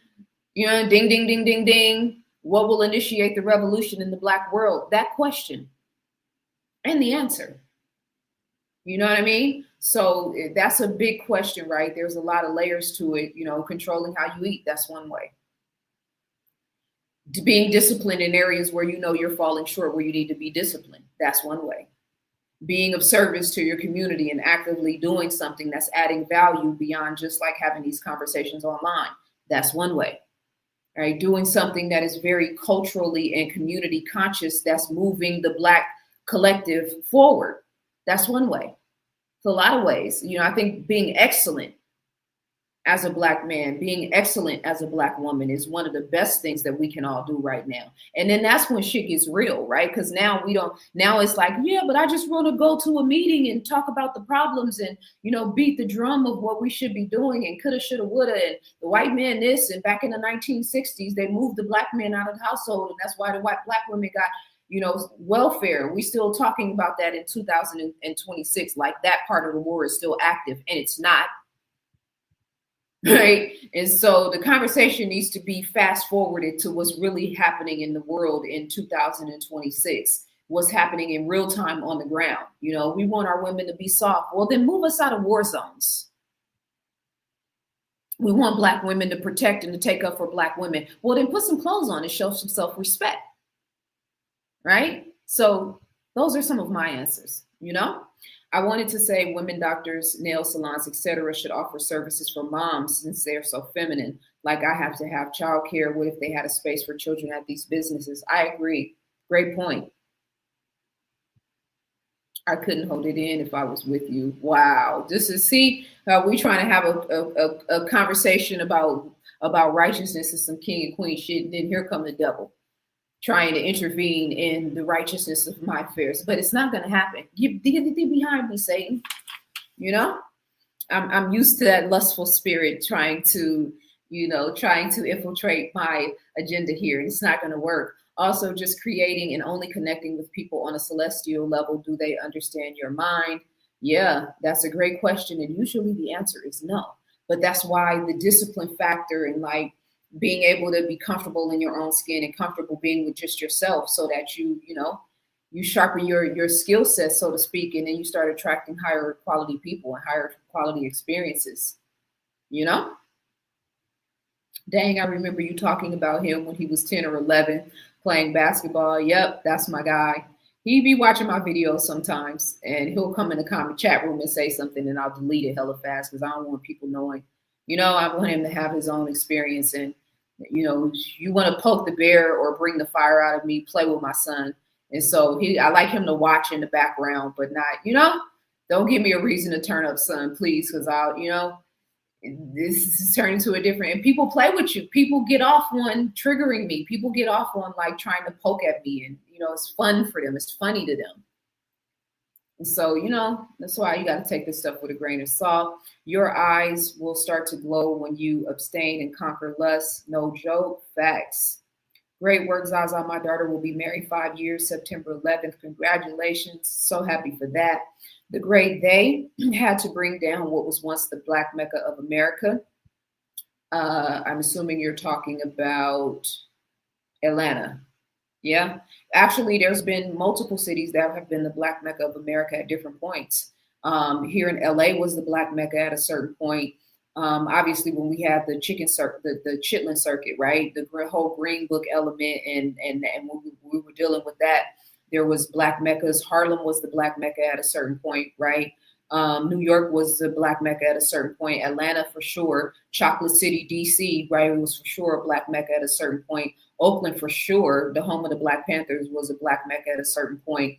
Speaker 1: know, ding, ding, ding, ding, ding. What will initiate the revolution in the Black world? That question and the answer. You know what I mean? So that's a big question, right? There's a lot of layers to it. You know, controlling how you eat, that's one way. Being disciplined in areas where you know you're falling short, where you need to be disciplined, that's one way. Being of service to your community and actively doing something that's adding value beyond just like having these conversations online, that's one way. Right? Doing something that is very culturally and community conscious, that's moving the Black collective forward. That's one way. So a lot of ways, you know, I think being excellent as a Black man, being excellent as a Black woman is one of the best things that we can all do right now. And then that's when shit gets real, right? Because now it's like, yeah, but I just want to go to a meeting and talk about the problems and, you know, beat the drum of what we should be doing and coulda, shoulda, woulda, and the white man this, and back in the 1960s, they moved the Black man out of the household, and that's why the white Black women got, you know, welfare. We still talking about that in 2026, like that part of the war is still active, and it's not. Right. And so the conversation needs to be fast forwarded to what's really happening in the world in 2026, what's happening in real time on the ground. You know, we want our women to be soft. Well, then move us out of war zones. We want Black women to protect and to take up for Black women. Well, then put some clothes on and show some self-respect. Right. So those are some of my answers, you know. I wanted to say women doctors, nail salons, etc. should offer services for moms since they're so feminine. Like I have to have childcare. What if they had a space for children at these businesses? I agree. Great point. I couldn't hold it in if I was with you. Wow. This is, see, we trying to have a conversation about righteousness and some king and queen shit. And then here come the devil trying to intervene in the righteousness of my affairs, but it's not going to happen. Get thee behind me, Satan. You know, I'm used to that lustful spirit trying to infiltrate my agenda here. And it's not going to work. Also, just creating and only connecting with people on a celestial level. Do they understand your mind? Yeah, that's a great question. And usually the answer is no. But that's why the discipline factor and like being able to be comfortable in your own skin and comfortable being with just yourself so that you sharpen your skill set, so to speak, and then you start attracting higher quality people and higher quality experiences, you know? Dang, I remember you talking about him when he was 10 or 11 playing basketball. Yep, that's my guy. He be watching my videos sometimes, and he'll come in the comment chat room and say something, and I'll delete it hella fast because I don't want people knowing. You know, I want him to have his own experience. And, you know, you want to poke the bear or bring the fire out of me, play with my son. And so I like him to watch in the background, but not, you know, don't give me a reason to turn up, son, please, because this is turning to a different, and people play with you. People get off on triggering me. People get off on like trying to poke at me, and, you know, it's fun for them. It's funny to them. And so, you know, that's why you got to take this stuff with a grain of salt. Your eyes will start to glow when you abstain and conquer lust. No joke. Facts. Great work, Zaza. My daughter will be married 5 years, September 11th. Congratulations. So happy for that. The great they had to bring down what was once the Black Mecca of America. I'm assuming you're talking about Atlanta. Yeah. Actually, there's been multiple cities that have been the Black Mecca of America at different points. Here in LA was the Black Mecca at a certain point. Obviously, when we had the the Chitlin circuit, right? The whole Green Book element, and when we were dealing with that, there was Black Meccas. Harlem was the Black Mecca at a certain point, right? New York was the Black Mecca at a certain point. Atlanta for sure. Chocolate City, DC, right? It was for sure a Black Mecca at a certain point. Oakland for sure, the home of the Black Panthers, was a Black Mecca at a certain point.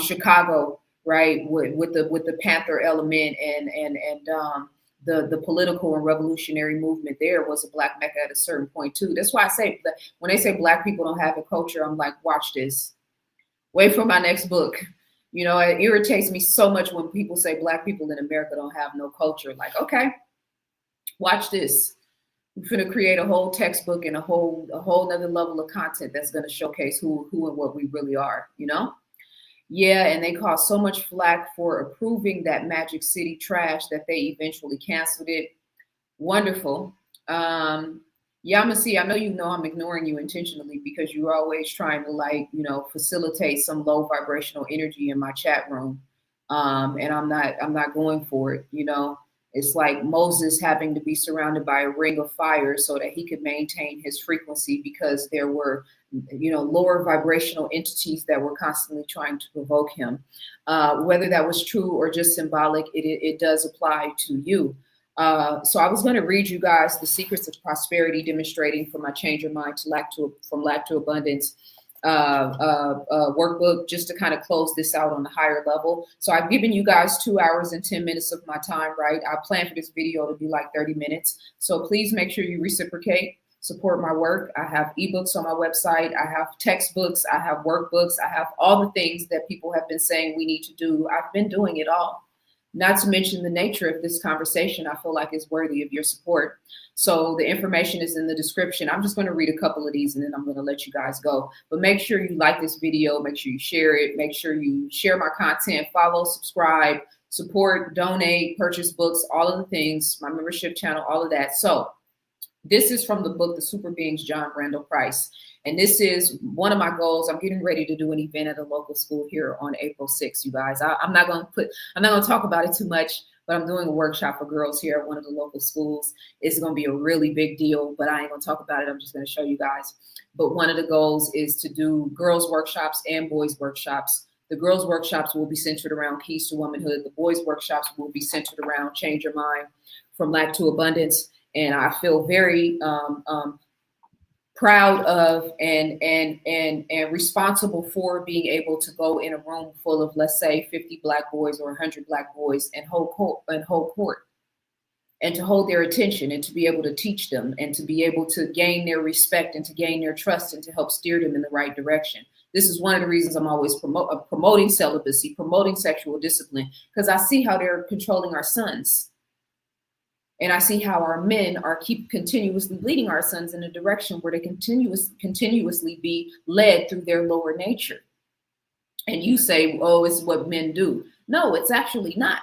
Speaker 1: Chicago, right, with the Panther element and the political and revolutionary movement there was a Black Mecca at a certain point too. That's why I say that when they say Black people don't have a culture, I'm like, watch this. Wait for my next book. You know, it irritates me so much when people say Black people in America don't have no culture. Like, okay, watch this. We're going to create a whole textbook and a whole nother level of content that's going to showcase who and what we really are, you know? Yeah, and they caused so much flack for approving that Magic City trash that they eventually canceled it. Wonderful. Yamasi, I know you know I'm ignoring you intentionally because you're always trying to, like, you know, facilitate some low vibrational energy in my chat room. And I'm not going for it, you know. It's like Moses having to be surrounded by a ring of fire so that he could maintain his frequency because there were, you know, lower vibrational entities that were constantly trying to provoke him. Whether that was true or just symbolic, it does apply to you. So I was going to read you guys the Secrets of Prosperity Demonstrating from My Change Your Mind from Lack to Abundance workbook, just to kind of close this out on the higher level. So I've given you guys 2 hours and 10 minutes of my time, right? I plan for this video to be like 30 minutes. So please make sure you reciprocate, support my work. I have ebooks on my website. I have textbooks. I have workbooks. I have all the things that people have been saying we need to do. I've been doing it all. Not to mention the nature of this conversation, I feel like is worthy of your support. So the information is in the description. I'm just going to read a couple of these and then I'm going to let you guys go. But make sure you like this video. Make sure you share it. Make sure you share my content, follow, subscribe, support, donate, purchase books, all of the things, my membership channel, all of that. So this is from the book, The Super Beings, John Randall Price. And this is one of my goals. I'm getting ready to do an event at a local school here on April 6th, you guys. I'm not going to talk about it too much, but I'm doing a workshop for girls here at one of the local schools. It's going to be a really big deal, but I ain't going to talk about it. I'm just going to show you guys. But one of the goals is to do girls workshops and boys workshops. The girls workshops will be centered around keys to womanhood. The boys workshops will be centered around change your mind from lack to abundance. And I feel very proud of and responsible for being able to go in a room full of, let's say, 50 Black boys or 100 Black boys and hold court. and to hold their attention and to be able to teach them and to be able to gain their respect and to gain their trust and to help steer them in the right direction. This is one of the reasons I'm always promoting celibacy, promoting sexual discipline, because I see how they're controlling our sons. And I see how our men are continuously leading our sons in a direction where they continuously be led through their lower nature. And you say, oh, it's what men do. No, it's actually not.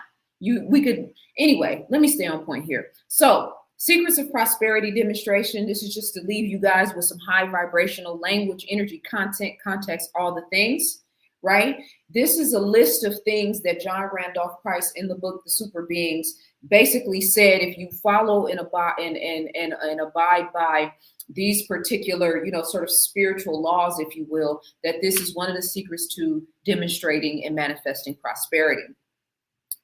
Speaker 1: Anyway, let me stay on point here. So, Secrets of Prosperity demonstration. This is just to leave you guys with some high vibrational language, energy, content, context, all the things, right? This is a list of things that John Randolph Price in the book, The Super Beings, basically said, if you follow and abide by these particular, sort of spiritual laws, if you will, that this is one of the secrets to demonstrating and manifesting prosperity.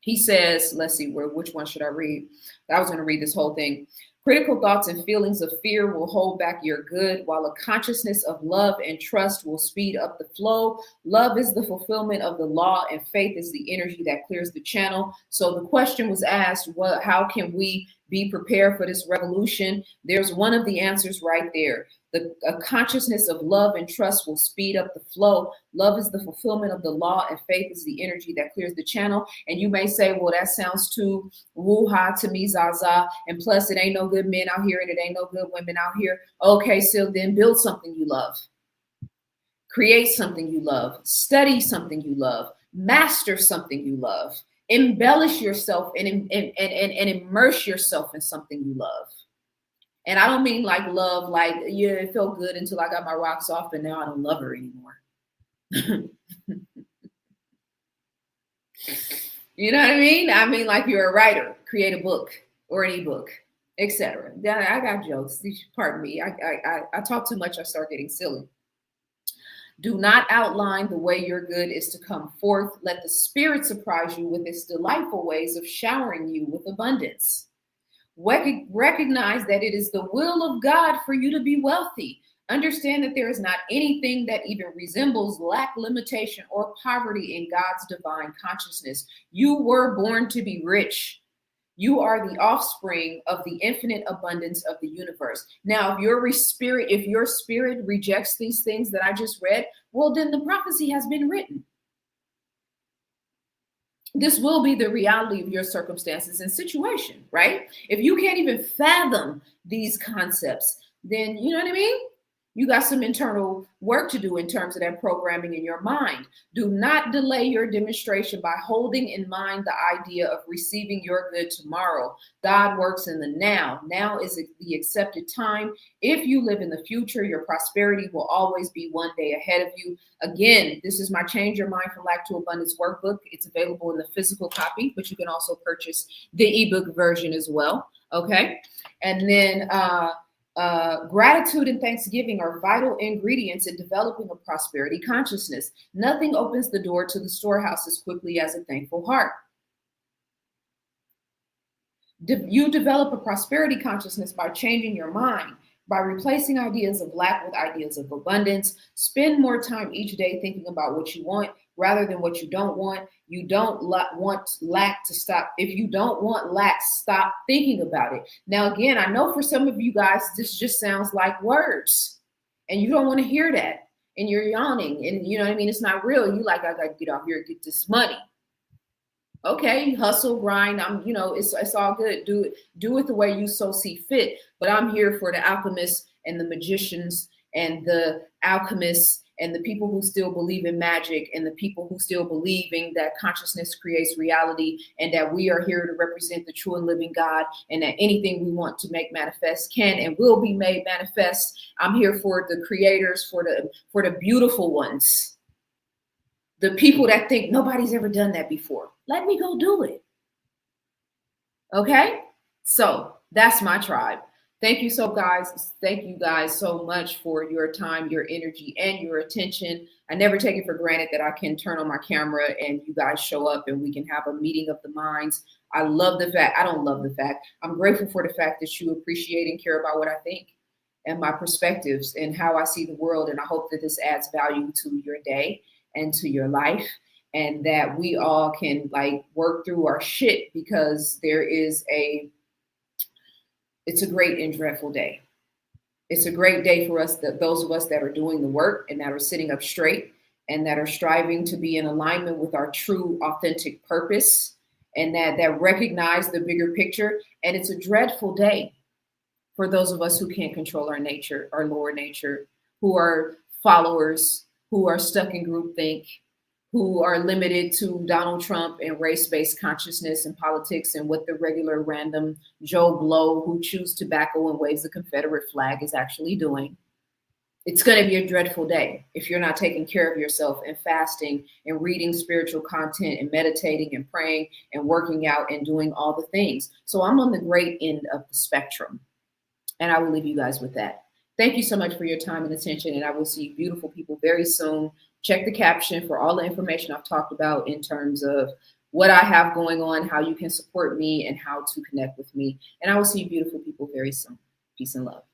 Speaker 1: He says, let's see, which one should I read? I was going to read this whole thing. Critical thoughts and feelings of fear will hold back your good, while a consciousness of love and trust will speed up the flow. Love is the fulfillment of the law, and faith is the energy that clears the channel. So the question was asked, how can we be prepared for this revolution? There's one of the answers right there. A consciousness of love and trust will speed up the flow. Love is the fulfillment of the law, and faith is the energy that clears the channel. And you may say, well, that sounds too woo-ha to me, Zaza. And plus, it ain't no good men out here, and it ain't no good women out here. Okay, so then build something you love. Create something you love. Study something you love. Master something you love. Embellish yourself and immerse yourself in something you love. And I don't mean like love, like, yeah, it felt good until I got my rocks off and now I don't love her anymore. You know what I mean? I mean, like you're a writer, create a book or an ebook, etc. I got jokes. Pardon me. I talk too much. I start getting silly. Do not outline the way your good is to come forth. Let the spirit surprise you with its delightful ways of showering you with abundance. Recognize that it is the will of God for you to be wealthy. Understand that there is not anything that even resembles lack, limitation, or poverty in God's divine consciousness. You were born to be rich. You are the offspring of the infinite abundance of the universe. Now, if your spirit rejects these things that I just read, well, then the prophecy has been written. This will be the reality of your circumstances and situation, right? If you can't even fathom these concepts, then you know what I mean? You got some internal work to do in terms of that programming in your mind. Do not delay your demonstration by holding in mind the idea of receiving your good tomorrow. God works in the now. Now is the accepted time. If you live in the future, your prosperity will always be one day ahead of you. Again, this is my Change Your Mind from Lack to Abundance workbook. It's available in the physical copy, but you can also purchase the ebook version as well. Okay. And then, gratitude and thanksgiving are vital ingredients in developing a prosperity consciousness. Nothing opens the door to the storehouse as quickly as a thankful heart. You develop a prosperity consciousness by changing your mind, by replacing ideas of lack with ideas of abundance. Spend more time each day thinking about what you want rather than what you don't want. You don't want lack to stop. If you don't want lack, stop thinking about it. Now, again, I know for some of you guys, this just sounds like words and you don't want to hear that and you're yawning and you know what I mean? It's not real. You like, I got to get out here and get this money. Okay, hustle, grind. It's all good. Do it the way you so see fit. But I'm here for the alchemists and the magicians and the alchemists and the people who still believe in magic and the people who still believing that consciousness creates reality and that we are here to represent the true and living God and that anything we want to make manifest can and will be made manifest. I'm here for the creators, for the beautiful ones, the people that think nobody's ever done that before. Let me go do it. Okay? So that's my tribe. Thank you you guys so much for your time, your energy, and your attention. I never take it for granted that I can turn on my camera and you guys show up and we can have a meeting of the minds. I don't love the fact. I'm grateful for the fact that you appreciate and care about what I think and my perspectives and how I see the world. And I hope that this adds value to your day and to your life and that we all can work through our shit because there is a It's a great and dreadful day. It's a great day for us, those of us that are doing the work and that are sitting up straight and that are striving to be in alignment with our true, authentic purpose, and that recognize the bigger picture. And it's a dreadful day for those of us who can't control our nature, our lower nature, who are followers, who are stuck in groupthink, who are limited to Donald Trump and race-based consciousness and politics and what the regular random Joe Blow who chews tobacco and waves the Confederate flag is actually doing. It's going to be a dreadful day if you're not taking care of yourself and fasting and reading spiritual content and meditating and praying and working out and doing all the things. So I'm on the great end of the spectrum, and I will leave you guys with that. Thank you so much for your time and attention, and I will see beautiful people very soon. Check the caption for all the information I've talked about in terms of what I have going on, how you can support me, and how to connect with me. And I will see you beautiful people very soon. Peace and love.